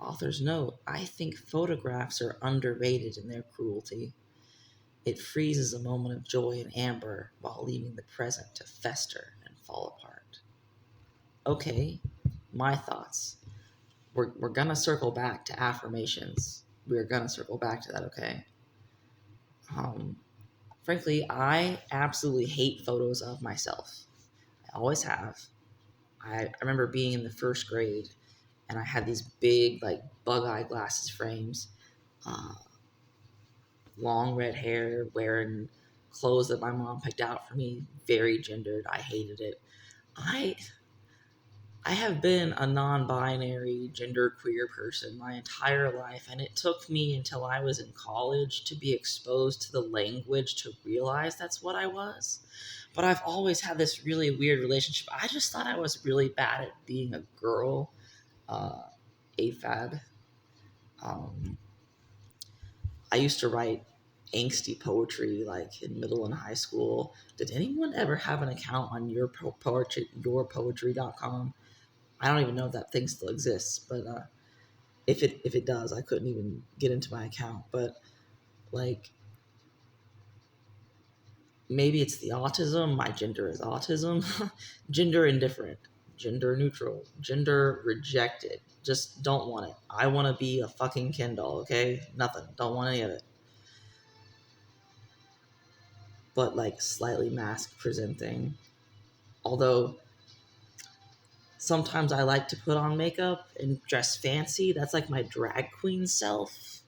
Author's note, I think photographs are underrated in their cruelty. It freezes a moment of joy in amber while leaving the present to fester and fall apart. Okay, my thoughts. We're going to circle back to affirmations. We're going to circle back to that, okay? Frankly, I absolutely hate photos of myself. I always have. I remember being in the first grade and I had these big, like, bug-eye glasses frames, long red hair, wearing clothes that my mom picked out for me, very gendered. I hated it. I have been a non-binary, genderqueer person my entire life, and it took me until I was in college to be exposed to the language to realize that's what I was. But I've always had this really weird relationship. I just thought I was really bad at being a girl, AFAB. I used to write angsty poetry like in middle and high school. Did anyone ever have an account on yourpoetry.com? I don't even know if that thing still exists, but If it does, I couldn't even get into my account. But like, maybe it's the autism. My gender is autism. Gender indifferent, gender neutral, gender rejected. Just don't want it. I want to be a fucking Ken doll, okay? Nothing. Don't want any of it. But like slightly mask presenting. Although sometimes I like to put on makeup and dress fancy. That's like my drag queen self.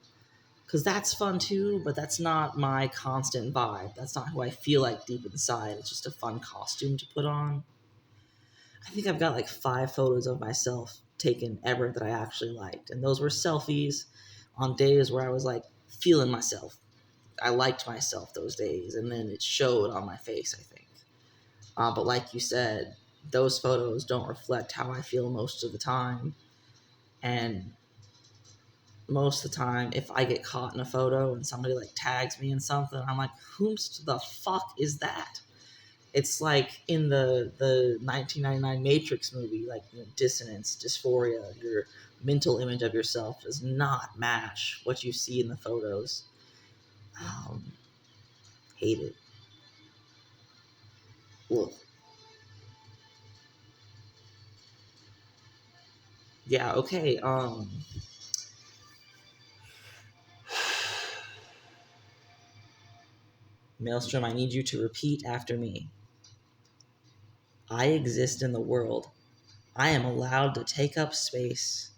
Because that's fun too, but that's not my constant vibe. That's not who I feel like deep inside. It's just a fun costume to put on. I think I've got like 5 photos of myself taken ever that I actually liked. And those were selfies on days where I was like feeling myself. I liked myself those days. And then it showed on my face, I think. But like you said, those photos don't reflect how I feel most of the time. And most of the time, if I get caught in a photo and somebody like tags me in something, I'm like, whomst the fuck is that? It's like in the 1999 Matrix movie, like, you know, dissonance, dysphoria, your mental image of yourself does not match what you see in the photos. Hate it. Ugh. Yeah, okay. Maelstrom, I need you to repeat after me. I exist in the world. I am allowed to take up space.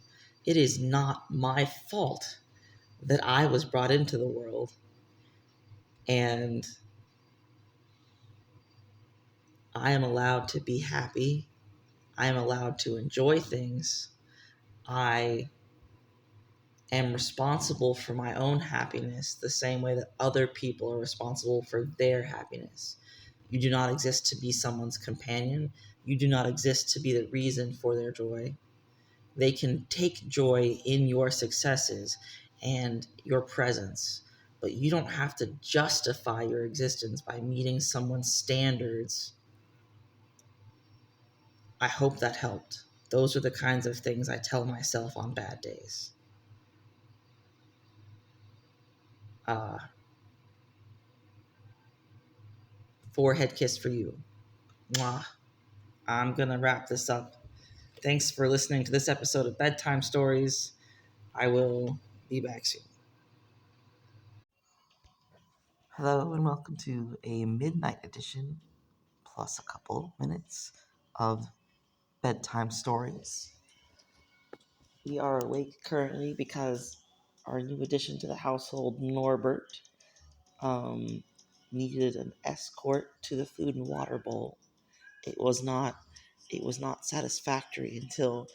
It is not my fault that I was brought into the world. And I am allowed to be happy. I am allowed to enjoy things. I am responsible for my own happiness the same way that other people are responsible for their happiness. You do not exist to be someone's companion. You do not exist to be the reason for their joy. They can take joy in your successes and your presence, but you don't have to justify your existence by meeting someone's standards. I hope that helped. Those are the kinds of things I tell myself on bad days. Uh, Forehead kiss for you. Mwah. I'm going to wrap this up. Thanks for listening to this episode of Bedtime Stories. I will be back soon. Hello, and welcome to a midnight edition, plus a couple minutes, of Bedtime Stories. We are awake currently because our new addition to the household, Norbert, needed an escort to the food and water bowl. It was not satisfactory until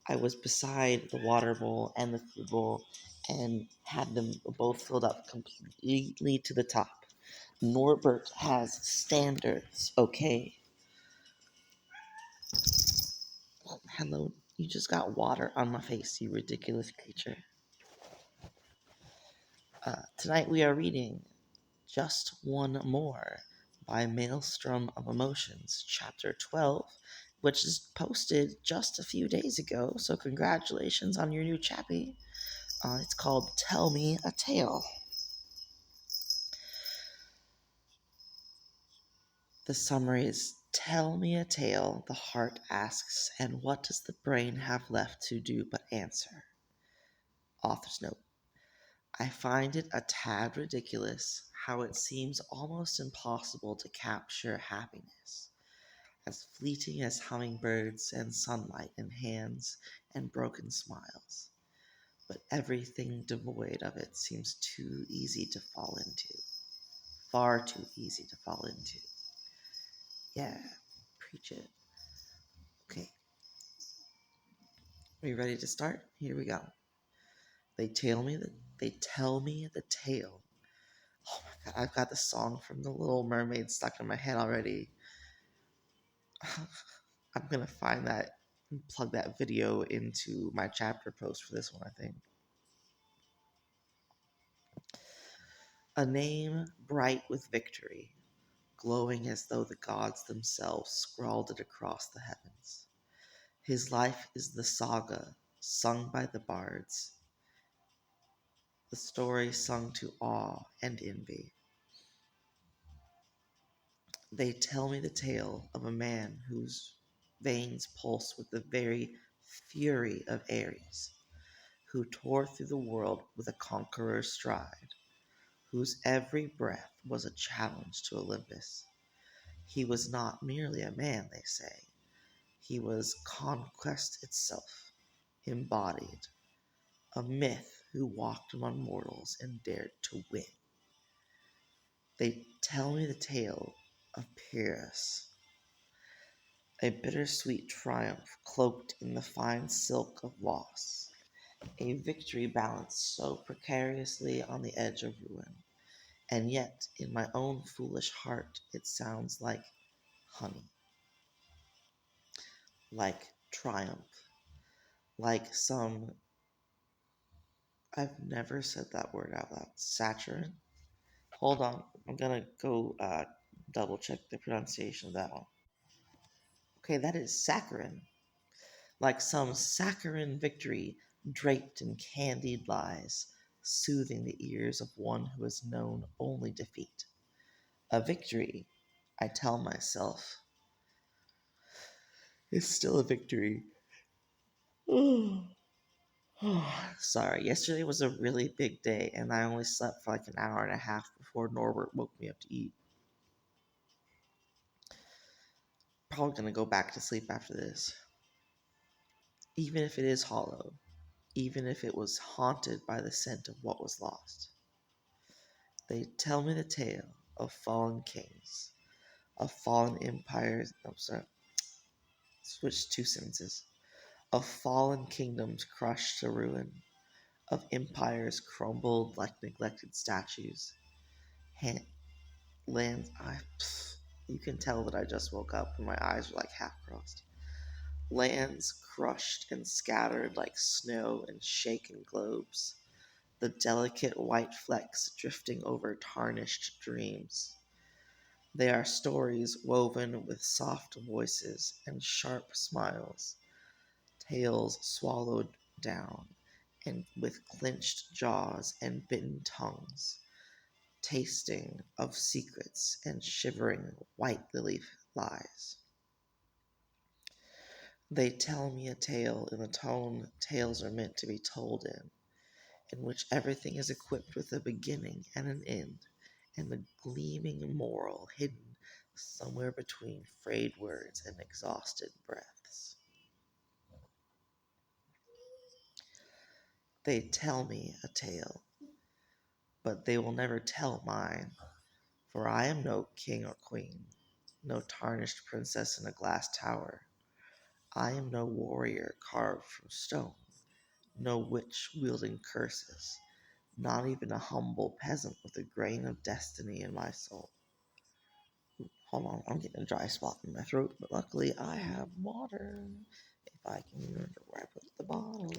I was beside the water bowl and the food bowl and had them both filled up completely to the top. Norbert has standards, okay? Hello, you just got water on my face, you ridiculous creature. Tonight we are reading Just One More by Maelstrom of Emotions, Chapter 12, which is posted just a few days ago, so congratulations on your new chappy. It's called Tell Me a Tale. The summary is, tell me a tale, the heart asks, and what does the brain have left to do but answer? Author's note. I find it a tad ridiculous how it seems almost impossible to capture happiness, as fleeting as hummingbirds and sunlight in hands and broken smiles. But everything devoid of it seems too easy to fall into. Far too easy to fall into. Yeah, preach it. Okay. Are you ready to start? Here we go. They tell me the tale. Oh my god, I've got the song from The Little Mermaid stuck in my head already. I'm gonna find that and plug that video into my chapter post for this one, I think. A name bright with victory, glowing as though the gods themselves scrawled it across the heavens. His life is the saga, sung by the bards, the story sung to awe and envy. They tell me the tale of a man whose veins pulse with the very fury of Ares, who tore through the world with a conqueror's stride, whose every breath was a challenge to Olympus. He was not merely a man, they say. He was conquest itself, embodied, a myth who walked among mortals and dared to win. They tell me the tale of Pyrrhus, a bittersweet triumph cloaked in the fine silk of loss, a victory balanced so precariously on the edge of ruin, and yet in my own foolish heart it sounds like honey, like triumph, like some. I've never said that word out loud. Saturin? Hold on, I'm gonna go double check the pronunciation of that one. Okay, that is saccharin. Like some saccharine victory draped in candied lies, soothing the ears of one who has known only defeat. A victory, I tell myself, is still a victory. Sorry, yesterday was a really big day, and I only slept for like an hour and a half before Norbert woke me up to eat. Probably gonna go back to sleep after this. Even if it is hollow, even if it was haunted by the scent of what was lost. They tell me the tale of fallen kings, of fallen empires. I'm sorry, switch two sentences. Of fallen kingdoms crushed to ruin, of empires crumbled like neglected statues. Han- lands, you can tell that I just woke up and my eyes are like half crossed. Lands crushed and scattered like snow in shaken globes, the delicate white flecks drifting over tarnished dreams. They are stories woven with soft voices and sharp smiles, tales swallowed down, and with clenched jaws and bitten tongues, tasting of secrets and shivering white lily lies. They tell me a tale in the tone tales are meant to be told in which everything is equipped with a beginning and an end, and the gleaming moral hidden somewhere between frayed words and exhausted breaths. They tell me a tale, but they will never tell mine, for I am no king or queen, no tarnished princess in a glass tower. I am no warrior carved from stone, no witch wielding curses, not even a humble peasant with a grain of destiny in my soul. Hold on, I'm getting a dry spot in my throat, but luckily I have water. If I can remember where I put the bottle.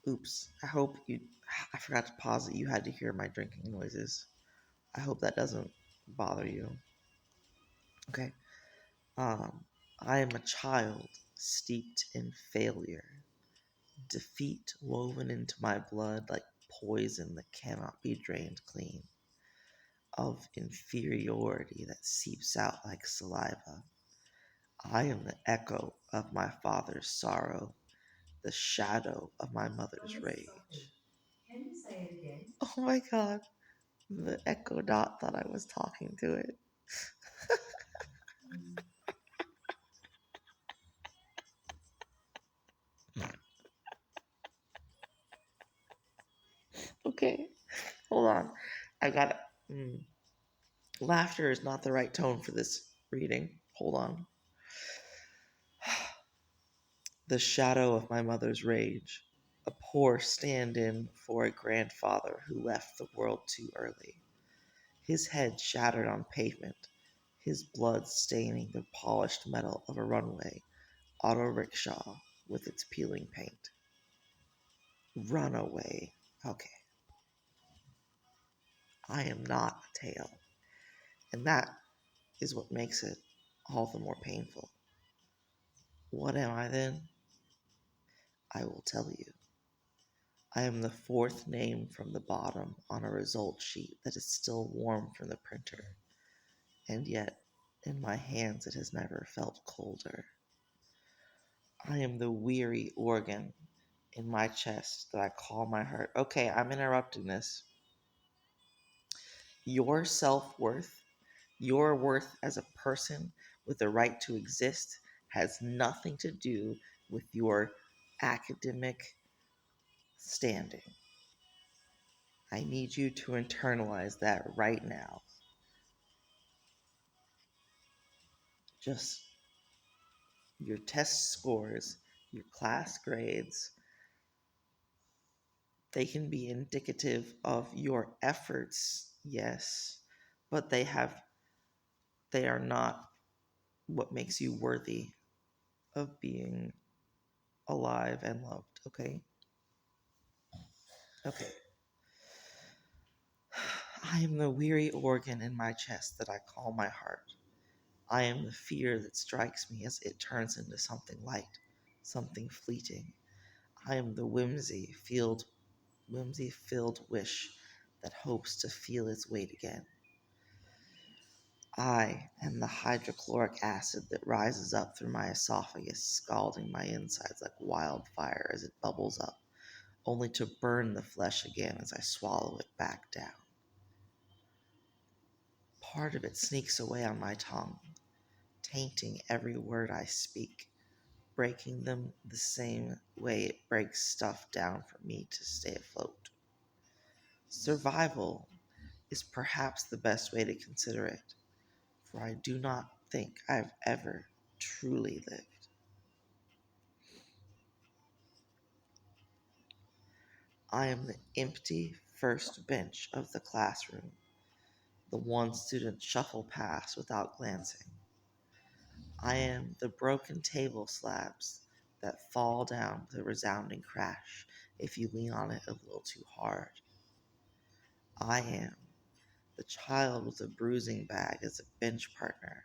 Oops, I forgot to pause it. You had to hear my drinking noises. I hope that doesn't bother you. Okay. I am a child steeped in failure, defeat woven into my blood like poison that cannot be drained clean, of inferiority that seeps out like saliva. I am the echo of my father's sorrow, the shadow of my mother's rage. Can you say it again? Oh my god, the echo dot thought I was talking to it. Okay, hold on. I got it. Laughter is not the right tone for this reading. Hold on. The shadow of my mother's rage, a poor stand in for a grandfather who left the world too early. His head shattered on pavement, his blood staining the polished metal of a runaway auto rickshaw with its peeling paint. Runaway. Okay. I am not a tail. And that is what makes it all the more painful. What am I then? I will tell you. I am the fourth name from the bottom on a result sheet that is still warm from the printer, and yet in my hands it has never felt colder. I am the weary organ in my chest that I call my heart. Okay, I'm interrupting this. Your self-worth, your worth as a person with the right to exist, has nothing to do with your academic standing. I need you to internalize that right now. Just your test scores, your class grades, they can be indicative of your efforts, yes, but they are not what makes you worthy of being alive and loved, okay? Okay. I am the weary organ in my chest that I call my heart. I am the fear that strikes me as it turns into something light, something fleeting. I am the whimsy-filled wish that hopes to feel its weight again. I am the hydrochloric acid that rises up through my esophagus, scalding my insides like wildfire as it bubbles up, only to burn the flesh again as I swallow it back down. Part of it sneaks away on my tongue, tainting every word I speak, breaking them the same way it breaks stuff down for me to stay afloat. Survival is perhaps the best way to consider it, for I do not think I have ever truly lived. I am the empty first bench of the classroom, the one student shuffle past without glancing. I am the broken table slabs that fall down with a resounding crash if you lean on it a little too hard. I am the child with a bruising bag as a bench partner,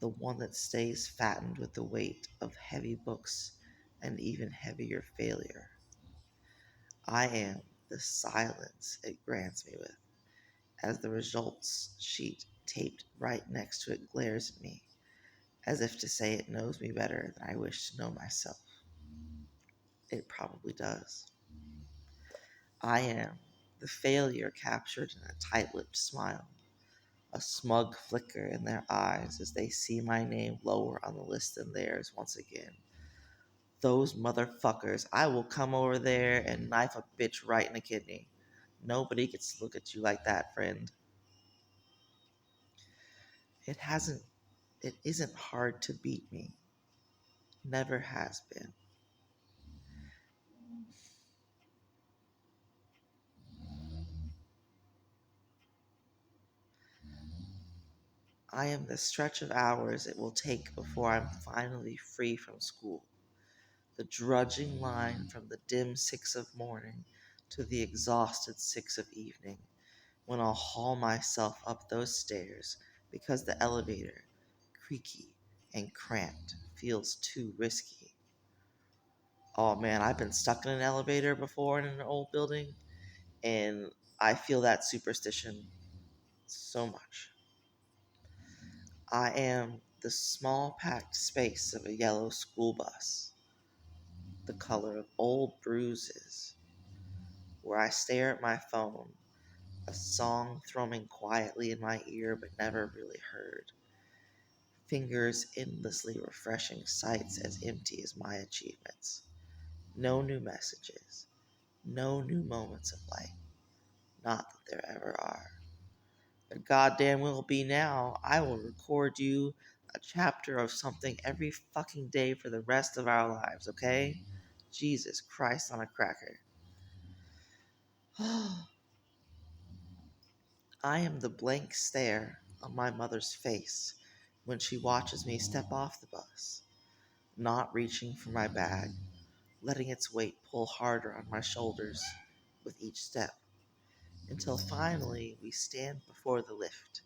the one that stays fattened with the weight of heavy books and even heavier failure. I am the silence it grants me with, as the results sheet taped right next to it glares at me, as if to say it knows me better than I wish to know myself. It probably does. I am the failure captured in a tight-lipped smile, a smug flicker in their eyes as they see my name lower on the list than theirs once again. Those motherfuckers, I will come over there and knife a bitch right in the kidney. Nobody gets to look at you like that, friend. It hasn't, it isn't hard to beat me. Never has been. I am the stretch of hours it will take before I'm finally free from school. The drudging line from the dim 6 of morning to the exhausted 6 of evening, when I'll haul myself up those stairs because the elevator, creaky and cramped, feels too risky. Oh man, I've been stuck in an elevator before in an old building, and I feel that superstition so much. I am the small packed space of a yellow school bus, the color of old bruises, where I stare at my phone, a song thrumming quietly in my ear but never really heard, fingers endlessly refreshing sights as empty as my achievements. No new messages, no new moments of light, not that there ever are. But goddamn will be now, I will record you a chapter of something every fucking day for the rest of our lives, okay? Jesus Christ on a cracker. I am the blank stare on my mother's face when she watches me step off the bus, not reaching for my bag, letting its weight pull harder on my shoulders with each step, until finally we stand before the lift,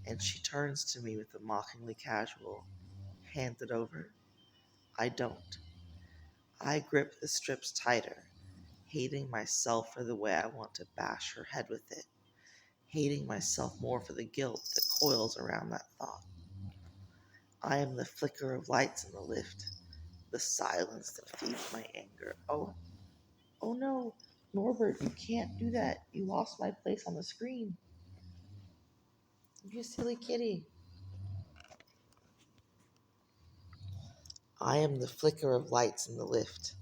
and she turns to me with a mockingly casual, "Hand it over." I don't. I grip the strips tighter, hating myself for the way I want to bash her head with it, hating myself more for the guilt that coils around that thought. I am the flicker of lights in the lift, the silence that feeds my anger. Oh no, Norbert, you can't do that. You lost my place on the screen. You silly kitty. I am the flicker of lights in the lift,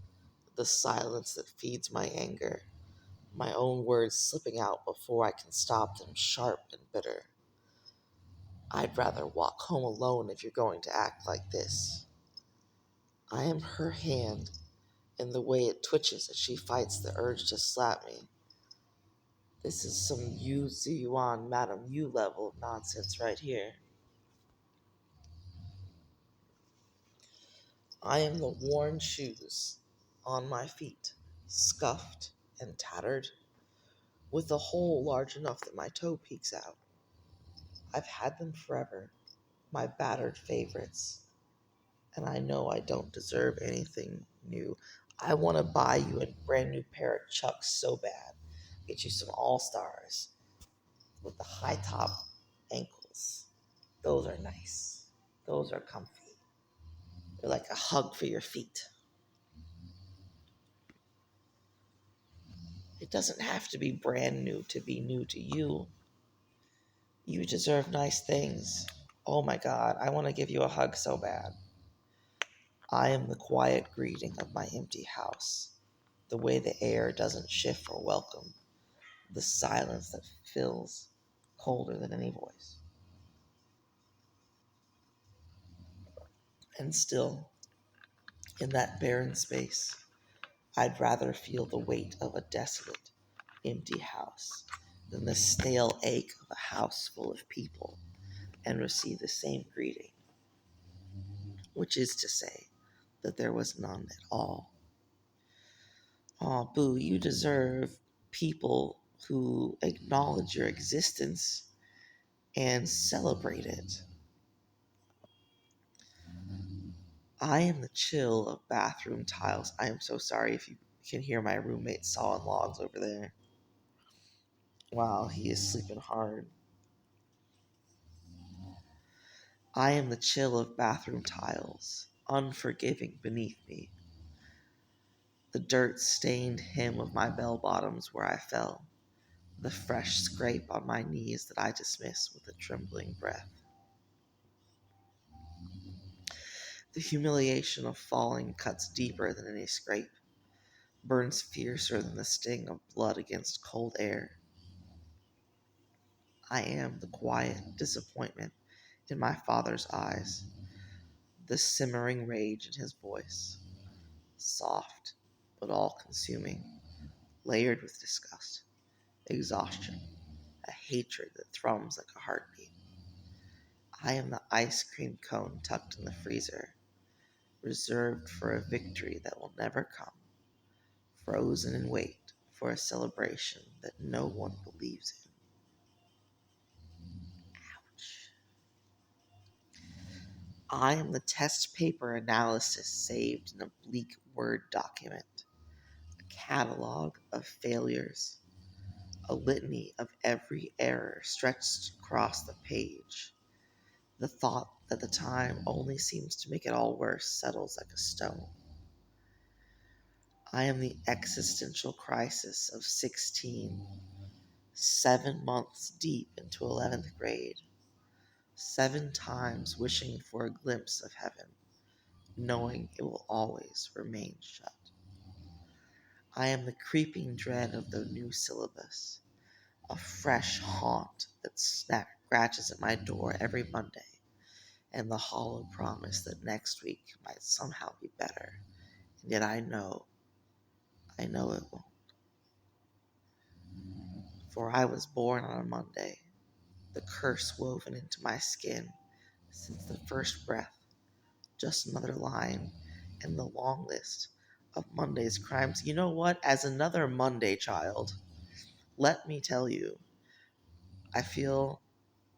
the silence that feeds my anger, my own words slipping out before I can stop them, sharp and bitter. I'd rather walk home alone if you're going to act like this. I am her hand, and the way it twitches as she fights the urge to slap me. This is some Yu Ziyuan Madam Yu level of nonsense right here. I am the worn shoes on my feet, scuffed and tattered, with a hole large enough that my toe peeks out. I've had them forever, my battered favorites, and I know I don't deserve anything new. I want to buy you a brand new pair of Chucks so bad. Get you some All-Stars with the high top ankles. Those are nice. Those are comfy. They're like a hug for your feet. It doesn't have to be brand new to be new to you. You deserve nice things. Oh my God, I want to give you a hug so bad. I am the quiet greeting of my empty house, the way the air doesn't shift for welcome, the silence that fills colder than any voice. And still, in that barren space, I'd rather feel the weight of a desolate, empty house than the stale ache of a house full of people and receive the same greeting, which is to say that there was none at all. Aw, Boo, you deserve people who acknowledge your existence and celebrate it. I am the chill of bathroom tiles. I am so sorry if you can hear my roommate sawing logs over there while he is sleeping hard. I am the chill of bathroom tiles, unforgiving beneath me. The dirt-stained hem of my bell-bottoms where I fell, the fresh scrape on my knees that I dismiss with a trembling breath. The humiliation of falling cuts deeper than any scrape, burns fiercer than the sting of blood against cold air. I am the quiet disappointment in my father's eyes, the simmering rage in his voice, soft but all-consuming, layered with disgust, exhaustion, a hatred that thrums like a heartbeat. I am the ice cream cone tucked in the freezer, reserved for a victory that will never come, frozen in wait for a celebration that no one believes in. Ouch. I am the test paper analysis saved in a bleak Word document, a catalog of failures, a litany of every error stretched across the page. The thought that the time only seems to make it all worse settles like a stone. I am the existential crisis of 16, 7 months deep into 11th grade, 7 times wishing for a glimpse of heaven, knowing it will always remain shut. I am the creeping dread of the new syllabus, a fresh haunt that scratches at my door every Monday, and the hollow promise that next week might somehow be better. And yet I know it won't. For I was born on a Monday, the curse woven into my skin since the first breath, just another line in the long list of Monday's crimes. You know what? As another Monday child, let me tell you, I feel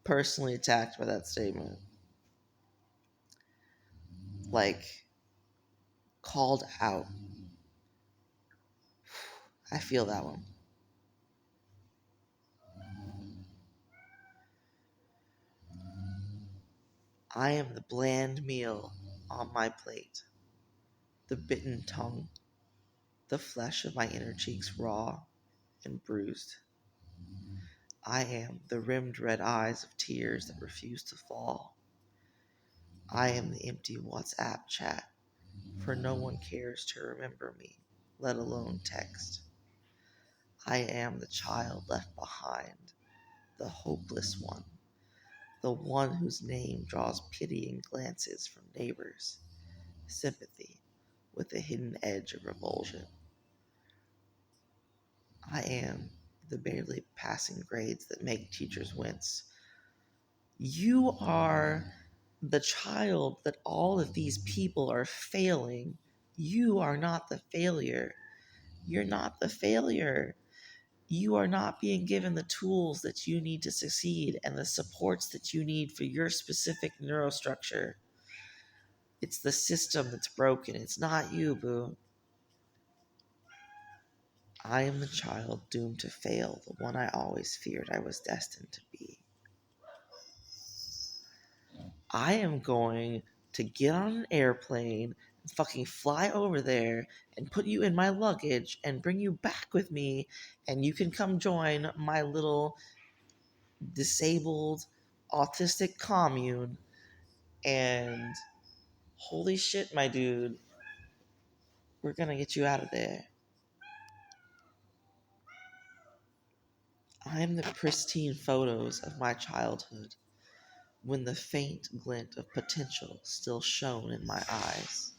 personally attacked by that statement. Like, called out. I feel that one. I am the bland meal on my plate, the bitten tongue, the flesh of my inner cheeks raw and bruised. I am the rimmed red eyes of tears that refuse to fall. I am the empty WhatsApp chat, for no one cares to remember me, let alone text. I am the child left behind, the hopeless one, the one whose name draws pitying glances from neighbors, sympathy with a hidden edge of revulsion. I am the barely passing grades that make teachers wince. You are the child that all of these people are failing. You are not the failure. You're not the failure. You are not being given the tools that you need to succeed and the supports that you need for your specific neurostructure. It's the system that's broken. It's not you, boo. I am the child doomed to fail, the one I always feared I was destined to be. I am going to get on an airplane and fucking fly over there and put you in my luggage and bring you back with me, and you can come join my little disabled autistic commune. And holy shit, my dude, we're gonna get you out of there. I am the pristine photos of my childhood when the faint glint of potential still shone in my eyes.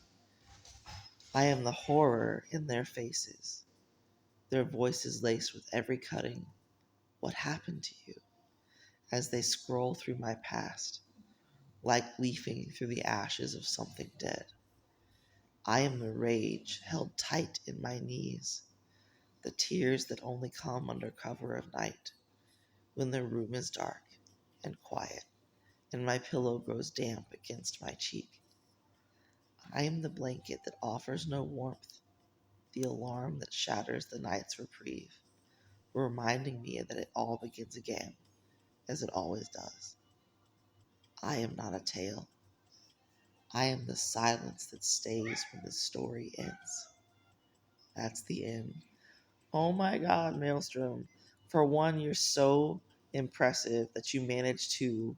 I am the horror in their faces, their voices laced with every cutting. What happened to you? As they scroll through my past, like leafing through the ashes of something dead. I am the rage held tight in my knees, the tears that only come under cover of night, when the room is dark and quiet, and my pillow grows damp against my cheek. I am the blanket that offers no warmth, the alarm that shatters the night's reprieve, reminding me that it all begins again, as it always does. I am not a tale. I am the silence that stays when the story ends. That's the end. Oh my God, Maelstrom. For one, you're so impressive that you managed to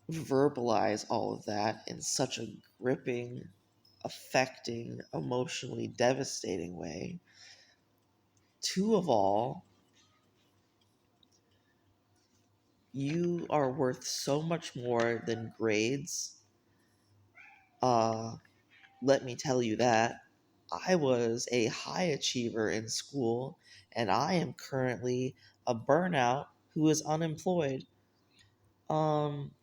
verbalize all of that in such a gripping, affecting, emotionally devastating way. Two of all, you are worth so much more than grades. Let me tell you that. I was a high achiever in school, and I am currently a burnout who is unemployed.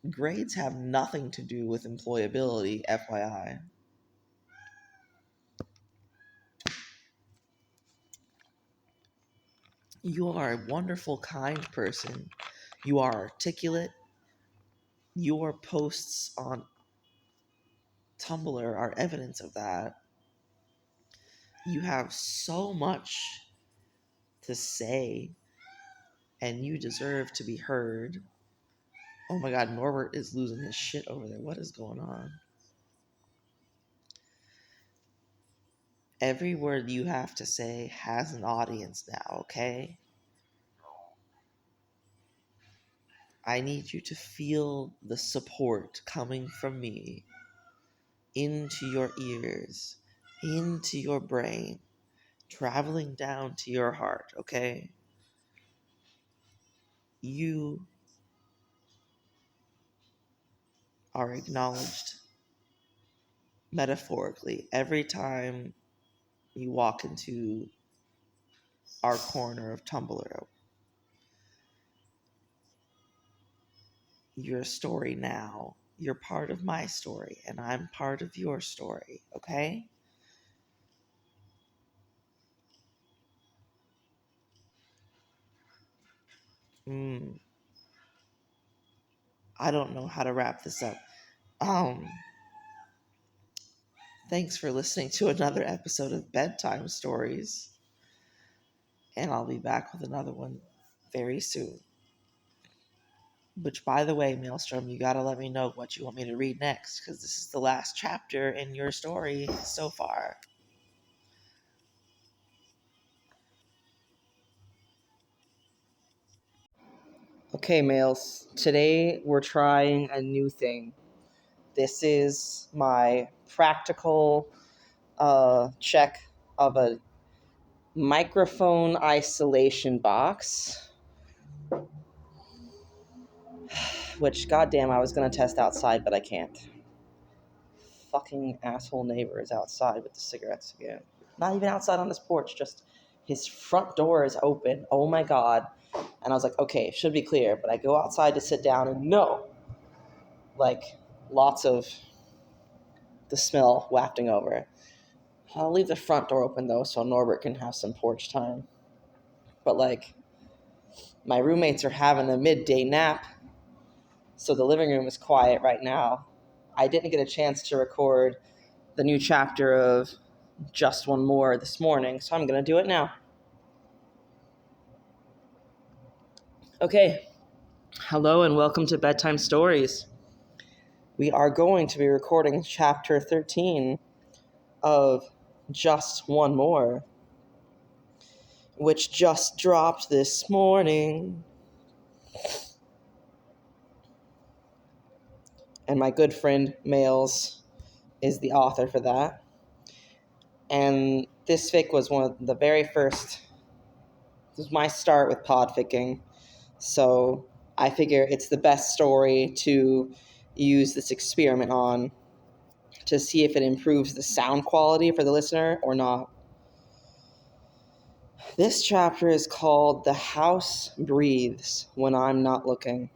Grades have nothing to do with employability, FYI. You are a wonderful, kind person. You are articulate. Your posts on Tumblr are evidence of that. You have so much to say, and you deserve to be heard. Oh my God, Norbert is losing his shit over there. What is going on? Every word you have to say has an audience now, okay? I need you to feel the support coming from me into your ears, into your brain, traveling down to your heart, okay? You are acknowledged metaphorically every time you walk into our corner of Tumblr. your story now. You're part of my story, and I'm part of your story, okay? I don't know how to wrap this up. Thanks for listening to another episode of Bedtime Stories, and I'll be back with another one very soon. Which, by the way, Maelstrom, you gotta let me know what you want me to read next, because this is the last chapter in your story so far. Okay, males. Today we're trying a new thing. This is my practical check of a microphone isolation box, which, goddamn, I was going to test outside, but I can't. Fucking asshole neighbor is outside with the cigarettes again. Not even outside on his porch, just his front door is open. Oh my God. And I was like, okay, it should be clear. But I go outside to sit down and no, like lots of the smell wafting over. I'll leave the front door open though so Norbert can have some porch time. But like, my roommates are having a midday nap, so the living room is quiet right now. I didn't get a chance to record the new chapter of Just One More this morning, so I'm going to do it now. Okay, hello and welcome to Bedtime Stories. We are going to be recording chapter 13 of Just One More, which just dropped this morning. And my good friend Mails is the author for that. And this fic was one of the very first. This was my start with podficking. So I figure it's the best story to use this experiment on to see if it improves the sound quality for the listener or not. This chapter is called The House Breathes When I'm Not Looking.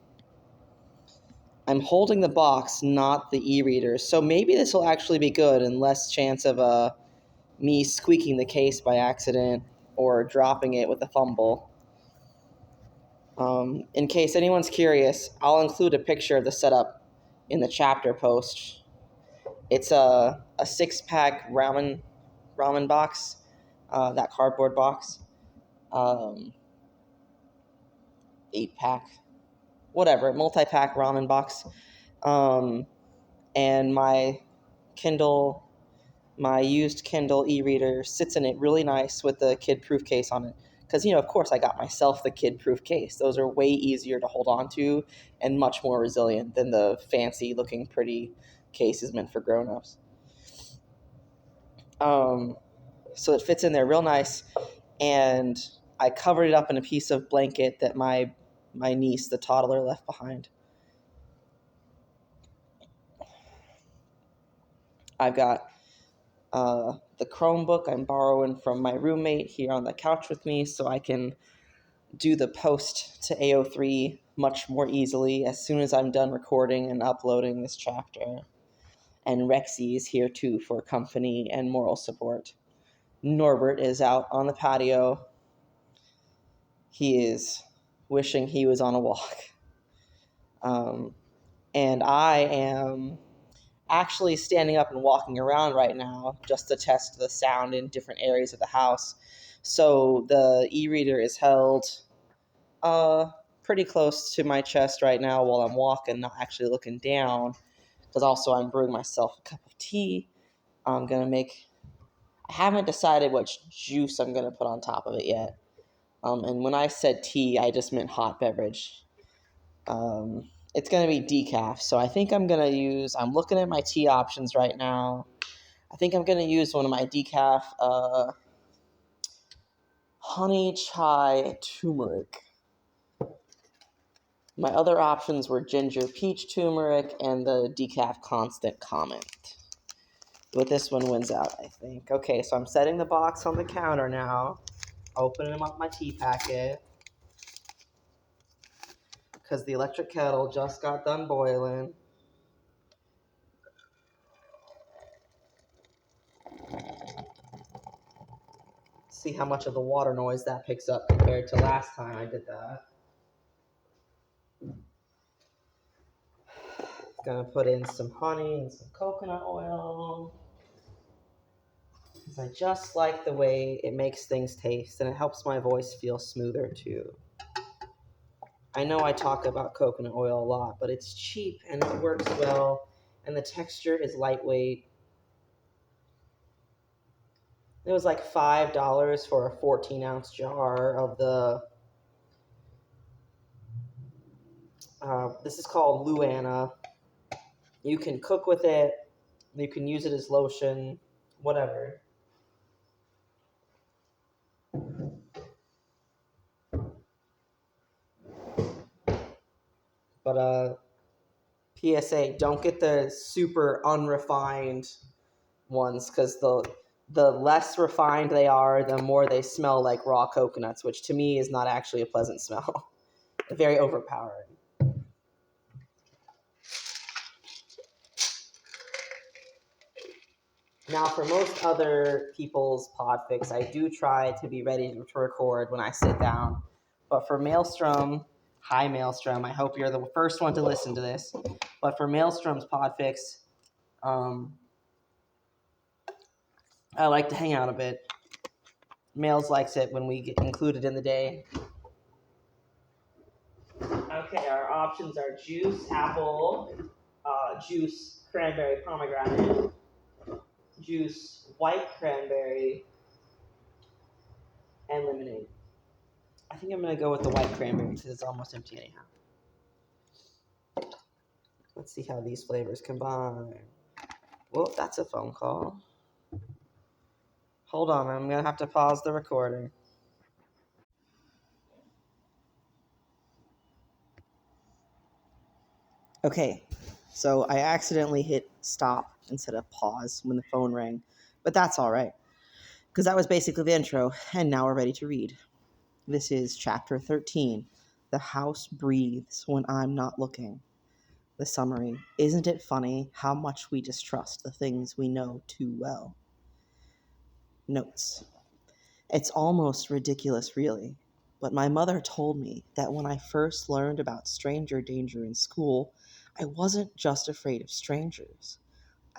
I'm holding the box, not the e-reader, so maybe this will actually be good and less chance of me squeaking the case by accident or dropping it with a fumble. In case anyone's curious, I'll include a picture of the setup in the chapter post. It's a 6-pack ramen box, that cardboard box, 8-pack, whatever, multi-pack ramen box, and my used Kindle e-reader sits in it really nice with the kid-proof case on it. Because, of course, I got myself the kid-proof case. Those are way easier to hold on to and much more resilient than the fancy-looking, pretty cases meant for grown-ups. So it fits in there real nice, and I covered it up in a piece of blanket that my niece, the toddler, left behind. I've got the Chromebook I'm borrowing from my roommate here on the couch with me so I can do the post to AO3 much more easily as soon as I'm done recording and uploading this chapter. And Rexy is here too for company and moral support. Norbert is out on the patio. He is wishing he was on a walk. And I am actually standing up and walking around right now just to test the sound in different areas of the house. So the e-reader is held pretty close to my chest right now while I'm walking, not actually looking down, because also I'm brewing myself a cup of tea. I haven't decided which juice I'm going to put on top of it yet. And when I said tea, I just meant hot beverage. It's going to be decaf, so I think I'm looking at my tea options right now. I think I'm going to use one of my decaf honey chai turmeric. My other options were ginger peach turmeric and the decaf constant comment. But this one wins out, I think. Okay, so I'm setting the box on the counter now. Opening up my tea packet. because the electric kettle just got done boiling. See how much of the water noise that picks up compared to last time I did that. Gonna put in some honey and some coconut oil, because I just like the way it makes things taste, and it helps my voice feel smoother too. I know I talk about coconut oil a lot, but it's cheap and it works well, and the texture is lightweight. It was like $5 for a 14-ounce jar of the, this is called Luana. You can cook with it, you can use it as lotion, whatever. But PSA, don't get the super unrefined ones, because the less refined they are, the more they smell like raw coconuts, which to me is not actually a pleasant smell. Very overpowering. Now, for most other people's podfics, I do try to be ready to record when I sit down. But for Maelstrom, hi Maelstrom, I hope you're the first one to listen to this. But for Maelstrom's podfics, I like to hang out a bit. Mails likes it when we get included in the day. Okay, our options are juice, apple, juice, cranberry, pomegranate, juice, white cranberry, and lemonade. I think I'm going to go with the white cranberry because it's almost empty anyhow. Let's see how these flavors combine. Well, that's a phone call. Hold on, I'm going to have to pause the recording. Okay, so I accidentally hit stop instead of pause when the phone rang, but that's all right, because that was basically the intro, and now we're ready to read. This is Chapter 13, The House Breathes When I'm Not Looking. The summary: isn't it funny how much we distrust the things we know too well? Notes: it's almost ridiculous, really, but my mother told me that when I first learned about stranger danger in school, I wasn't just afraid of strangers.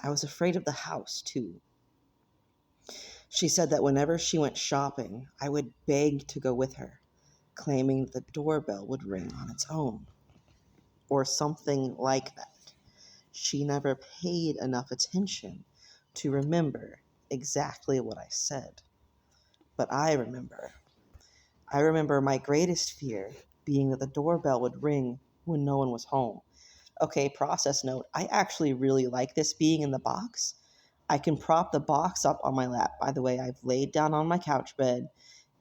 I was afraid of the house, too. She said that whenever she went shopping, I would beg to go with her, claiming the doorbell would ring on its own, or something like that. She never paid enough attention to remember exactly what I said. But I remember. I remember my greatest fear being that the doorbell would ring when no one was home. Okay, process note, I actually really like this being in the box. I can prop the box up on my lap. By the way, I've laid down on my couch bed,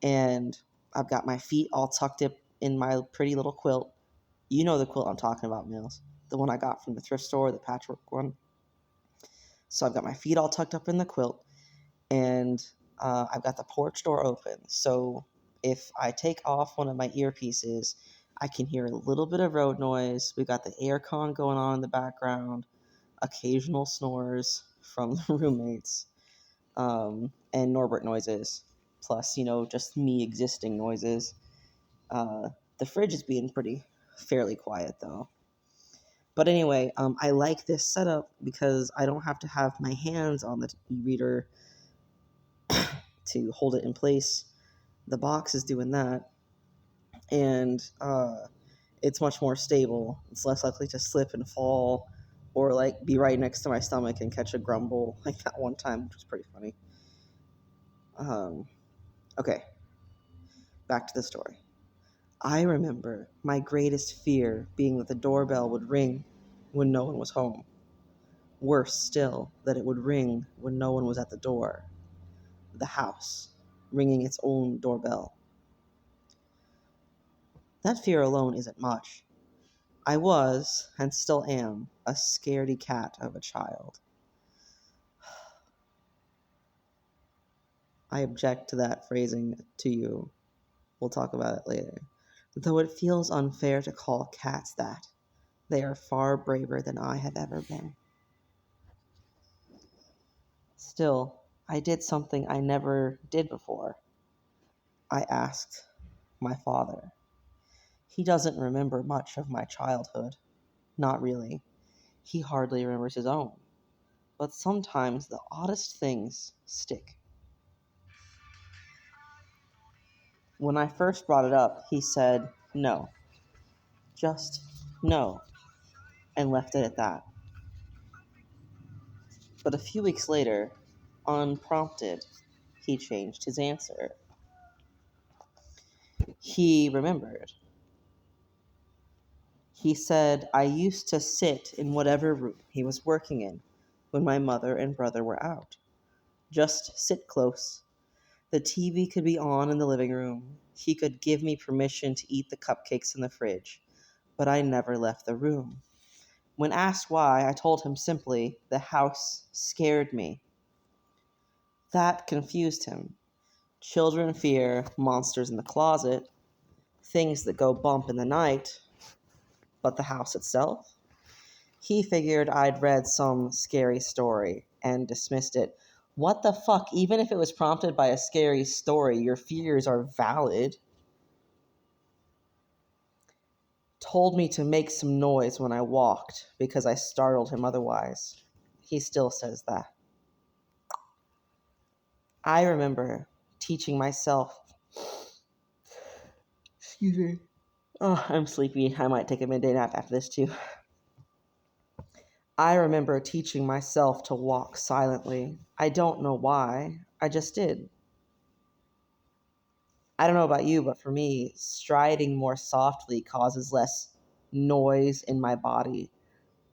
and I've got my feet all tucked up in my pretty little quilt. You know the quilt I'm talking about, Mills. The one I got from the thrift store, the patchwork one. So I've got my feet all tucked up in the quilt, and I've got the porch door open. So if I take off one of my earpieces, I can hear a little bit of road noise. We've got the air con going on in the background, occasional snores from the roommates, and Norbert noises, plus, just me existing noises. The fridge is being fairly quiet, though. But anyway, I like this setup because I don't have to have my hands on the e-reader to hold it in place. The box is doing that, and it's much more stable. It's less likely to slip and fall, or be right next to my stomach and catch a grumble like that one time, which was pretty funny. Okay, back to the story. I remember my greatest fear being that the doorbell would ring when no one was home. Worse still, that it would ring when no one was at the door. The house, ringing its own doorbell. That fear alone isn't much. I was, and still am, a scaredy cat of a child. I object to that phrasing to you. We'll talk about it later. though it feels unfair to call cats that. They are far braver than I have ever been. Still, I did something I never did before. I asked my father. He doesn't remember much of my childhood. Not really. He hardly remembers his own. But sometimes the oddest things stick. When I first brought it up, he said no. Just no. And left it at that. But a few weeks later, unprompted, he changed his answer. He remembered. He said I used to sit in whatever room he was working in when my mother and brother were out. Just sit close. The TV could be on in the living room. He could give me permission to eat the cupcakes in the fridge, but I never left the room. When asked why, I told him simply, the house scared me. That confused him. Children fear monsters in the closet, things that go bump in the night, but the house itself? He figured I'd read some scary story and dismissed it. What the fuck? Even if it was prompted by a scary story, your fears are valid. Told me to make some noise when I walked because I startled him otherwise. He still says that. I remember teaching myself. Excuse me. Oh, I'm sleepy. I might take a midday nap after this too. I remember teaching myself to walk silently. I don't know why. I just did. I don't know about you, but for me, striding more softly causes less noise in my body.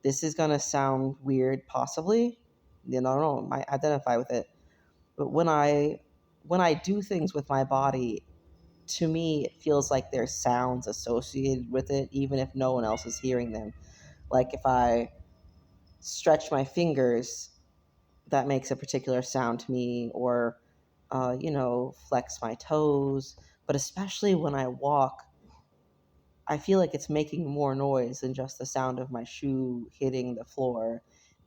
This is going to sound weird, possibly. I don't know. I identify with it. But when I do things with my body, to me, it feels like there's sounds associated with it, even if no one else is hearing them. Like if I stretch my fingers, that makes a particular sound to me, or, flex my toes. But especially when I walk, I feel like it's making more noise than just the sound of my shoe hitting the floor.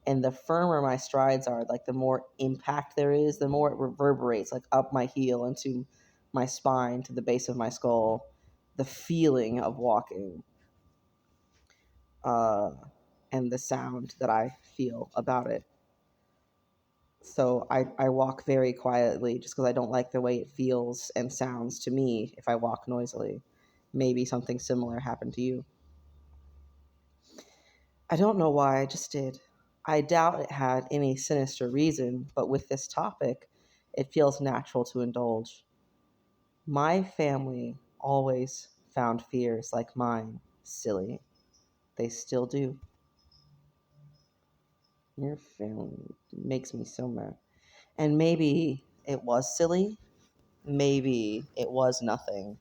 And the firmer my strides are, like the more impact there is, the more it reverberates, like up my heel into my spine to the base of my skull. The feeling of walking, uh, and the sound that I feel about it. So I walk very quietly just because I don't like the way it feels and sounds to me if I walk noisily. Maybe something similar happened to you. I don't know why, I just did. I doubt it had any sinister reason, but with this topic, it feels natural to indulge. My family always found fears like mine silly. They still do. Your family makes me so mad. And maybe it was silly, maybe it was nothing.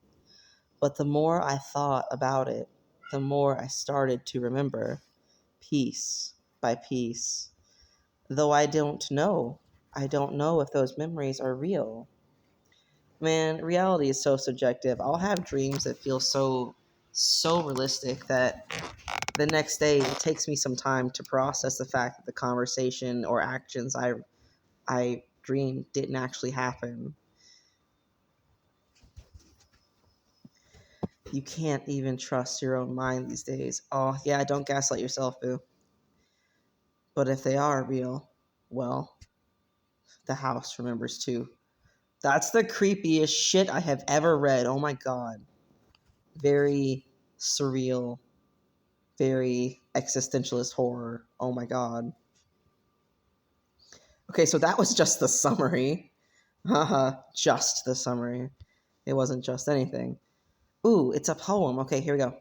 But the more I thought about it, the more I started to remember, piece by piece. Though I don't know if those memories are real. Man, reality is so subjective. I'll have dreams that feel so realistic that the next day it takes me some time to process the fact that the conversation or actions I dreamed didn't actually happen. You can't even trust your own mind these days. Oh, yeah, don't gaslight yourself, boo. But if they are real, well, the house remembers too. That's the creepiest shit I have ever read. Oh my god. Very surreal, very existentialist horror. Oh my god. Okay, so that was just the summary. Haha, just the summary. It wasn't just anything. Ooh, it's a poem. Okay, here we go.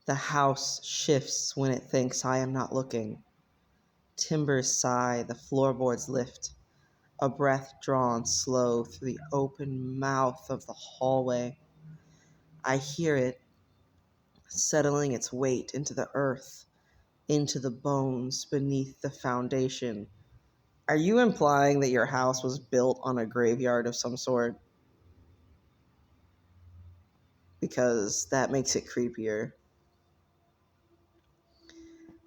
The house shifts when it thinks I am not looking. Timbers sigh, the floorboards lift. A breath drawn slow through the open mouth of the hallway. I hear it settling its weight into the earth, into the bones beneath the foundation. Are you implying that your house was built on a graveyard of some sort? because that makes it creepier.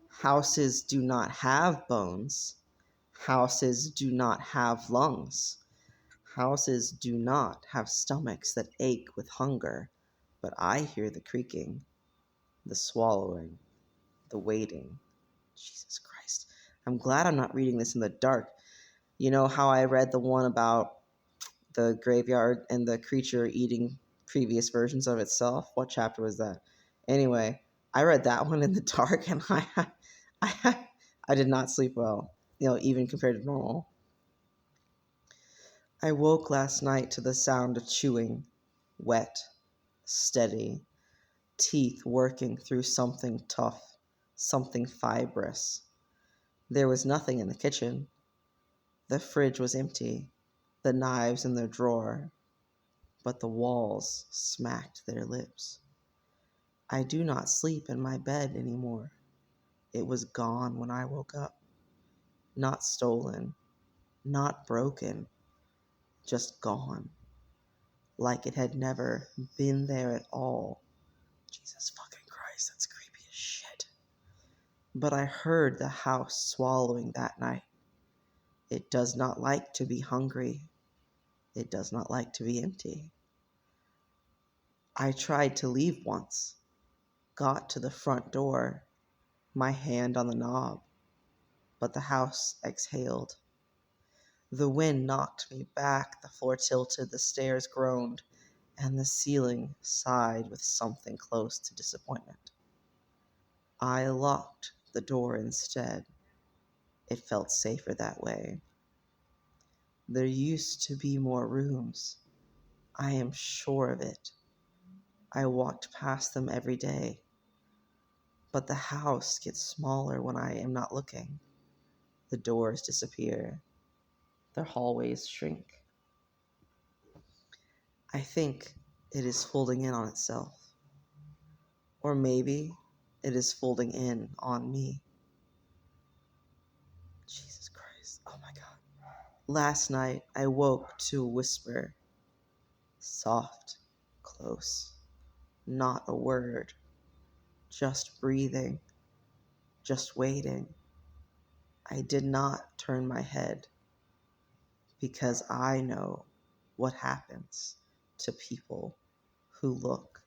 Houses do not have bones. Houses do not have lungs. Houses do not have stomachs that ache with hunger. But I hear the creaking, the swallowing, the waiting. Jesus Christ. I'm glad I'm not reading this in the dark. You know how I read the one about the graveyard and the creature eating previous versions of itself? What chapter was that? Anyway, I read that one in the dark, and I did not sleep well, even compared to normal. I woke last night to the sound of chewing, wet, steady, teeth working through something tough, something fibrous. There was nothing in the kitchen. The fridge was empty, the knives in their drawer, but the walls smacked their lips. I do not sleep in my bed anymore. It was gone when I woke up. Not stolen, not broken, just gone. Like it had never been there at all. Jesus fucking Christ, that's creepy as shit. But I heard the house swallowing that night. It does not like to be hungry. It does not like to be empty. I tried to leave once, got to the front door, my hand on the knob, but the house exhaled. The wind knocked me back, the floor tilted, the stairs groaned, and the ceiling sighed with something close to disappointment. I locked the door instead. It felt safer that way. There used to be more rooms. I am sure of it. I walked past them every day. But the house gets smaller when I am not looking. The doors disappear. The hallways shrink. I think it is folding in on itself. Or maybe it is folding in on me. Jesus Christ. Oh my God. Last night I woke to a whisper. Soft, close. Not a word. Just breathing. Just waiting. I did not turn my head because I know what happens to people who look.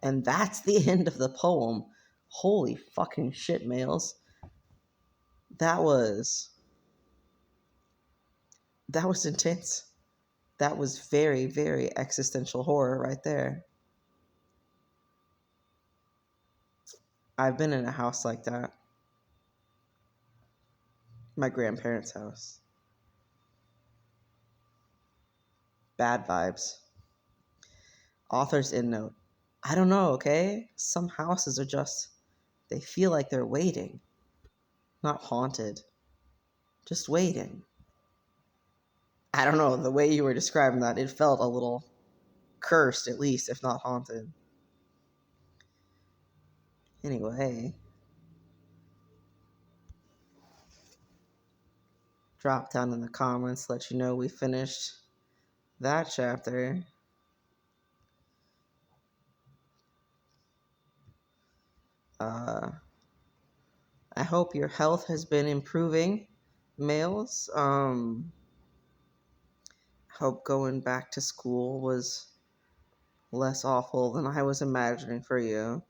And that's the end of the poem. Holy fucking shit, males. That was intense. That was very, very existential horror right there. I've been in a house like that. My grandparents' house. Bad vibes. Author's endnote. I don't know, okay? Some houses are just, they feel like they're waiting. Not haunted. Just waiting. I don't know, the way you were describing that, it felt a little cursed, at least, if not haunted. Anyway. Drop down in the comments, let you know we finished that chapter. I hope your health has been improving, males. Hope going back to school was less awful than I was imagining for you.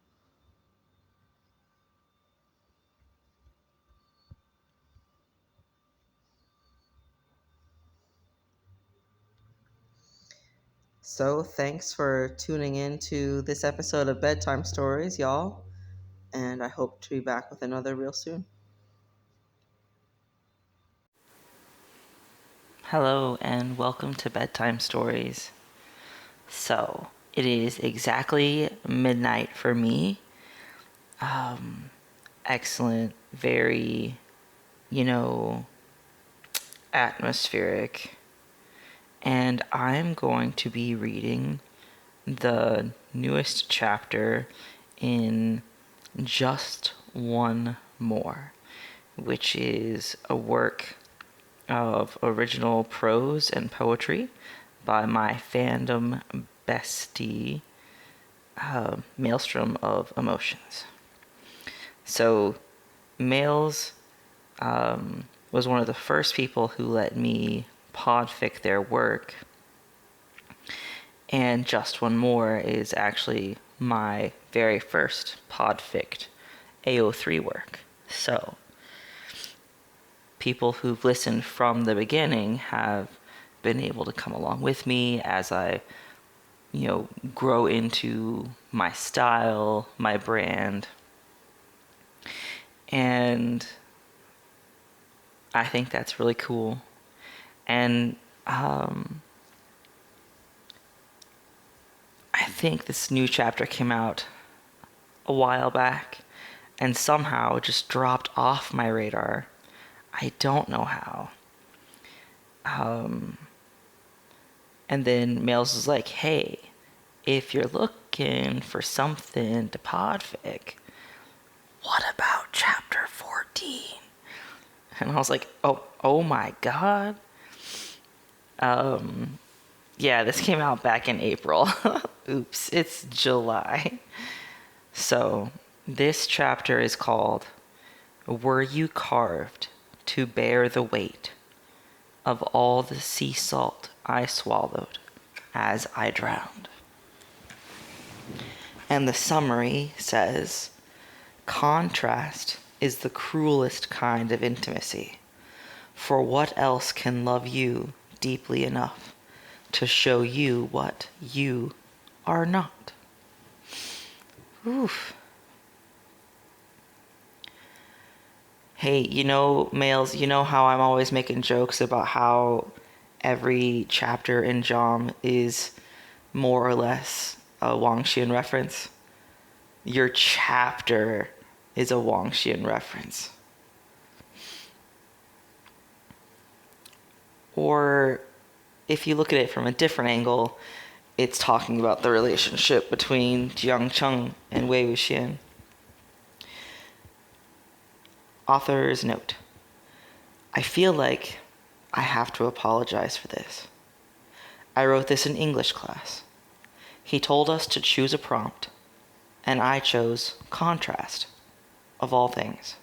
So thanks for tuning in to this episode of Bedtime Stories, y'all. And I hope to be back with another real soon. Hello and welcome to Bedtime Stories. So, it is exactly midnight for me. Excellent, very, atmospheric. And I'm going to be reading the newest chapter in Just One More, which is a work of original prose and poetry by my fandom bestie, Maelstrom of Emotions. So, Males was one of the first people who let me podfic their work, and Just One More is actually my very first podfic AO3 work. So, people who've listened from the beginning have been able to come along with me as I, grow into my style, my brand. And I think that's really cool. And I think this new chapter came out a while back and somehow just dropped off my radar. I don't know how. And then Mails was like, hey, if you're looking for something to podfic, what about chapter 14? And I was like, oh my god. Yeah, this came out back in April. Oops, it's July. So, this chapter is called Were You Carved to Bear the Weight of All the Sea Salt I Swallowed as I Drowned? And the summary says, contrast is the cruelest kind of intimacy. For what else can love you deeply enough to show you what you are not? Oof. Hey, Males, you know how I'm always making jokes about how every chapter in Jom is more or less a Wang Xian reference? Your chapter is a Wang Xian reference. Or if you look at it from a different angle, it's talking about the relationship between Jiang Cheng and Wei Wuxian. Author's note. I feel like I have to apologize for this. I wrote this in English class. He told us to choose a prompt, and I chose contrast, of all things.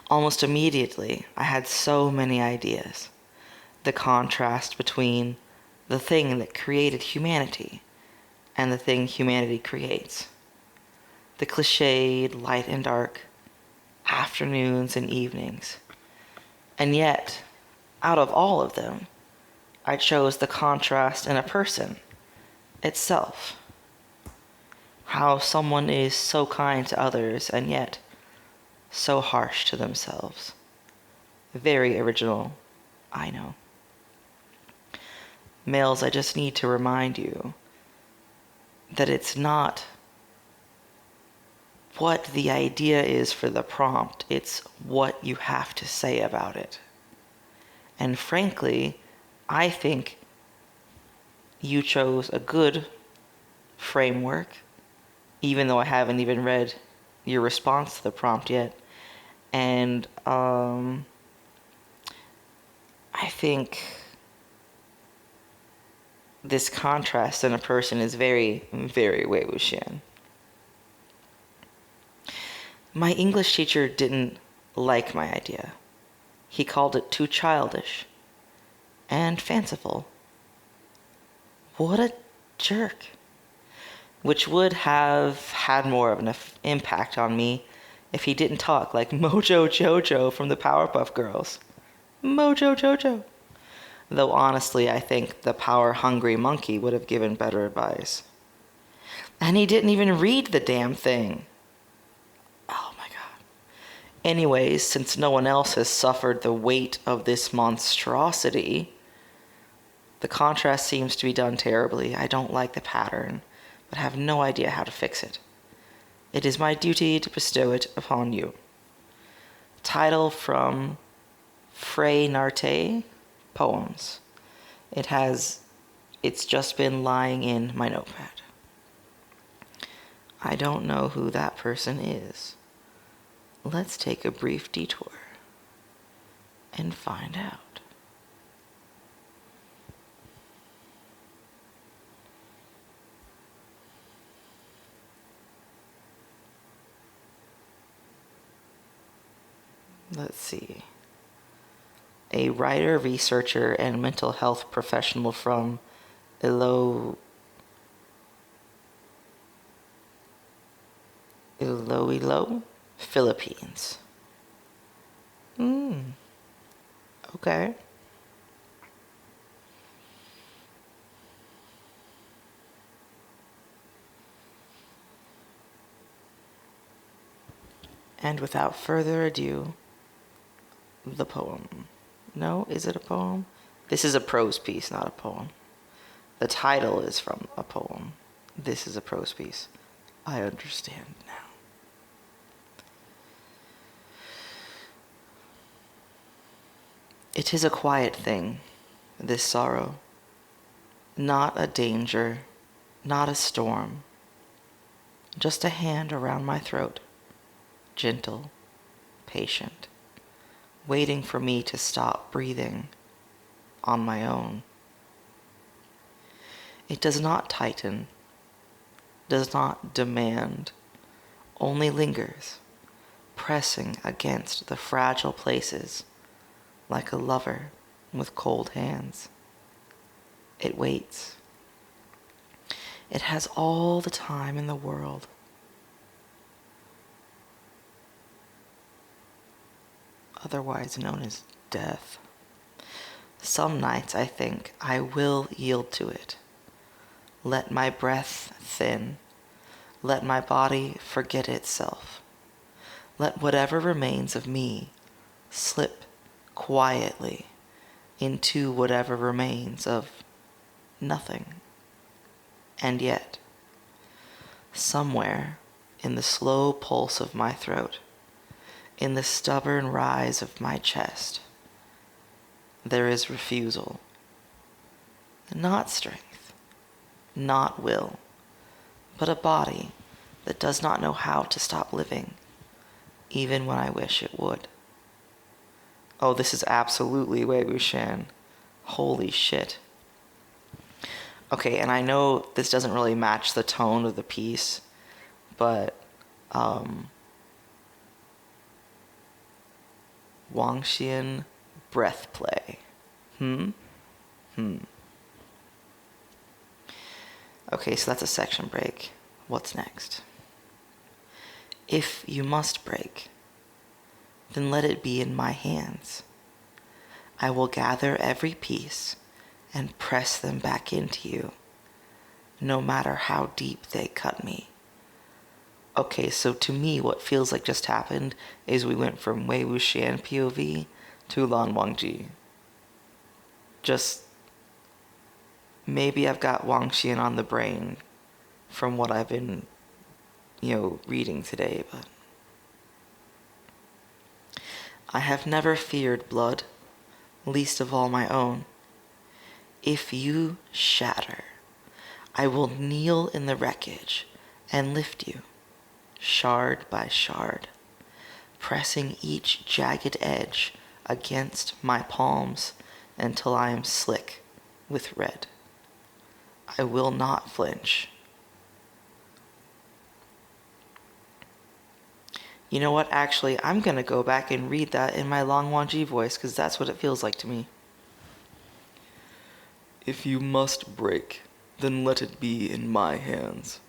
Almost immediately, I had so many ideas. The contrast between the thing that created humanity and the thing humanity creates. The cliched light and dark, afternoons and evenings. And yet, out of all of them, I chose the contrast in a person itself. How someone is so kind to others and yet so harsh to themselves. Very original, I know. Males, I just need to remind you that it's not what the idea is for the prompt, it's what you have to say about it. And frankly, I think you chose a good framework, even though I haven't even read your response to the prompt yet. And I think this contrast in a person is very, very Wei Wuxian. My English teacher didn't like my idea. He called it too childish and fanciful. What a jerk. Which would have had more of an impact on me if he didn't talk like Mojo Jojo from the Powerpuff Girls. Mojo Jojo. Though honestly, I think the power-hungry monkey would have given better advice. And he didn't even read the damn thing. Oh my god. Anyways, since no one else has suffered the weight of this monstrosity, the contrast seems to be done terribly. I don't like the pattern, but have no idea how to fix it. It is my duty to bestow it upon you. Title from Frey Narte Poems. It's just been lying in my notepad. I don't know who that person is. Let's take a brief detour and find out. let's see. A writer, researcher, and mental health professional from Iloilo, Philippines. Okay. And without further ado, the poem. No, is it a poem? This is a prose piece, not a poem. The title is from a poem. This is a prose piece. I understand now. It is a quiet thing, this sorrow. Not a danger, not a storm. Just a hand around my throat, gentle, patient, waiting for me to stop breathing on my own. It does not tighten, does not demand, only lingers, pressing against the fragile places like a lover with cold hands. It waits. It has all the time in the world. Otherwise known as death. Some nights I think I will yield to it. Let my breath thin. Let my body forget itself. Let whatever remains of me slip quietly into whatever remains of nothing. And yet, somewhere in the slow pulse of my throat, in the stubborn rise of my chest, there is refusal. Not strength, not will, but a body that does not know how to stop living, even when I wish it would. Oh, this is absolutely Wei Wuxian. Holy shit. Okay, and I know this doesn't really match the tone of the piece, but Wangxian breath play. Okay, so that's a section break. What's next? If you must break, then let it be in my hands. I will gather every piece and press them back into you, no matter how deep they cut me. Okay, so to me, what feels like just happened is we went from Wei Wuxian POV to Lan Wangji. Just, maybe I've got Wangxian on the brain from what I've been, reading today, but I have never feared blood, least of all my own. If you shatter, I will kneel in the wreckage and lift you, shard by shard, pressing each jagged edge against my palms until I am slick with red. I will not flinch. You know what? Actually, I'm going to go back and read that in my Long Wangji voice because that's what it feels like to me. If you must break, then let it be in my hands.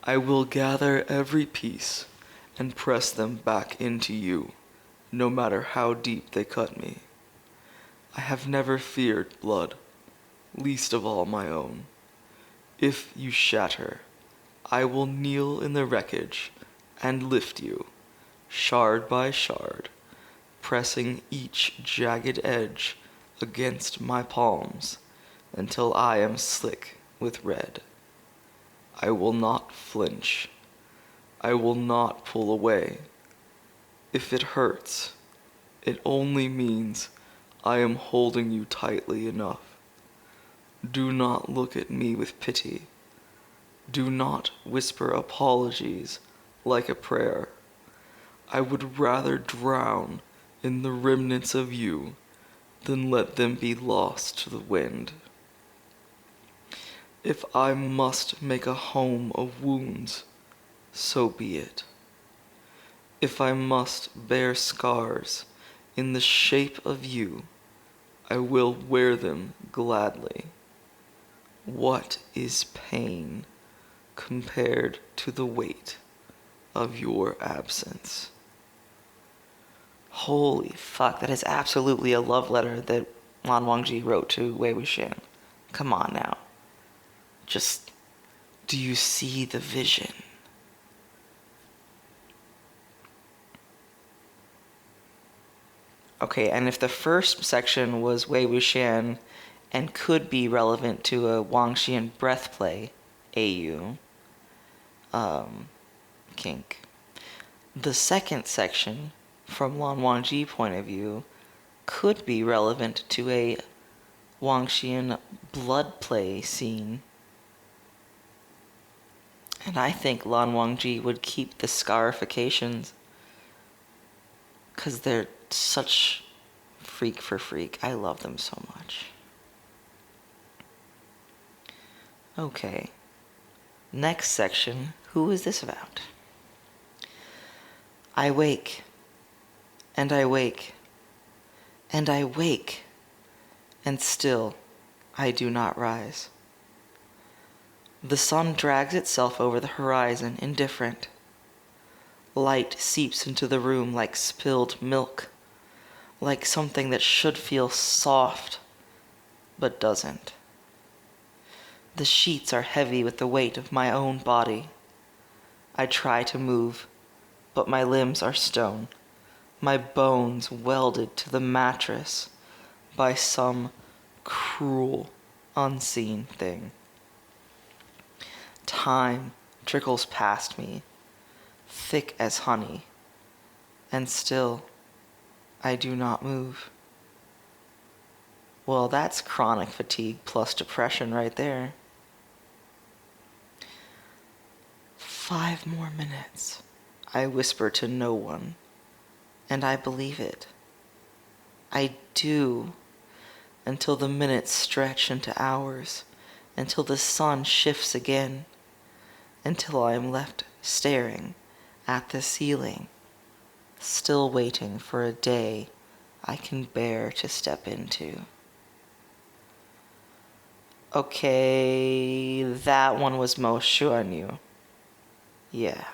I will gather every piece and press them back into you, no matter how deep they cut me. I have never feared blood, least of all my own. If you shatter, I will kneel in the wreckage and lift you, shard by shard, pressing each jagged edge against my palms until I am slick with red. I will not flinch. I will not pull away. If it hurts, it only means I am holding you tightly enough. Do not look at me with pity. Do not whisper apologies like a prayer. I would rather drown in the remnants of you than let them be lost to the wind. If I must make a home of wounds, so be it. If I must bear scars in the shape of you, I will wear them gladly. What is pain compared to the weight of your absence? Holy fuck, that is absolutely a love letter that Lan Wangji wrote to Wei Wuxian. Come on now. Just, do you see the vision? Okay, and if the first section was Wei Wuxian and could be relevant to a Wangxian breath play, AU, kink, the second section, from Lan Wangji point of view, could be relevant to a Wangxian blood play scene. And I think Lan Wangji would keep the scarifications because they're such freak for freak. I love them so much. Okay. Next section. Who is this about? I wake. And I wake. And I wake. And still I do not rise. The sun drags itself over the horizon, indifferent. Light seeps into the room like spilled milk, like something that should feel soft, but doesn't. The sheets are heavy with the weight of my own body. I try to move, but my limbs are stone, my bones welded to the mattress by some cruel, unseen thing. Time trickles past me, thick as honey, and still I do not move. Well, that's chronic fatigue plus depression right there. 5 more minutes, I whisper to no one, and I believe it. I do, until the minutes stretch into hours, until the sun shifts again, until I am left staring at the ceiling, still waiting for a day I can bear to step into. Okay, that one was most Shuanyu. Yeah.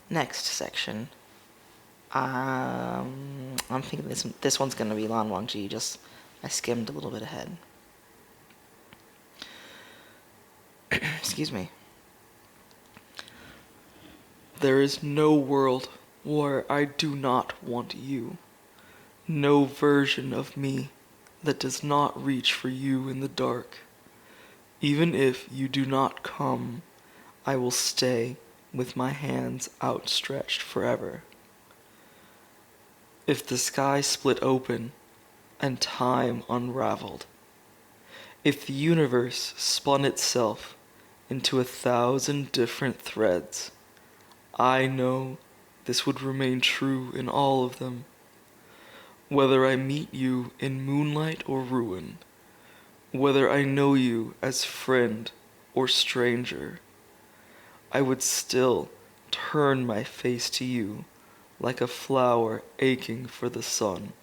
Next section. I'm thinking this one's gonna be Lan Wangji. Just I skimmed a little bit ahead. Excuse me. There is no world where I do not want you. No version of me that does not reach for you in the dark. Even if you do not come, I will stay with my hands outstretched forever. If the sky split open and time unraveled, if the universe spun itself into 1,000 different threads, I know this would remain true in all of them. Whether I meet you in moonlight or ruin, whether I know you as friend or stranger, I would still turn my face to you like a flower aching for the sun.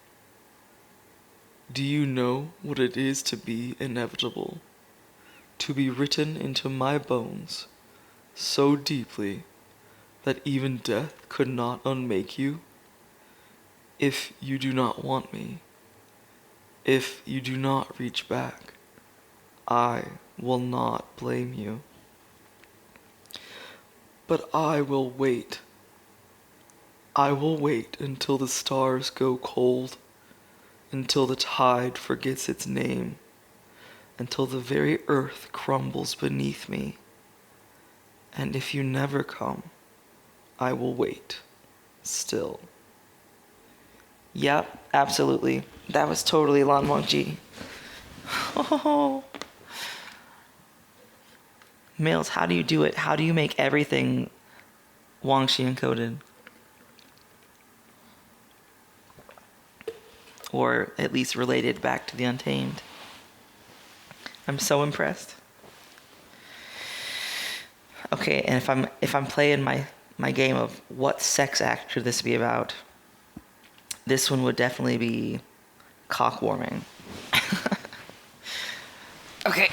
Do you know what it is to be inevitable? To be written into my bones so deeply that even death could not unmake you? If you do not want me, if you do not reach back, I will not blame you. But I will wait. I will wait until the stars go cold, until the tide forgets its name, until the very earth crumbles beneath me. And if you never come, I will wait, still. Yep, absolutely. That was totally Lan Wangji. Oh. Males, how do you do it? How do you make everything Wangxi encoded? or at least related back to the Untamed. I'm so impressed. Okay, and if I'm playing my game of what sex act should this be about, this one would definitely be cock warming. Okay.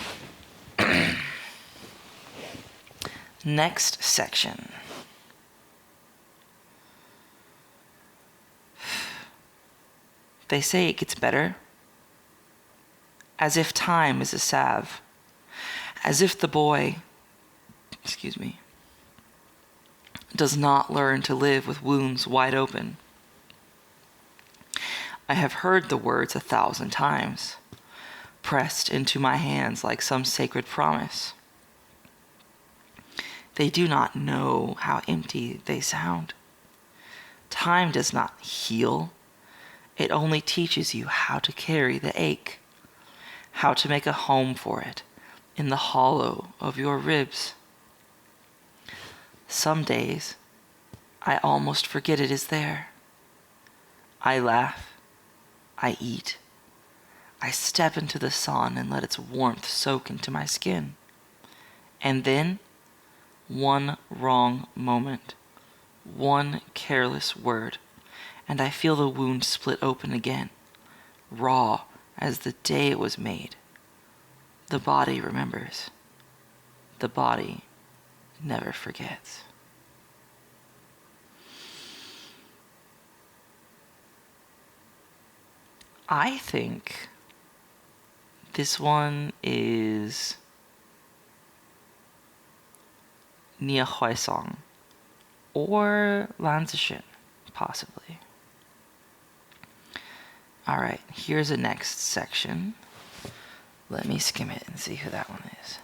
Next section. They say it gets better. As if time is a salve. As if the boy, does not learn to live with wounds wide open. I have heard the words 1,000 times, pressed into my hands like some sacred promise. They do not know how empty they sound. Time does not heal. It only teaches you how to carry the ache, how to make a home for it in the hollow of your ribs. Some days, I almost forget it is there. I laugh. I eat. I step into the sun and let its warmth soak into my skin. And then, one wrong moment, one careless word, and I feel the wound split open again, raw as the day it was made. The body remembers. The body never forgets. I think this one is Nia Huaisong or Lan Zixin, possibly. Alright, here's the next section. Let me skim it and see who that one is.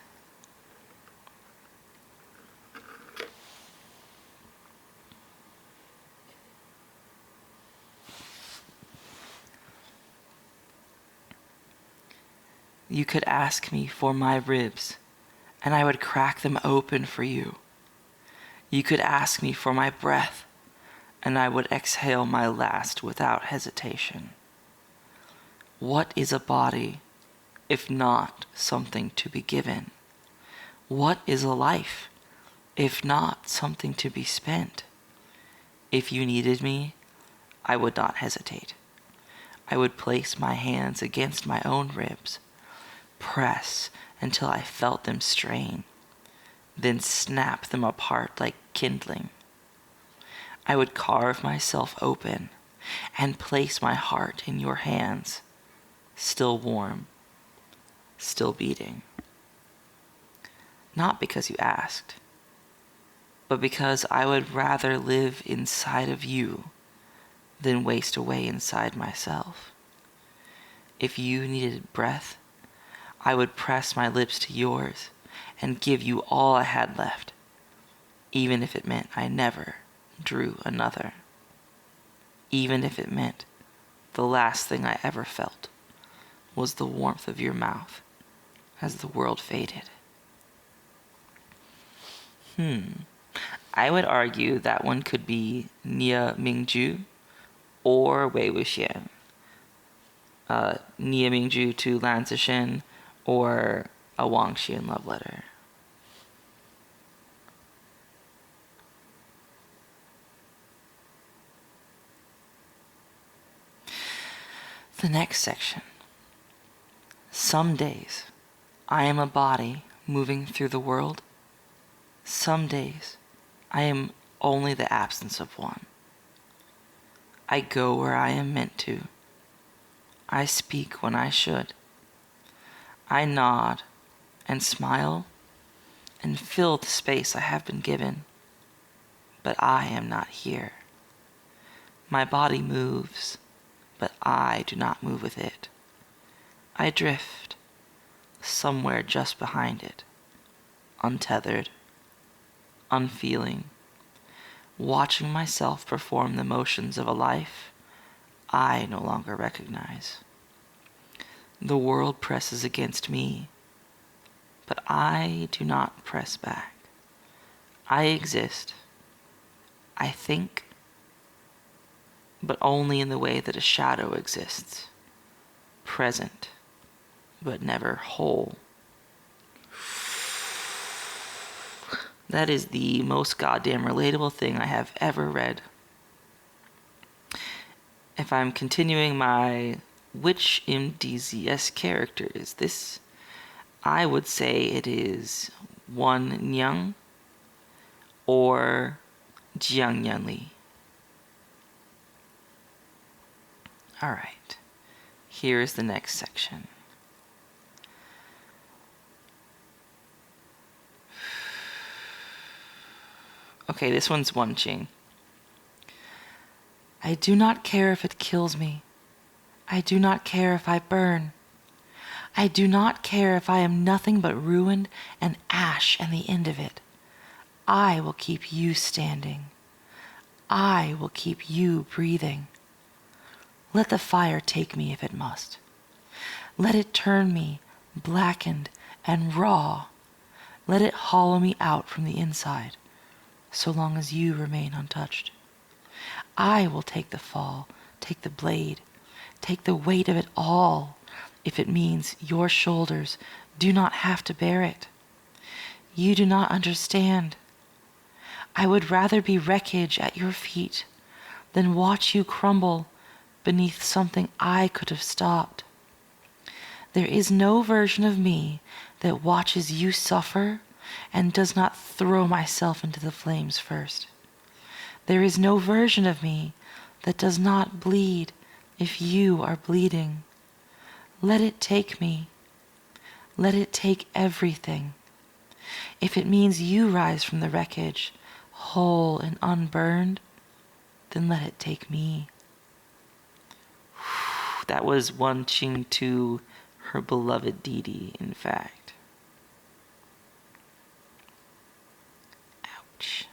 You could ask me for my ribs, and I would crack them open for you. You could ask me for my breath, and I would exhale my last without hesitation. What is a body, if not something to be given? What is a life, if not something to be spent? If you needed me, I would not hesitate. I would place my hands against my own ribs, press until I felt them strain, then snap them apart like kindling. I would carve myself open and place my heart in your hands, still warm, still beating. Not because you asked, but because I would rather live inside of you than waste away inside myself. If you needed breath, I would press my lips to yours and give you all I had left, even if it meant I never drew another. Even if it meant the last thing I ever felt was the warmth of your mouth as the world faded. I would argue that one could be Nia Mingju or Wei Wuxian. Nia Mingju to Lan Zixin or a Wang Xian love letter. The next section. Some days I am a body moving through the world. Some days I am only the absence of one. I go where I am meant to. I speak when I should. I nod and smile and fill the space I have been given. But I am not here. My body moves, but I do not move with it. I drift somewhere just behind it, untethered, unfeeling, watching myself perform the motions of a life I no longer recognize. The world presses against me, but I do not press back. I exist. I think. but only in the way that a shadow exists, present, but never whole. That is the most goddamn relatable thing I have ever read. If I'm continuing my which MDZS character is this, I would say it is Won Nyang or Jiang Yanli. Alright, here is the next section. Okay, this one's Wenqing. I do not care if it kills me. I do not care if I burn. I do not care if I am nothing but ruin and ash and the end of it. I will keep you standing. I will keep you breathing. Let the fire take me if it must. Let it turn me blackened and raw. Let it hollow me out from the inside, so long as you remain untouched. I will take the fall, take the blade, take the weight of it all, if it means your shoulders do not have to bear it. You do not understand. I would rather be wreckage at your feet than watch you crumble beneath something I could have stopped. There is no version of me that watches you suffer and does not throw myself into the flames first. There is no version of me that does not bleed if you are bleeding. Let it take me. Let it take everything. If it means you rise from the wreckage, whole and unburned, then let it take me. That was Wenqing to her beloved Didi, in fact. Ouch.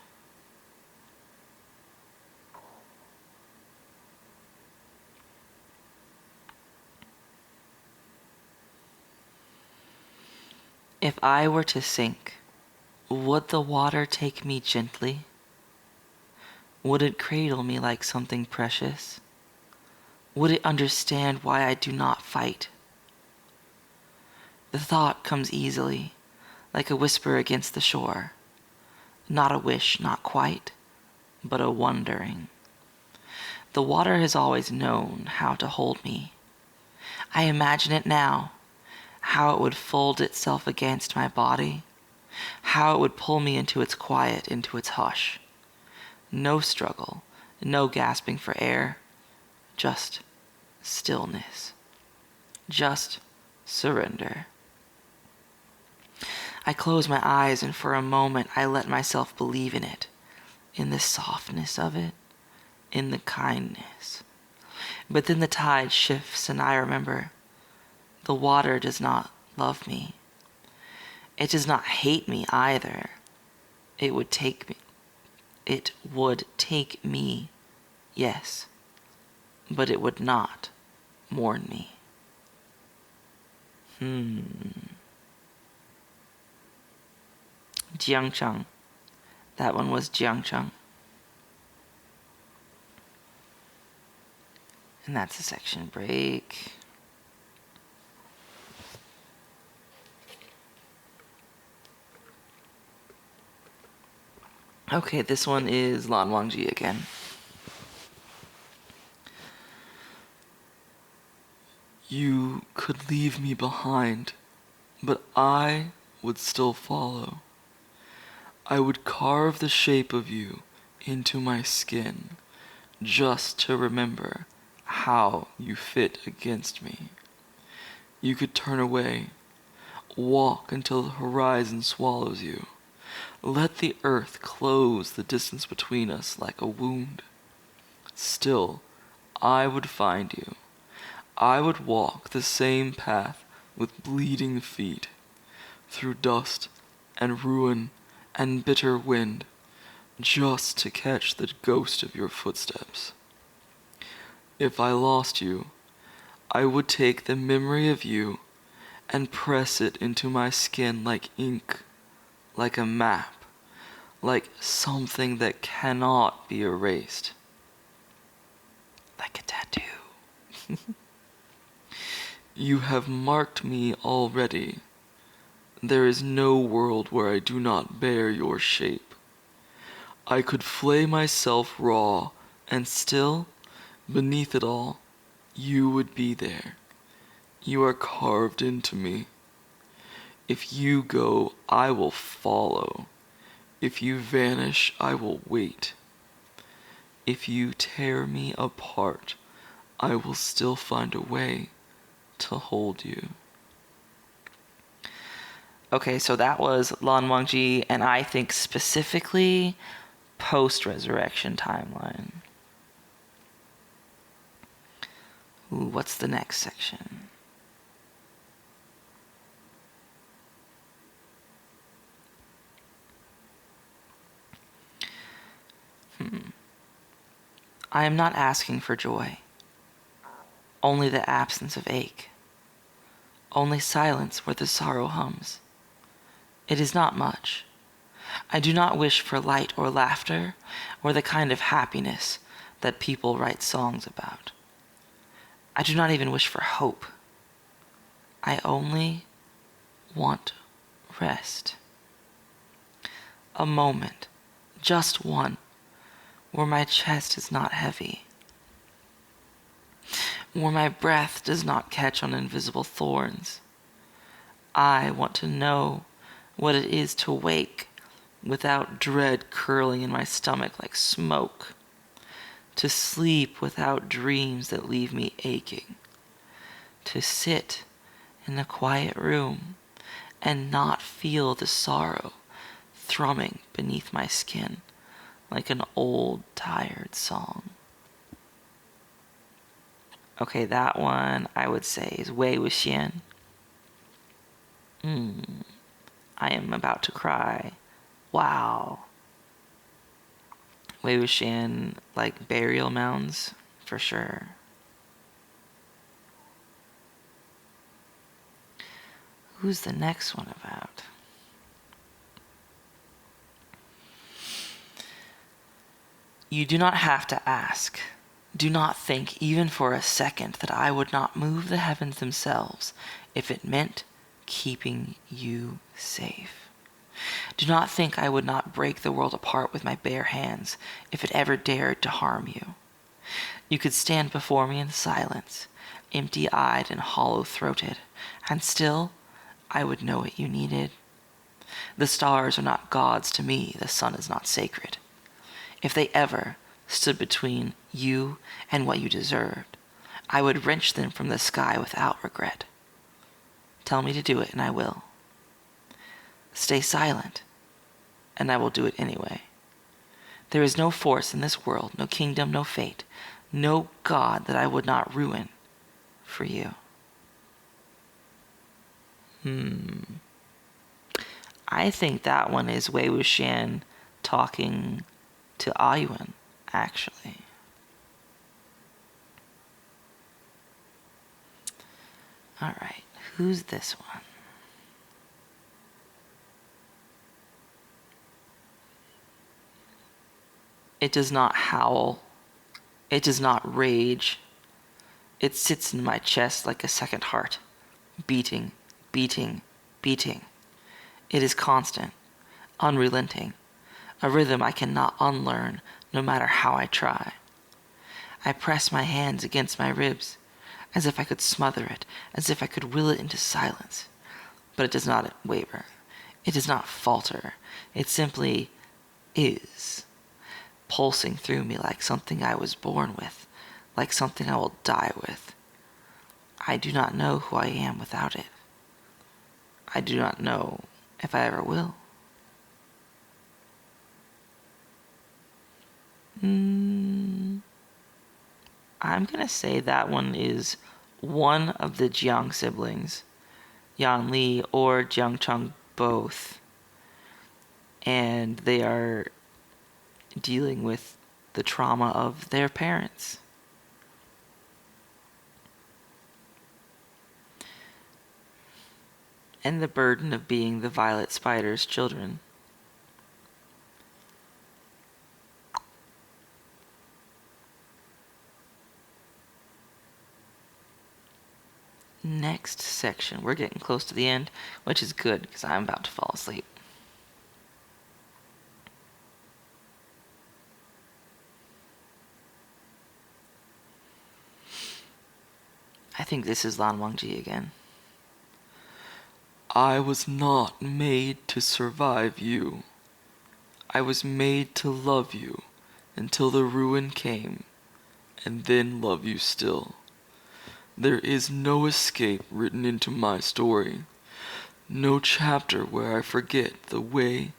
If I were to sink, would the water take me gently? Would it cradle me like something precious? Would it understand why I do not fight? The thought comes easily, like a whisper against the shore. Not a wish, not quite, but a wondering. The water has always known how to hold me. I imagine it now, how it would fold itself against my body, how it would pull me into its quiet, into its hush. No struggle, no gasping for air, just stillness, just surrender. I close my eyes and for a moment I let myself believe in it, in the softness of it, in the kindness. But then the tide shifts and I remember the water does not love me. It does not hate me either. It would take me. It would take me, yes, but it would not mourn me. Jiangcheng. That one was Jiangcheng. And that's a section break. Okay, this one is Lan Wangji again. You could leave me behind, but I would still follow. I would carve the shape of you into my skin, just to remember how you fit against me. You could turn away, walk until the horizon swallows you. Let the earth close the distance between us like a wound. Still, I would find you. I would walk the same path with bleeding feet, through dust and ruin and bitter wind, just to catch the ghost of your footsteps. If I lost you, I would take the memory of you and press it into my skin like ink, like a map, like something that cannot be erased. like a tattoo. You have marked me already. There is no world where I do not bear your shape. I could flay myself raw, and still, beneath it all, you would be there. You are carved into me. If you go, I will follow. If you vanish, I will wait. If you tear me apart, I will still find a way to hold you. Okay, so that was Lan Wangji, and I think specifically post-resurrection timeline. Ooh, what's the next section? I am not asking for joy. Only the absence of ache. Only silence where the sorrow hums. It is not much. I do not wish for light or laughter, or the kind of happiness that people write songs about. I do not even wish for hope. I only want rest. A moment, just one, where my chest is not heavy, where my breath does not catch on invisible thorns. I want to know what it is to wake without dread curling in my stomach like smoke, to sleep without dreams that leave me aching, to sit in a quiet room and not feel the sorrow thrumming beneath my skin like an old tired song. Okay, that one I would say is Wei Wuxian. I am about to cry. Wow. Wei Wuxian, like burial mounds, for sure. Who's the next one about? You do not have to ask. Do not think even for a second that I would not move the heavens themselves if it meant keeping you safe. Do not think I would not break the world apart with my bare hands if it ever dared to harm you. You could stand before me in silence, empty-eyed and hollow-throated, and still I would know what you needed. The stars are not gods to me, the sun is not sacred. If they ever stood between you and what you deserved, I would wrench them from the sky without regret. Tell me to do it, and I will. Stay silent, and I will do it anyway. There is no force in this world, no kingdom, no fate, no god that I would not ruin for you. I think that one is Wei Wuxian talking to Ayuan, actually. Alright, who's this one? It does not howl. It does not rage. It sits in my chest like a second heart, beating, beating, beating. It is constant, unrelenting, a rhythm I cannot unlearn no matter how I try. I press my hands against my ribs, as if I could smother it, as if I could will it into silence. But it does not waver. It does not falter. It simply is, pulsing through me like something I was born with, like something I will die with. I do not know who I am without it. I do not know if I ever will. I'm gonna say that one is one of the Jiang siblings, Yan Li or Jiang Cheng both, and they are dealing with the trauma of their parents. And the burden of being the Violet Spider's children. next section. We're getting close to the end, which is good because I'm about to fall asleep. I think this is Lan Wangji again. I was not made to survive you. I was made to love you until the ruin came, and then love you still. There is no escape written into my story, no chapter where I forget the way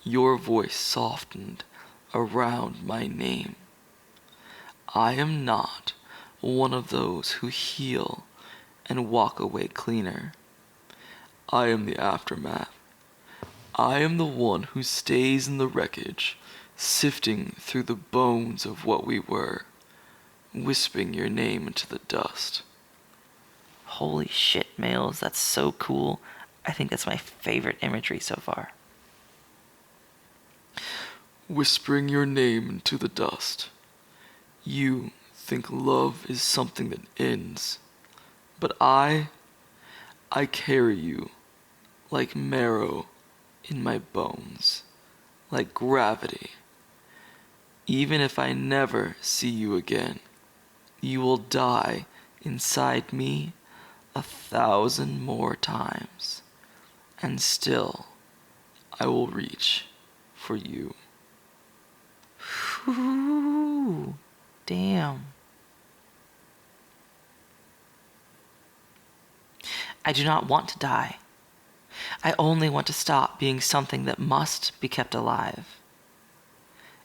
your voice softened around my name. I am not one of those who heal and walk away cleaner. I am the aftermath. I am the one who stays in the wreckage, sifting through the bones of what we were, whispering your name into the dust. Holy shit, males, that's so cool. I think that's my favorite imagery so far. Whispering your name into the dust. You think love is something that ends, but I carry you like marrow in my bones, like gravity. Even if I never see you again, you will die inside me 1,000 more times, and still I will reach for you. Ooh, damn. I do not want to die. I only want to stop being something that must be kept alive.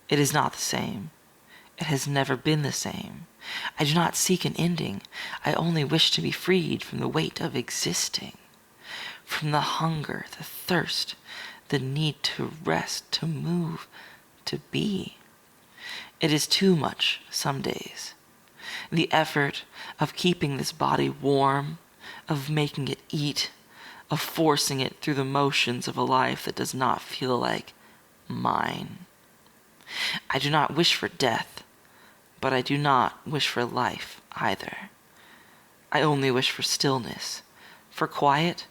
It is not the same. It has never been the same. I do not seek an ending. I only wish to be freed from the weight of existing, from the hunger, the thirst, the need to rest, to move, to be. It is too much some days. The effort of keeping this body warm, of making it eat, of forcing it through the motions of a life that does not feel like mine. I do not wish for death, but I do not wish for life either. I only wish for stillness, for quiet,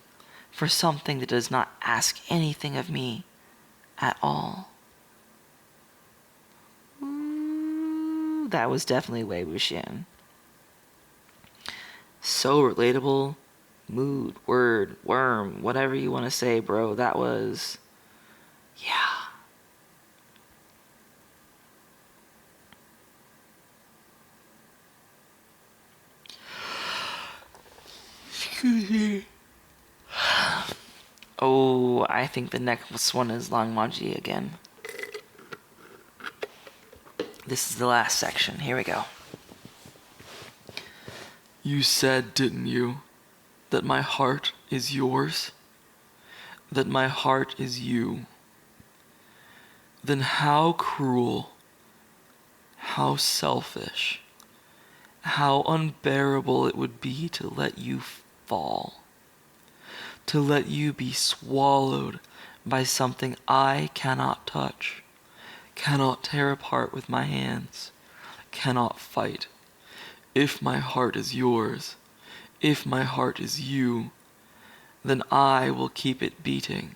for something that does not ask anything of me at all. Ooh, that was definitely Wei Wuxian. So relatable. Mood, word, worm, whatever you want to say, bro. That was... yeah. Excuse me. Oh, I think the next one is Lan Wangji again. This is the last section. Here we go. You said, didn't you, that my heart is yours? That my heart is you? Then how cruel, how selfish, how unbearable it would be to let you fall, to let you be swallowed by something I cannot touch, cannot tear apart with my hands, cannot fight. If my heart is yours, if my heart is you, then I will keep it beating,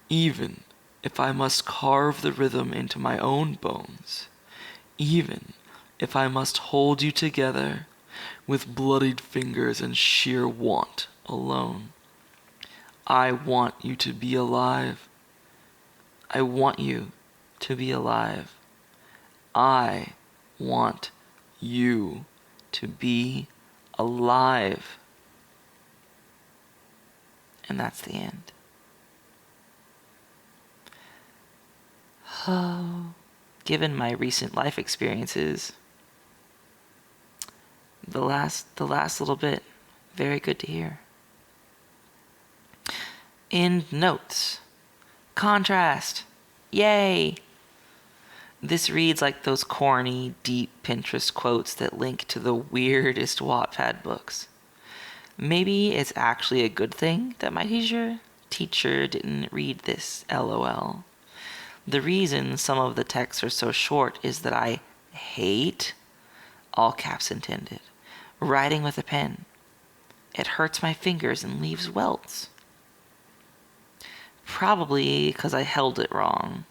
even if I must carve the rhythm into my own bones, even if I must hold you together with bloodied fingers and sheer want alone. I want you to be alive. I want you to be alive. I want you to be alive. And that's the end. Given my recent life experiences, the last little bit, very good to hear. End notes. Contrast. Yay! This reads like those corny, deep Pinterest quotes that link to the weirdest Wattpad books. Maybe it's actually a good thing that my teacher didn't read this, LOL. The reason some of the texts are so short is that I hate, all caps intended, writing with a pen. It hurts my fingers and leaves welts. Probably because I hold it wrong,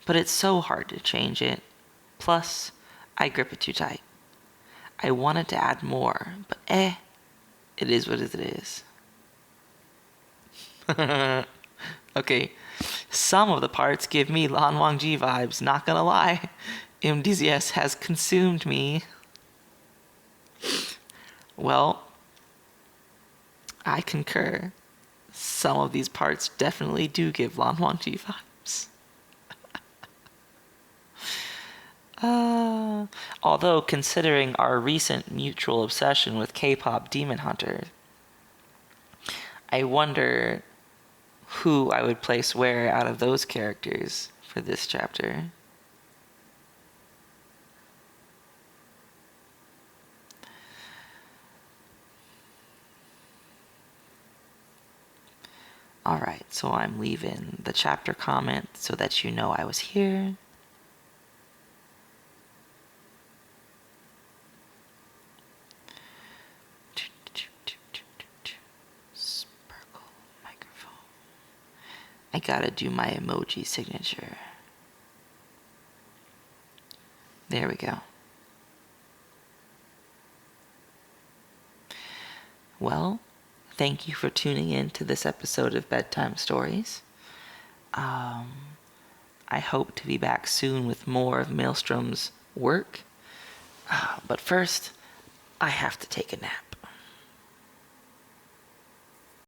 but it's so hard to change it. Plus, I grip it too tight. I wanted to add more, but it is what it is. Okay, some of the parts give me Lan Wangji vibes, not gonna lie. MDZS has consumed me. Well, I concur. Some of these parts definitely do give Lan Wangji vibes. Although, considering our recent mutual obsession with K-pop Demon Hunter, I wonder who I would place where out of those characters for this chapter. Alright, so I'm leaving the chapter comment so that you know I was here. Sparkle microphone. I gotta do my emoji signature. There we go. Well, thank you for tuning in to this episode of Bedtime Stories. I hope to be back soon with more of Maelstrom's work. But first, I have to take a nap.